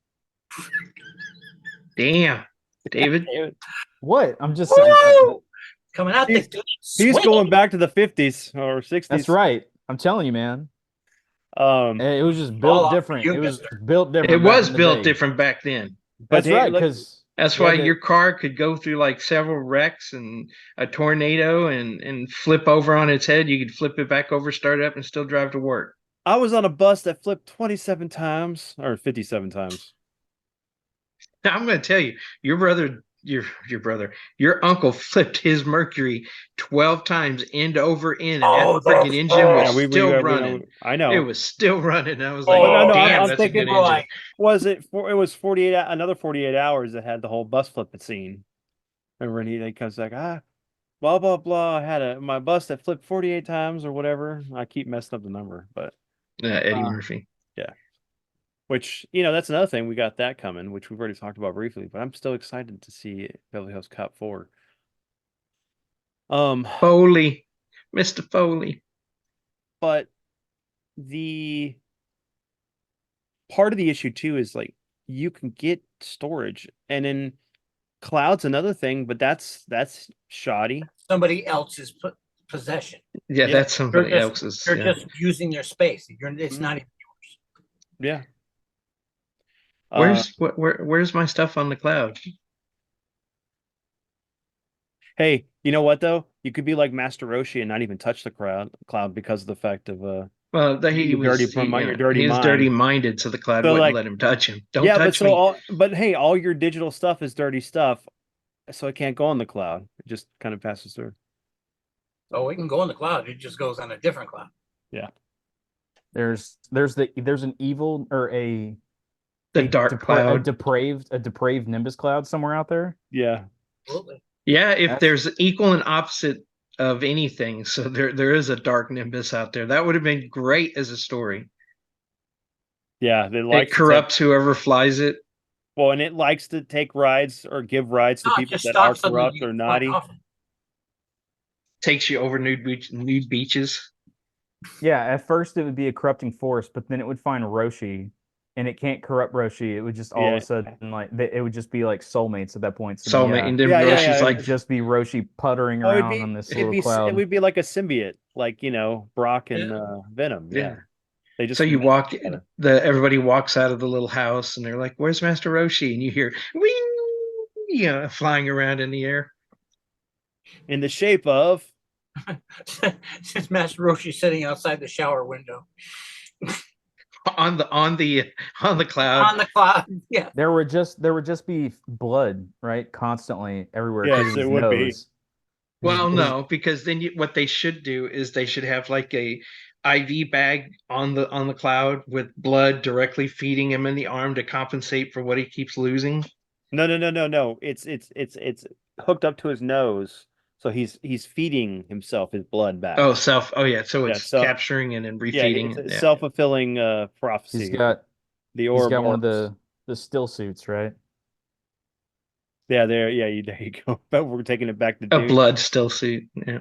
[SPEAKER 3] Damn, David.
[SPEAKER 2] What? I'm just
[SPEAKER 4] Woo! Coming out the
[SPEAKER 1] He's-
[SPEAKER 4] gate.
[SPEAKER 1] He's
[SPEAKER 4] swinging.
[SPEAKER 1] going back to the 50s or 60s.
[SPEAKER 2] That's right. I'm telling you, man.
[SPEAKER 1] Um,
[SPEAKER 2] It was just
[SPEAKER 4] All
[SPEAKER 2] built
[SPEAKER 4] up for
[SPEAKER 2] different.
[SPEAKER 4] you,
[SPEAKER 2] It was
[SPEAKER 4] mister.
[SPEAKER 2] built different.
[SPEAKER 3] It
[SPEAKER 2] back
[SPEAKER 3] was
[SPEAKER 2] in the
[SPEAKER 3] built
[SPEAKER 2] day.
[SPEAKER 3] different back then.
[SPEAKER 1] but
[SPEAKER 2] That's
[SPEAKER 1] hey,
[SPEAKER 2] right.
[SPEAKER 1] like,
[SPEAKER 2] Because
[SPEAKER 3] That's why your car could go through like several wrecks and a tornado and flip over on its head. You could flip it back over, start it up, and still drive to work.
[SPEAKER 1] I was on a bus that flipped 27 times or 57 times.
[SPEAKER 3] Now I'm going to tell you, your uncle flipped his Mercury 12 times end over end, and
[SPEAKER 4] Oh,
[SPEAKER 3] that freaking
[SPEAKER 4] that's
[SPEAKER 3] engine was
[SPEAKER 1] Yeah,
[SPEAKER 3] still
[SPEAKER 1] we
[SPEAKER 3] running.
[SPEAKER 1] I know.
[SPEAKER 3] It was still running. I was
[SPEAKER 4] Oh,
[SPEAKER 3] like,
[SPEAKER 1] But no,
[SPEAKER 3] damn,
[SPEAKER 1] I'm
[SPEAKER 3] that's a
[SPEAKER 1] thinking,
[SPEAKER 3] good engine.
[SPEAKER 1] was it for, it was 48, another 48 hours that had the whole bus flipping scene. Remember, and he comes like, blah, blah, blah. I had my bus that flipped 48 times or whatever. I keep messing up the number, but
[SPEAKER 3] Eddie
[SPEAKER 1] Uh,
[SPEAKER 3] Murphy.
[SPEAKER 1] yeah. Which, that's another thing. We got that coming, which we've already talked about briefly, but I'm still excited to see Beverly Hills Cop 4.
[SPEAKER 3] Foley. Mr. Foley.
[SPEAKER 1] But the part of the issue too is like you can get storage and then cloud's another thing, but that's shoddy.
[SPEAKER 4] somebody else's possession.
[SPEAKER 3] Yeah,
[SPEAKER 1] Yeah.
[SPEAKER 3] that's somebody else's.
[SPEAKER 4] You're
[SPEAKER 3] Yeah.
[SPEAKER 4] just using their space. It's
[SPEAKER 1] Mhm.
[SPEAKER 4] not even yours.
[SPEAKER 1] Yeah.
[SPEAKER 3] Where's my stuff on the cloud?
[SPEAKER 1] Hey, you know what though? You could be like Master Roshi and not even touch the cloud because of the fact of
[SPEAKER 3] Well,
[SPEAKER 1] your dirty
[SPEAKER 3] dirty
[SPEAKER 1] mind.
[SPEAKER 3] minded, so the cloud
[SPEAKER 1] So
[SPEAKER 3] wouldn't
[SPEAKER 1] like,
[SPEAKER 3] let him touch him. Don't
[SPEAKER 1] yeah,
[SPEAKER 3] touch me.
[SPEAKER 1] but hey, all your digital stuff is dirty stuff, so it can't go on the cloud. It just kind of passes through.
[SPEAKER 4] So it can go in the cloud. It just goes on a different cloud.
[SPEAKER 1] Yeah.
[SPEAKER 2] there's an evil or a
[SPEAKER 3] Dark cloud.
[SPEAKER 2] a depraved Nimbus cloud somewhere out there.
[SPEAKER 1] Yeah.
[SPEAKER 4] Absolutely.
[SPEAKER 3] Yeah, if
[SPEAKER 2] That's-
[SPEAKER 3] there's equal and opposite of anything, so there is a dark nimbus out there. That would have been great as a story.
[SPEAKER 1] Yeah,
[SPEAKER 3] It corrupts whoever flies it.
[SPEAKER 1] well, and it likes to take rides or give rides to
[SPEAKER 4] No, it
[SPEAKER 1] people
[SPEAKER 4] just
[SPEAKER 1] that are
[SPEAKER 4] stops on
[SPEAKER 1] corrupt
[SPEAKER 4] the
[SPEAKER 1] or naughty.
[SPEAKER 4] coffin.
[SPEAKER 3] Takes you over nude beaches.
[SPEAKER 2] Yeah, at first it would be a corrupting force, but then it would find Roshi, and it can't corrupt Roshi. It would just all of
[SPEAKER 1] Yeah.
[SPEAKER 2] a sudden it would just be like soulmates at that point. So
[SPEAKER 3] Soulmate,
[SPEAKER 2] then,
[SPEAKER 3] and then
[SPEAKER 1] Yeah, yeah,
[SPEAKER 3] Roshi's
[SPEAKER 1] yeah.
[SPEAKER 2] it
[SPEAKER 3] like,
[SPEAKER 2] would just be Roshi puttering
[SPEAKER 1] Oh,
[SPEAKER 2] around on this little
[SPEAKER 1] it
[SPEAKER 2] cloud.
[SPEAKER 1] would be like a symbiote, like Brock and
[SPEAKER 4] Yeah.
[SPEAKER 1] Venom. Yeah.
[SPEAKER 3] Yeah.
[SPEAKER 1] They just
[SPEAKER 3] so you walk,
[SPEAKER 1] together.
[SPEAKER 3] everybody walks out of the little house, and they're like, "Where's Master Roshi?" And you hear, "Wing!" Flying around in the air.
[SPEAKER 1] in the shape of
[SPEAKER 4] Since Master Roshi sitting outside the shower window
[SPEAKER 3] on the cloud.
[SPEAKER 4] on the cloud. Yeah.
[SPEAKER 2] There would just be blood, right? Constantly everywhere.
[SPEAKER 1] Yes,
[SPEAKER 2] including
[SPEAKER 1] it
[SPEAKER 2] his
[SPEAKER 1] would be.
[SPEAKER 2] nose.
[SPEAKER 3] Well, no, because then what they should do is they should have like a IV bag on the cloud with blood directly feeding him in the arm to compensate for what he keeps losing.
[SPEAKER 1] No. It's hooked up to his nose, so he's feeding himself his blood back.
[SPEAKER 3] Oh, self. Oh, yeah. So
[SPEAKER 1] Yeah,
[SPEAKER 3] it's
[SPEAKER 1] so
[SPEAKER 3] capturing it and
[SPEAKER 1] yeah,
[SPEAKER 3] refeeding
[SPEAKER 1] it's
[SPEAKER 3] it.
[SPEAKER 1] a
[SPEAKER 3] Yeah.
[SPEAKER 1] self-fulfilling
[SPEAKER 2] He's
[SPEAKER 1] prophecy.
[SPEAKER 2] got
[SPEAKER 1] The
[SPEAKER 2] he's got one of
[SPEAKER 1] Ouroboros.
[SPEAKER 2] the still suits, right?
[SPEAKER 1] Yeah, there you go. But we're taking it back to
[SPEAKER 3] A
[SPEAKER 1] Dune.
[SPEAKER 3] blood still suit. Yeah.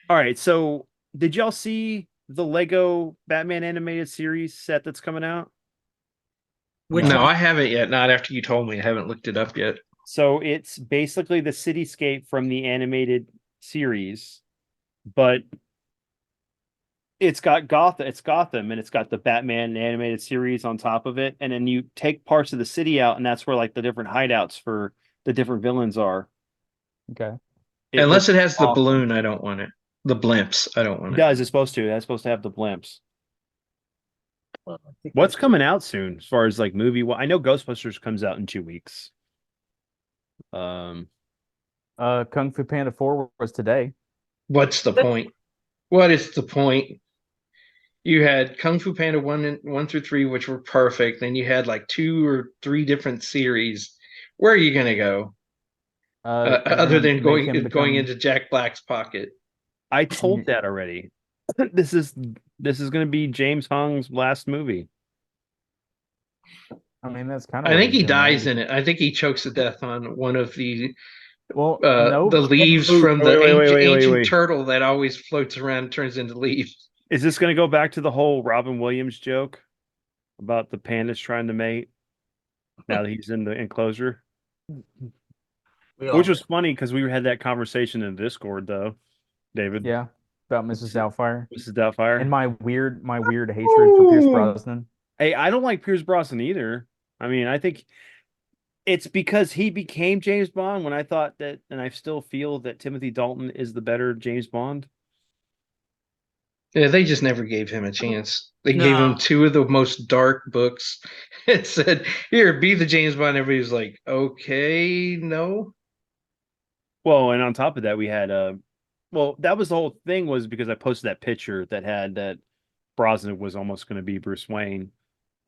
[SPEAKER 1] All right, so did y'all see the Lego Batman animated series set that's coming out?
[SPEAKER 4] Which
[SPEAKER 3] No,
[SPEAKER 4] one?
[SPEAKER 3] I haven't yet. Not after you told me. I haven't looked it up yet.
[SPEAKER 1] So it's basically the cityscape from the animated series, but it's got Gotham, and it's got the Batman animated series on top of it, and then you take parts of the city out, and that's where like the different hideouts for the different villains are.
[SPEAKER 2] Okay.
[SPEAKER 1] It
[SPEAKER 3] Unless it
[SPEAKER 1] looks
[SPEAKER 3] has the
[SPEAKER 1] awesome.
[SPEAKER 3] balloon, I don't want it. The blimps, I don't want
[SPEAKER 1] It
[SPEAKER 3] it.
[SPEAKER 1] does. It's supposed to. That's supposed to have the blimps.
[SPEAKER 4] Well, I think
[SPEAKER 1] What's
[SPEAKER 4] that's-
[SPEAKER 1] coming out soon as far as like movie? Well, I know Ghostbusters comes out in 2 weeks. Um,
[SPEAKER 2] Kung Fu Panda 4 was today.
[SPEAKER 3] What's the point? What is the point? You had Kung Fu Panda 1 through 3, which were perfect. Then you had like 2 or 3 different series. Where are you gonna go?
[SPEAKER 2] They're
[SPEAKER 3] Other
[SPEAKER 2] gonna
[SPEAKER 3] than
[SPEAKER 2] make him
[SPEAKER 3] going
[SPEAKER 2] become
[SPEAKER 3] into Jack Black's pocket.
[SPEAKER 1] I told that already. This is going to be James Hong's last movie.
[SPEAKER 2] I mean, that's kind of
[SPEAKER 3] I
[SPEAKER 2] what
[SPEAKER 3] think
[SPEAKER 2] he's
[SPEAKER 3] he
[SPEAKER 2] doing, right?
[SPEAKER 3] dies in it. I think he chokes to death on one of the
[SPEAKER 2] Well, no,
[SPEAKER 3] the leaves
[SPEAKER 4] Wait,
[SPEAKER 3] from the
[SPEAKER 1] wait,
[SPEAKER 3] ancient
[SPEAKER 1] wait.
[SPEAKER 3] turtle that always floats around and turns into leaves.
[SPEAKER 1] Is this going to go back to the whole Robin Williams joke about the pandas trying to mate now that he's in the enclosure?
[SPEAKER 4] we all
[SPEAKER 1] Which was funny because we had that conversation in Discord, though, David.
[SPEAKER 2] yeah, about Mrs. Doubtfire
[SPEAKER 1] Mrs. Doubtfire.
[SPEAKER 2] and my weird hatred for Pierce Brosnan.
[SPEAKER 1] Hey, I don't like Pierce Brosnan either. I mean, I think it's because he became James Bond when I thought that, and I still feel that Timothy Dalton is the better James Bond.
[SPEAKER 3] Yeah, they just never gave him a chance. They gave
[SPEAKER 4] No.
[SPEAKER 3] him 2 of the most dark books. It said, "Here, be the James Bond." Everybody was like, "Okay, no."
[SPEAKER 1] Well, and on top of that, we had well, that was the whole thing was because I posted that picture that had that Brosnan was almost going to be Bruce Wayne,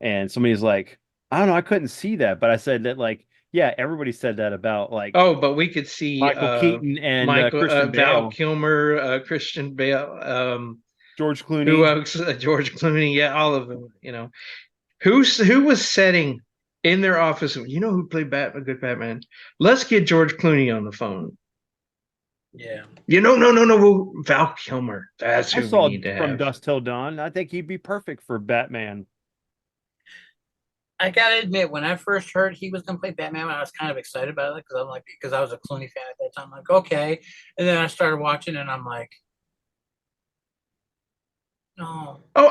[SPEAKER 1] and somebody's like, I don't know, I couldn't see that, but I said that like, yeah, everybody said that about like
[SPEAKER 3] Oh, but we could see
[SPEAKER 1] Michael Keaton and
[SPEAKER 3] Michael
[SPEAKER 1] Christian
[SPEAKER 3] Val
[SPEAKER 1] Bale,
[SPEAKER 3] Kilmer, Christian Bale,
[SPEAKER 1] George
[SPEAKER 3] who
[SPEAKER 1] Clooney.
[SPEAKER 3] else? George Clooney. Yeah, all of them. You know, who was setting in their office? You know who played Batman? Good Batman. Let's get George Clooney on the phone.
[SPEAKER 4] Yeah.
[SPEAKER 3] You know, no. Val Kilmer. That's
[SPEAKER 1] I
[SPEAKER 3] who we
[SPEAKER 1] saw
[SPEAKER 3] need to
[SPEAKER 1] From
[SPEAKER 3] have.
[SPEAKER 1] Dusk Till Dawn. I think he'd be perfect for Batman.
[SPEAKER 4] I gotta admit, when I first heard he was gonna play Batman, I was kind of excited about it because I was a Clooney fan at that time. I'm like, okay, and then I started watching, and I'm like, no.
[SPEAKER 3] Oh,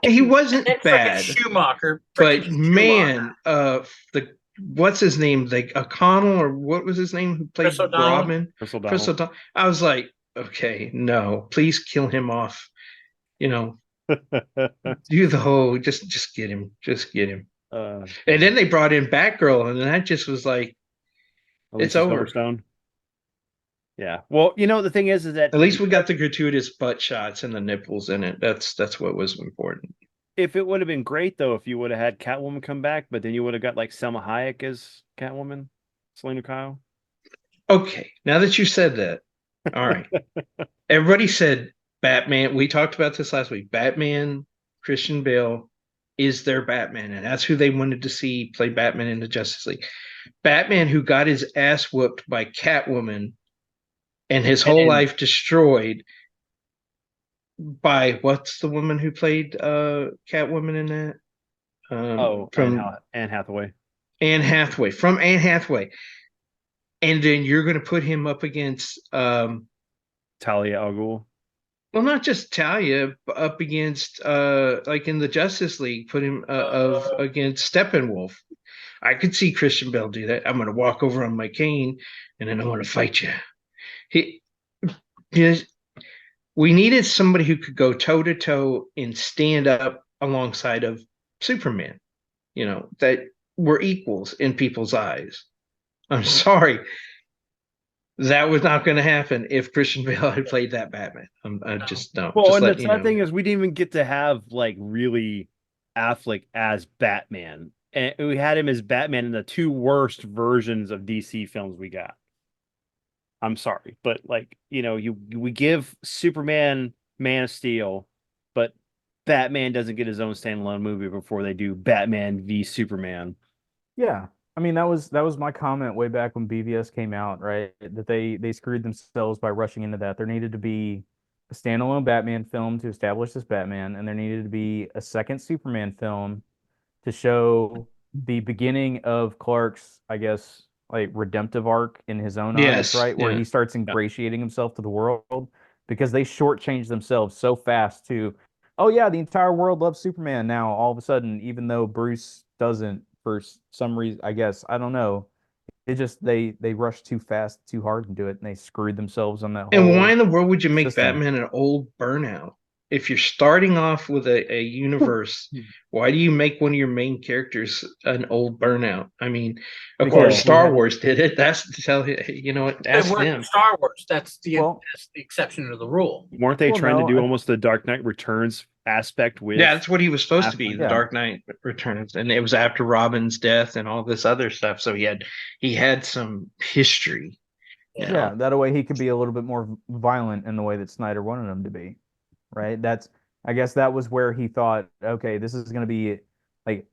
[SPEAKER 3] he wasn't
[SPEAKER 4] And
[SPEAKER 3] bad,
[SPEAKER 4] freaking Schumacher,
[SPEAKER 3] but
[SPEAKER 4] freaking
[SPEAKER 3] man, the what's his name? Like O'Connell or what was his name? Who played
[SPEAKER 4] Chris O'Donnell?
[SPEAKER 3] Robin?
[SPEAKER 1] Chris
[SPEAKER 3] Chris
[SPEAKER 1] O'Donnell.
[SPEAKER 3] O'Donnell. I was like, okay, no, please kill him off. You know, do the whole just get him, And then they brought in Batgirl, and that just was like, it's
[SPEAKER 1] Alicia
[SPEAKER 3] over.
[SPEAKER 1] Silverstone. Yeah. Well, the thing is that
[SPEAKER 3] At least we got the gratuitous butt shots and the nipples in it. That's what was important.
[SPEAKER 1] if it would have been great though, if you would have had Catwoman come back, but then you would have got like Selma Hayek as Catwoman, Selena Kyle.
[SPEAKER 3] Okay, now that you said that, all right. Everybody said Batman. We talked about this last week. Batman, Christian Bale is their Batman, and that's who they wanted to see play Batman in the Justice League. Batman, who got his ass whooped by Catwoman and his whole life destroyed by what's the woman who played Catwoman in that? From
[SPEAKER 1] Anne Hathaway.
[SPEAKER 3] Anne Hathaway. From Anne Hathaway. And then you're going to put him up against
[SPEAKER 1] Talia al Ghul.
[SPEAKER 3] well, not just Talia, but up against like in the Justice League, put him against Steppenwolf. I could see Christian Bale do that. I'm going to walk over on my cane, and then I want to fight you. We needed somebody who could go toe to toe and stand up alongside of Superman. That were equals in people's eyes. I'm sorry. That was not going to happen if Christian Bale had played that Batman. I just don't.
[SPEAKER 1] Well,
[SPEAKER 3] Just
[SPEAKER 1] and the
[SPEAKER 3] letting you
[SPEAKER 1] sad
[SPEAKER 3] know.
[SPEAKER 1] thing is we didn't even get to have like really Affleck as Batman. And we had him as Batman in the two worst versions of DC films we got. I'm sorry, but like, we give Superman Man of Steel, but Batman doesn't get his own standalone movie before they do Batman v Superman.
[SPEAKER 2] Yeah. I mean, that was my comment way back when BVS came out, right? That they screwed themselves by rushing into that. There needed to be a standalone Batman film to establish this Batman, and there needed to be a second Superman film to show the beginning of Clark's, I guess, like redemptive arc in his own eyes,
[SPEAKER 3] Yes.
[SPEAKER 2] right? Where
[SPEAKER 3] Yeah.
[SPEAKER 2] he starts ingratiating himself to the world because they shortchanged themselves so fast to, oh yeah, the entire world loves Superman now all of a sudden, even though Bruce doesn't for some reason, I guess. I don't know. It just they rushed too fast, too hard into it, and they screwed themselves on that
[SPEAKER 3] And why
[SPEAKER 2] whole
[SPEAKER 3] in the world would you make
[SPEAKER 2] system.
[SPEAKER 3] Batman an old burnout? If you're starting off with a universe, why do you make one of your main characters an old burnout? I mean, of
[SPEAKER 1] Well,
[SPEAKER 3] course,
[SPEAKER 2] Because he
[SPEAKER 3] Star
[SPEAKER 2] had
[SPEAKER 3] Wars did it. That's tell you know what?
[SPEAKER 4] It
[SPEAKER 3] Ask
[SPEAKER 4] worked in
[SPEAKER 3] them.
[SPEAKER 4] Star Wars.
[SPEAKER 2] well,
[SPEAKER 4] That's the exception to the rule.
[SPEAKER 1] weren't they
[SPEAKER 2] well,
[SPEAKER 1] trying to
[SPEAKER 2] no,
[SPEAKER 1] do almost the Dark Knight Returns aspect
[SPEAKER 3] Yeah,
[SPEAKER 1] with
[SPEAKER 3] that's what he was supposed to be,
[SPEAKER 1] Affleck?
[SPEAKER 3] the
[SPEAKER 2] yeah.
[SPEAKER 3] Dark Knight Returns, and it was after Robin's death and all this other stuff. So he had some history, you
[SPEAKER 4] Yeah.
[SPEAKER 3] know.
[SPEAKER 2] Yeah, that way he could be a little bit more violent in the way that Snyder wanted him to be, right? I guess that was where he thought, okay, this is going to be like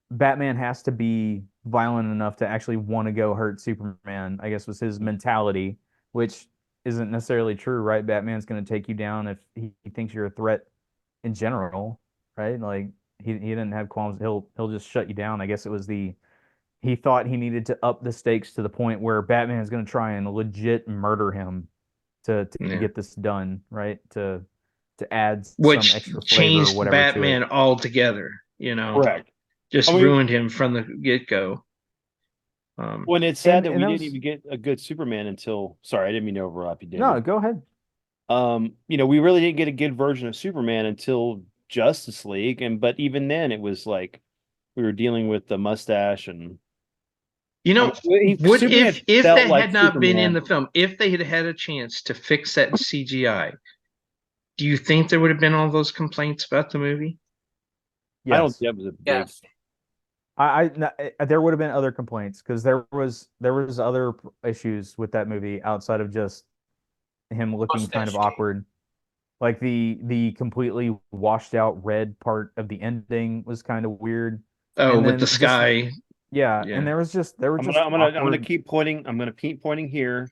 [SPEAKER 2] Batman has to be violent enough to actually want to go hurt Superman, I guess was his mentality, which isn't necessarily true, right? Batman's going to take you down if he thinks you're a threat in general, right? Like he didn't have qualms. He'll just shut you down. I guess it was he thought he needed to up the stakes to the point where Batman is going to try and legit murder him to
[SPEAKER 3] Yeah.
[SPEAKER 2] get this done, right? To add some
[SPEAKER 3] Which
[SPEAKER 2] extra flavor or
[SPEAKER 3] changed
[SPEAKER 2] whatever to
[SPEAKER 3] Batman
[SPEAKER 2] it.
[SPEAKER 3] altogether, you know.
[SPEAKER 1] Correct.
[SPEAKER 3] Just
[SPEAKER 1] I mean,
[SPEAKER 3] ruined him from the get-go.
[SPEAKER 1] when it's sad that
[SPEAKER 2] And
[SPEAKER 1] we
[SPEAKER 2] that
[SPEAKER 1] didn't
[SPEAKER 2] was
[SPEAKER 1] even get a good Superman until, sorry, I didn't mean to overlap you,
[SPEAKER 2] no,
[SPEAKER 1] David.
[SPEAKER 2] go ahead.
[SPEAKER 1] We really didn't get a good version of Superman until Justice League, but even then it was like we were dealing with the mustache and
[SPEAKER 3] You
[SPEAKER 1] I
[SPEAKER 3] know,
[SPEAKER 1] mean,
[SPEAKER 3] what
[SPEAKER 1] Superman
[SPEAKER 3] if
[SPEAKER 1] felt
[SPEAKER 3] that
[SPEAKER 1] like
[SPEAKER 3] had not been in
[SPEAKER 1] Superman.
[SPEAKER 3] the film, if they had had a chance to fix that CGI, do you think there would have been all those complaints about the movie?
[SPEAKER 1] I don't
[SPEAKER 2] Yes.
[SPEAKER 1] think that was a big.
[SPEAKER 4] Yes.
[SPEAKER 2] There would have been other complaints because there was other issues with that movie outside of just him looking kind of
[SPEAKER 4] Mustache change.
[SPEAKER 2] awkward. Like the completely washed out red part of the ending was kind of weird.
[SPEAKER 3] Oh,
[SPEAKER 2] And
[SPEAKER 3] with the
[SPEAKER 2] then just
[SPEAKER 3] sky.
[SPEAKER 2] yeah, and
[SPEAKER 3] Yeah,
[SPEAKER 2] there were
[SPEAKER 1] I'm gonna
[SPEAKER 2] just
[SPEAKER 1] I'm gonna I'm gonna
[SPEAKER 2] awkward.
[SPEAKER 1] keep pointing. I'm gonna keep pointing here.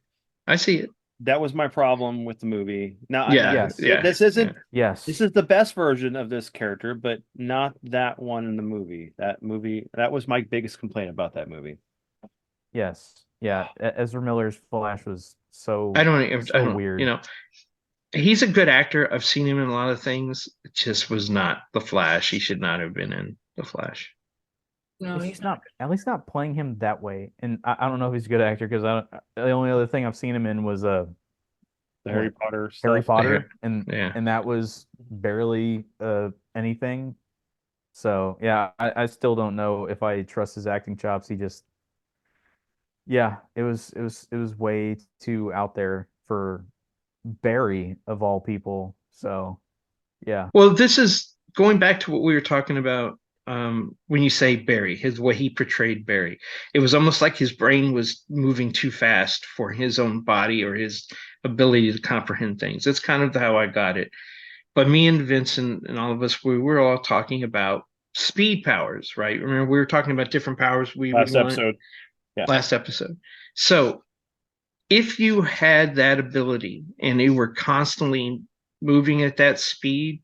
[SPEAKER 3] I see it.
[SPEAKER 1] That was my problem with the movie. Now
[SPEAKER 3] Yeah,
[SPEAKER 2] Yes.
[SPEAKER 3] yeah,
[SPEAKER 1] this
[SPEAKER 3] yeah.
[SPEAKER 1] isn't. This
[SPEAKER 2] Yes.
[SPEAKER 1] is the best version of this character, but not that one in the movie. That was my biggest complaint about that movie.
[SPEAKER 2] Yes. Yeah. Ezra Miller's Flash was
[SPEAKER 3] I
[SPEAKER 2] so
[SPEAKER 3] don't, I
[SPEAKER 2] so
[SPEAKER 3] don't,
[SPEAKER 2] weird.
[SPEAKER 3] he's a good actor. I've seen him in a lot of things. It just was not The Flash. He should not have been in The Flash.
[SPEAKER 4] No,
[SPEAKER 2] It's
[SPEAKER 4] he's
[SPEAKER 2] just
[SPEAKER 4] not.
[SPEAKER 2] not at least not playing him that way. And I don't know if he's a good actor because the only other thing I've seen him in was
[SPEAKER 1] The Harry
[SPEAKER 2] what
[SPEAKER 1] Potter
[SPEAKER 2] Harry
[SPEAKER 1] stuff.
[SPEAKER 2] Potter
[SPEAKER 3] Yeah.
[SPEAKER 2] and that was barely anything. So yeah, I still don't know if I trust his acting chops. He just yeah, it was way too out there for Barry of all people. So yeah.
[SPEAKER 3] Well, this is going back to what we were talking about when you say Barry, his way he portrayed Barry. It was almost like his brain was moving too fast for his own body or his ability to comprehend things. That's kind of how I got it. But me and Vincent and all of us, we were all talking about speed powers, right? Remember, we were talking about different powers we would
[SPEAKER 1] Last
[SPEAKER 3] want
[SPEAKER 1] episode. Yeah.
[SPEAKER 3] last episode. So if you had that ability and you were constantly moving at that speed,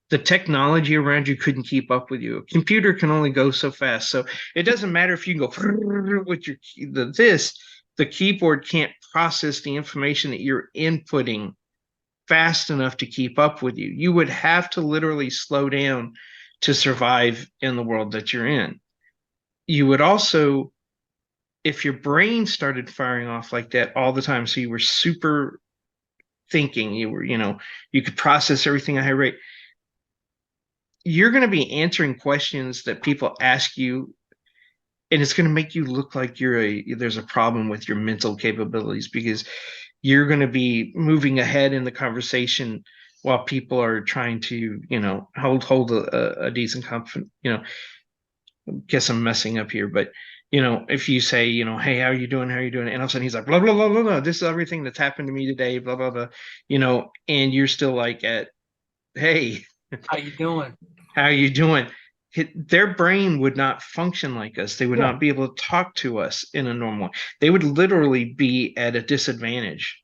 [SPEAKER 3] the technology around you couldn't keep up with you. A computer can only go so fast. So it doesn't matter if you can go with the keyboard can't process the information that you're inputting fast enough to keep up with you. You would have to literally slow down to survive in the world that you're in. You would also, if your brain started firing off like that all the time, so you were super thinking, you could process everything at high rate, you're going to be answering questions that people ask you and it's going to make you look like there's a problem with your mental capabilities, because you're going to be moving ahead in the conversation while people are trying to, hold a decent confidence. Guess I'm messing up here, but if you say, hey, how are you doing? How are you doing? And all of a sudden he's like, blah, blah, blah, blah, blah. This is everything that's happened to me today, blah, blah, blah, and you're still like hey,
[SPEAKER 4] How you doing?
[SPEAKER 3] how are you doing? Their brain would not function like us. They would
[SPEAKER 2] Yeah.
[SPEAKER 3] not be able to talk to us in a normal way. They would literally be at a disadvantage,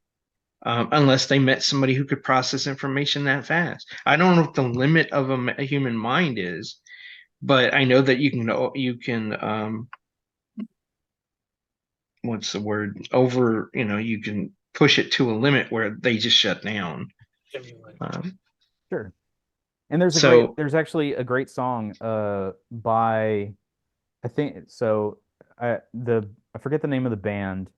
[SPEAKER 3] unless they met somebody who could process information that fast. I don't know what the limit of a human mind is, but I know that you can what's the word, you can push it to a limit where they just shut down.
[SPEAKER 4] Simulate.
[SPEAKER 2] Sure. And there's actually a great song by I think so I forget the name of the band,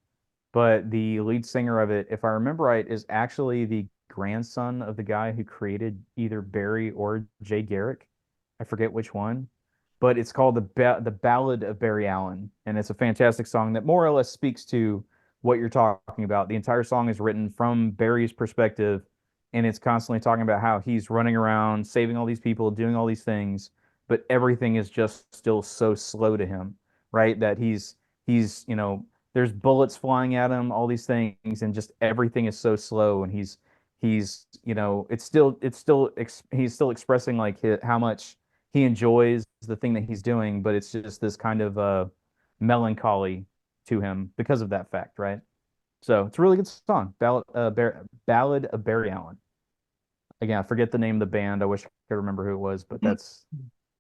[SPEAKER 2] but the lead singer of it, if I remember right, is actually the grandson of the guy who created either Barry or Jay Garrick. I forget which one, but it's called the Ballad of Barry Allen, and it's a fantastic song that more or less speaks to what you're talking about. The entire song is written from Barry's perspective, and it's constantly talking about how he's running around, saving all these people, doing all these things, but everything is just still so slow to him, right? That he's there's bullets flying at him, all these things, and just everything is so slow, and he's he's still expressing like how much he enjoys the thing that he's doing, but it's just this kind of melancholy to him because of that fact, right? So it's a really good song, Ballad of Barry Allen. Again, I forget the name of the band. I wish I could remember who it was, but that's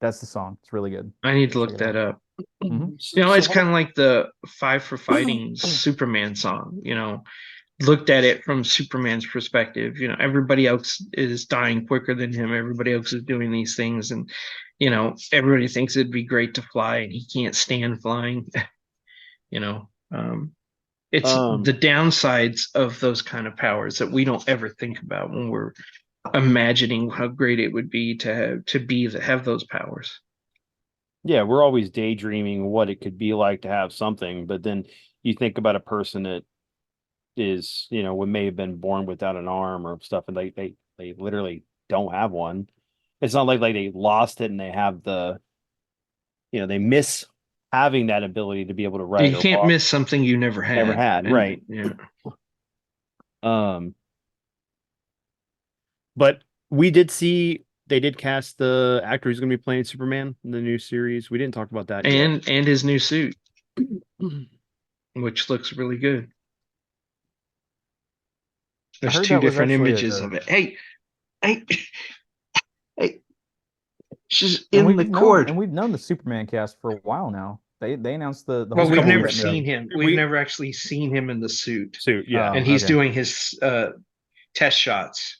[SPEAKER 2] the song. It's really good.
[SPEAKER 3] I need to
[SPEAKER 2] Check
[SPEAKER 3] look
[SPEAKER 2] it out.
[SPEAKER 3] that up.
[SPEAKER 2] Mhm.
[SPEAKER 3] It's kind of like the Five for Fighting Superman song, looked at it from Superman's perspective. Everybody else is dying quicker than him. Everybody else is doing these things, and everybody thinks it'd be great to fly, and he can't stand flying. you know, it's the downsides of those kind of powers that we don't ever think about when we're imagining how great it would be to have those powers.
[SPEAKER 1] Yeah, we're always daydreaming what it could be like to have something, but then you think about a person that is, may have been born without an arm or stuff, and they literally don't have one. It's not like they lost it and they have they miss having that ability to be able to write
[SPEAKER 3] You
[SPEAKER 1] or
[SPEAKER 3] can't
[SPEAKER 1] walk.
[SPEAKER 3] miss something you never had.
[SPEAKER 1] Right.
[SPEAKER 3] Yeah.
[SPEAKER 1] But we did see they did cast the actor who's going to be playing Superman in the new series. We didn't talk about that yet.
[SPEAKER 3] And his new suit, which looks really good. There's two different images of it. Hey, hey, hey, she's in the cord.
[SPEAKER 2] And we've known the Superman cast for a while now. They announced the
[SPEAKER 3] Well,
[SPEAKER 2] whole
[SPEAKER 3] we've
[SPEAKER 2] couple
[SPEAKER 3] never
[SPEAKER 2] weeks ago.
[SPEAKER 3] seen him. We've never actually seen him in the suit.
[SPEAKER 1] Yeah.
[SPEAKER 3] And he's
[SPEAKER 2] okay.
[SPEAKER 3] doing his test shots.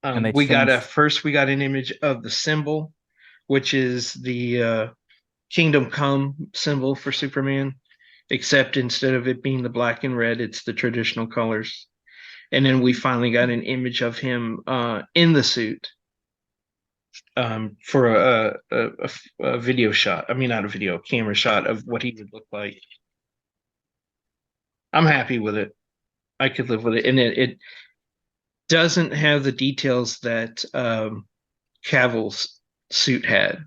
[SPEAKER 2] And they
[SPEAKER 3] we got
[SPEAKER 2] changed.
[SPEAKER 3] an image of the symbol, which is the Kingdom Come symbol for Superman, except instead of it being the black and red, it's the traditional colors. And then we finally got an image of him in the suit for a video shot. I mean, not a video, camera shot of what he would look like. I'm happy with it. I could live with it. And it doesn't have the details that Cavill's suit had.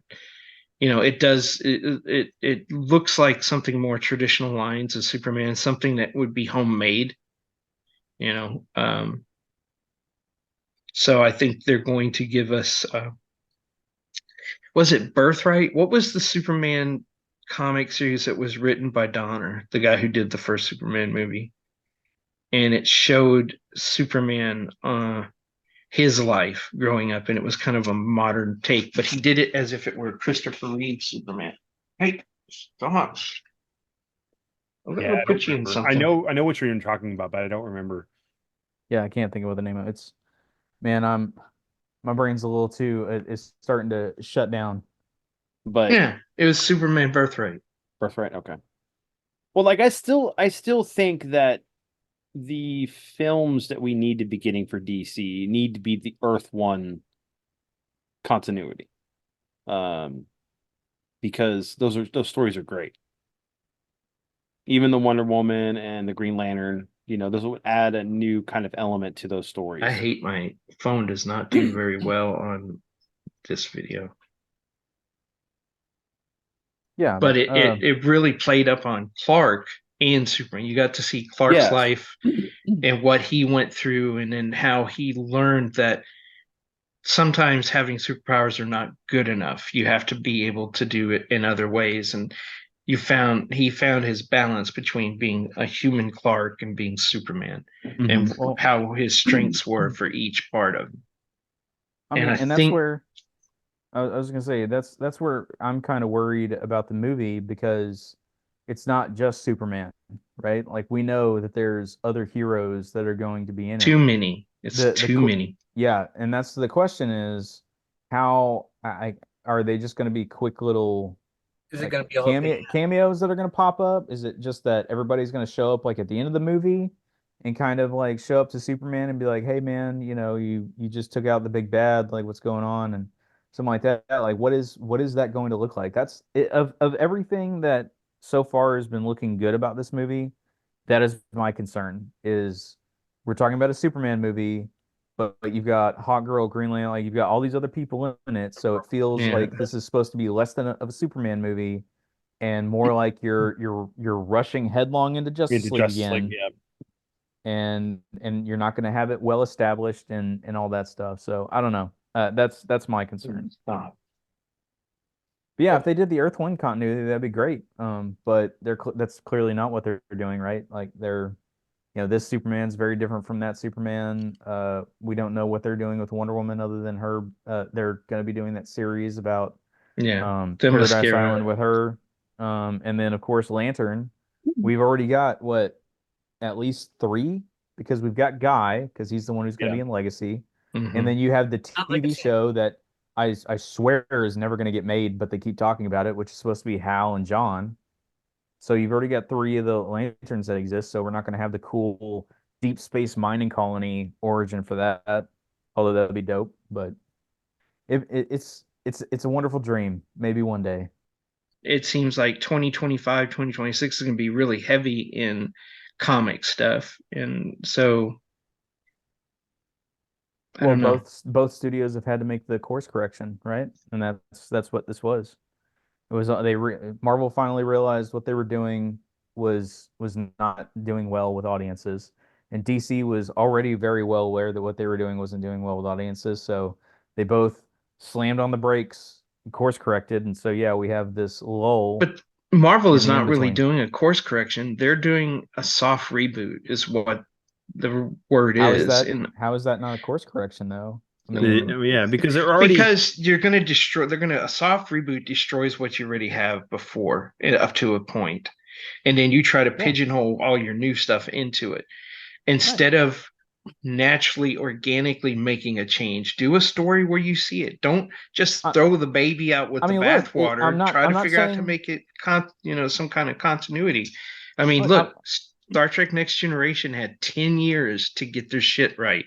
[SPEAKER 3] It does. It looks like something more traditional lines of Superman, something that would be homemade. So I think they're going to give us. Was it Birthright? What was the Superman comic series that was written by Donner, the guy who did the first Superman movie? And it showed Superman his life growing up, and it was kind of a modern take, but he did it as if it were Christopher Reeve Superman. Hey, come on. I'm gonna put you in something.
[SPEAKER 1] I know what you're talking about, but I don't remember.
[SPEAKER 2] Yeah, I can't think of what the name of it. It's man, my brain's a little too it's starting to shut down.
[SPEAKER 1] But
[SPEAKER 3] yeah, it was Superman Birthright.
[SPEAKER 1] Birthright, okay. Well, like I still think that the films that we need to be getting for DC need to be the Earth One continuity. because those stories are great. Even the Wonder Woman and the Green Lantern, those would add a new kind of element to those stories.
[SPEAKER 3] I hate my phone does not do very well on this video.
[SPEAKER 2] Yeah,
[SPEAKER 3] But it really played up on Clark and Superman. You got to see Clark's life and what he went through, and then how he learned that sometimes having superpowers are not good enough. You have to be able to do it in other ways. And he found his balance between being a human Clark and being Superman, and how his strengths were for each part of him.
[SPEAKER 2] I mean, and that's where I was gonna say that's where I'm kind of worried about the movie, because it's not just Superman, right? Like, we know that there's other heroes that are going to be in
[SPEAKER 3] too
[SPEAKER 2] it.
[SPEAKER 3] many. It's too many.
[SPEAKER 2] Yeah, and that's the question is, how are they just going to be quick little,
[SPEAKER 4] Is it
[SPEAKER 2] like,
[SPEAKER 4] going to be all
[SPEAKER 2] cameos that are going to pop up? Is it just that everybody's going to show up like at the end of the movie and kind of like show up to Superman and be like, "Hey man, you just took out the big bad, like what's going on?" and something like that. Like, what is that going to look like? That's it, of everything that so far has been looking good about this movie. That is my concern. Is we're talking about a Superman movie, but you've got Hot Girl, Green Lantern, like you've got all these other people in it, so it feels like this is supposed to be less than of a Superman movie and more like you're rushing headlong into Justice League again,
[SPEAKER 1] yeah.
[SPEAKER 2] and you're not going to have it well established and all that stuff. So I don't know. That's my concern.
[SPEAKER 3] Stop.
[SPEAKER 2] But yeah, if they did the Earth One continuity, that'd be great. But that's clearly not what they're doing, right? Like, this Superman's very different from that Superman. We don't know what they're doing with Wonder Woman other than her. They're going to be doing that series about
[SPEAKER 3] the
[SPEAKER 2] Paradise
[SPEAKER 3] mascara.
[SPEAKER 2] Island with her. And then of course Lantern. We've already got at least 3, because we've got Guy, because he's the one who's going to be in Legacy. And then you have the TV show that I swear is never going to get made, but they keep talking about it, which is supposed to be Hal and John. So you've already got 3 of the Lanterns that exist. So we're not going to have the cool deep space mining colony origin for that, although that would be dope. But it's a wonderful dream. Maybe one day.
[SPEAKER 3] It seems like 2025, 2026 is going to be really heavy in comic stuff, and so I don't know.
[SPEAKER 2] Both studios have had to make the course correction, right? And that's what this was. It was Marvel finally realized what they were doing was not doing well with audiences, and DC was already very well aware that what they were doing wasn't doing well with audiences. So they both slammed on the brakes, course corrected, and so yeah, we have this lull.
[SPEAKER 3] But Marvel is
[SPEAKER 2] in the
[SPEAKER 3] not really
[SPEAKER 2] in-between.
[SPEAKER 3] doing a course correction. They're doing a soft reboot, is what the word
[SPEAKER 2] How
[SPEAKER 3] is.
[SPEAKER 2] how is that not a course correction though? I
[SPEAKER 1] Yeah,
[SPEAKER 2] mean,
[SPEAKER 1] because they're already
[SPEAKER 3] because you're going to destroy. A soft reboot destroys what you already have before, up to a point, and then you try to pigeonhole all your new stuff into it instead of naturally, organically making a change. Do a story where you see it. Don't just throw the baby out with the bathwater. Try to figure out to make it some kind of continuity. I mean, look, Star Trek Next Generation had 10 years to get their shit right.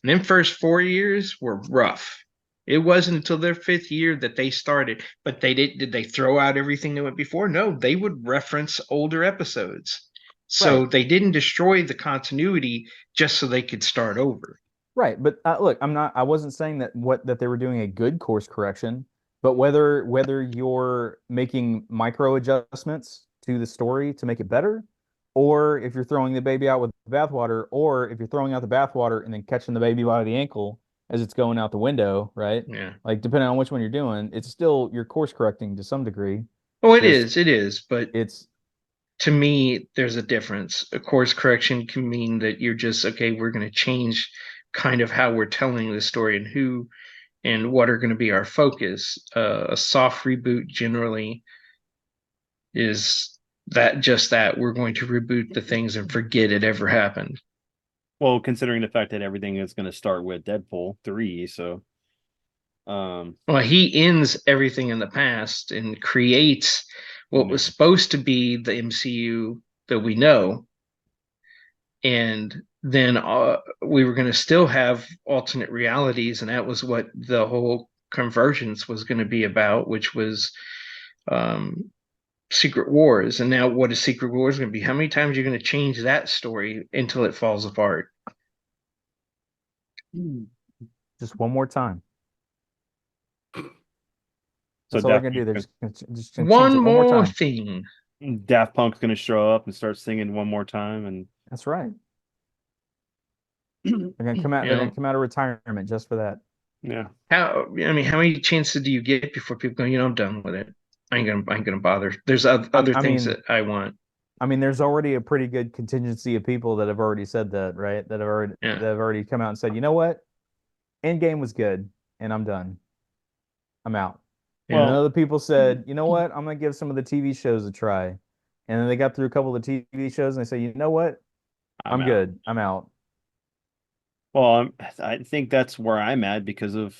[SPEAKER 3] And then first 4 years were rough. It wasn't until their 5th year that they started, but did they throw out everything that went before? No, they would reference older episodes. So they didn't destroy the continuity just so they could start over.
[SPEAKER 2] Right, but look, I wasn't saying that they were doing a good course correction, but whether you're making micro adjustments to the story to make it better, or if you're throwing the baby out with the bathwater, or if you're throwing out the bathwater and then catching the baby by the ankle as it's going out the window, right?
[SPEAKER 3] Yeah.
[SPEAKER 2] Like, depending on which one you're doing, it's still you're course correcting to some degree.
[SPEAKER 3] Oh, it is, but
[SPEAKER 2] it's
[SPEAKER 3] to me, there's a difference. A course correction can mean that you're just, okay, we're going to change kind of how we're telling the story and who and what are going to be our focus. A soft reboot generally is that we're going to reboot the things and forget it ever happened.
[SPEAKER 1] Well, considering the fact that everything is going to start with Deadpool 3, so
[SPEAKER 3] well, he ends everything in the past and creates what was supposed to be the MCU that we know. And then we were going to still have alternate realities, and that was what the whole Convergence was going to be about, which was Secret Wars, and now what is Secret Wars going to be? How many times are you going to change that story until it falls apart?
[SPEAKER 2] Just one more time.
[SPEAKER 1] So
[SPEAKER 2] That's all they're
[SPEAKER 1] Daft
[SPEAKER 2] gonna do. They're
[SPEAKER 1] Punk,
[SPEAKER 2] just gonna change
[SPEAKER 3] One
[SPEAKER 2] it one more
[SPEAKER 3] more
[SPEAKER 2] time.
[SPEAKER 3] thing.
[SPEAKER 1] Daft Punk's gonna show up and start singing one more time, and
[SPEAKER 2] That's right. They're gonna come out.
[SPEAKER 3] You
[SPEAKER 2] They're gonna
[SPEAKER 3] know,
[SPEAKER 2] come out of retirement just for that.
[SPEAKER 1] yeah.
[SPEAKER 3] how many chances do you get before people go, I'm done with it. I ain't gonna bother. There's other
[SPEAKER 2] I
[SPEAKER 3] things
[SPEAKER 2] mean,
[SPEAKER 3] that I want.
[SPEAKER 2] there's already a pretty good contingency of people that have already said that, right?
[SPEAKER 3] Yeah.
[SPEAKER 2] That have already come out and said, you know what, Endgame was good, and I'm done. I'm out. And then
[SPEAKER 1] Well,
[SPEAKER 2] other people said, you know what, I'm gonna give some of the TV shows a try. And then they got through a couple of the TV shows and they say, you know what,
[SPEAKER 1] I'm
[SPEAKER 2] I'm
[SPEAKER 1] out.
[SPEAKER 2] good. I'm out.
[SPEAKER 1] Well, I think that's where I'm at because of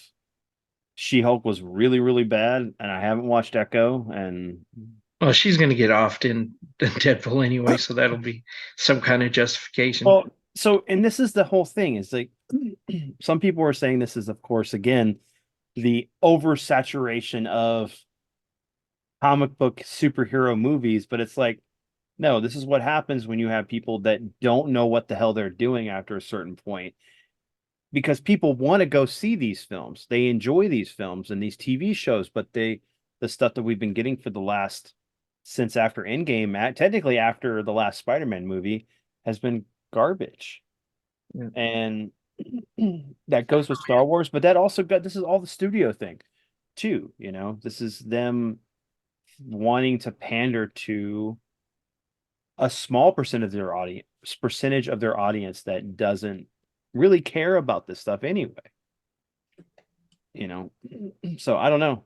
[SPEAKER 1] She-Hulk was really, really bad, and I haven't watched Echo, and
[SPEAKER 3] Well, she's gonna get offed in Deadpool anyway, so that'll be some kind of justification.
[SPEAKER 1] well, so and this is the whole thing is like some people are saying this is, of course, again, the oversaturation of comic book superhero movies, but it's like, no, this is what happens when you have people that don't know what the hell they're doing after a certain point. Because people want to go see these films. They enjoy these films and these TV shows, but the stuff that we've been getting for the last since after Endgame, technically after the last Spider-Man movie, has been garbage.
[SPEAKER 3] Yeah.
[SPEAKER 1] And that goes with Star Wars, but that also got this is all the studio thing too, This is them wanting to pander to a small percentage of their audience that doesn't really care about this stuff anyway. So I don't know.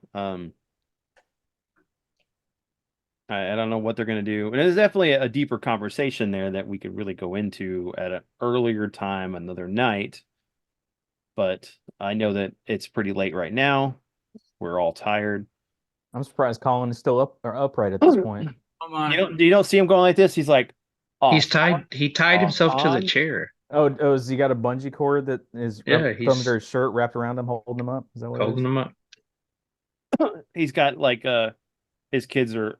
[SPEAKER 1] I don't know what they're going to do. And there's definitely a deeper conversation there that we could really go into at an earlier time, another night. But I know that it's pretty late right now. We're all tired.
[SPEAKER 2] I'm surprised Colin is still up or upright at this point.
[SPEAKER 4] Come on.
[SPEAKER 1] You don't see him going like this. He's like
[SPEAKER 3] He's
[SPEAKER 1] off
[SPEAKER 3] tied. He tied
[SPEAKER 1] off
[SPEAKER 3] himself to the
[SPEAKER 1] on.
[SPEAKER 3] chair.
[SPEAKER 2] Oh, has he got a bungee cord that is
[SPEAKER 3] Yeah,
[SPEAKER 2] from under
[SPEAKER 3] he's
[SPEAKER 2] his shirt wrapped around him, holding him up? Is that what it
[SPEAKER 3] holding
[SPEAKER 2] is?
[SPEAKER 3] him up.
[SPEAKER 1] He's got like his kids are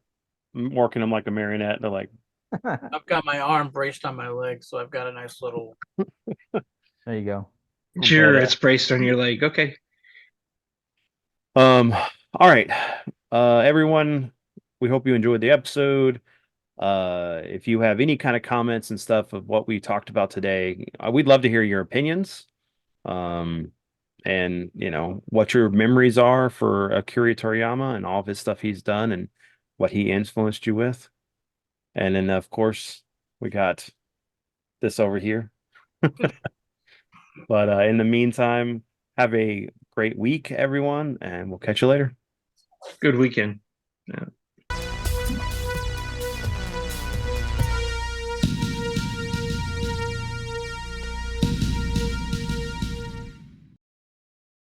[SPEAKER 1] working him like a marionette. They're like,
[SPEAKER 4] I've got my arm braced on my leg, so I've got a nice little.
[SPEAKER 2] There you go.
[SPEAKER 3] Sure,
[SPEAKER 1] But,
[SPEAKER 3] it's braced on your leg. Okay.
[SPEAKER 1] all right. Everyone, we hope you enjoyed the episode. If you have any kind of comments and stuff of what we talked about today, we'd love to hear your opinions. And what your memories are for Akira Toriyama and all of his stuff he's done and what he influenced you with. And then of course we got this over here. But in the meantime, have a great week, everyone, and we'll catch you later.
[SPEAKER 3] Good weekend. Yeah.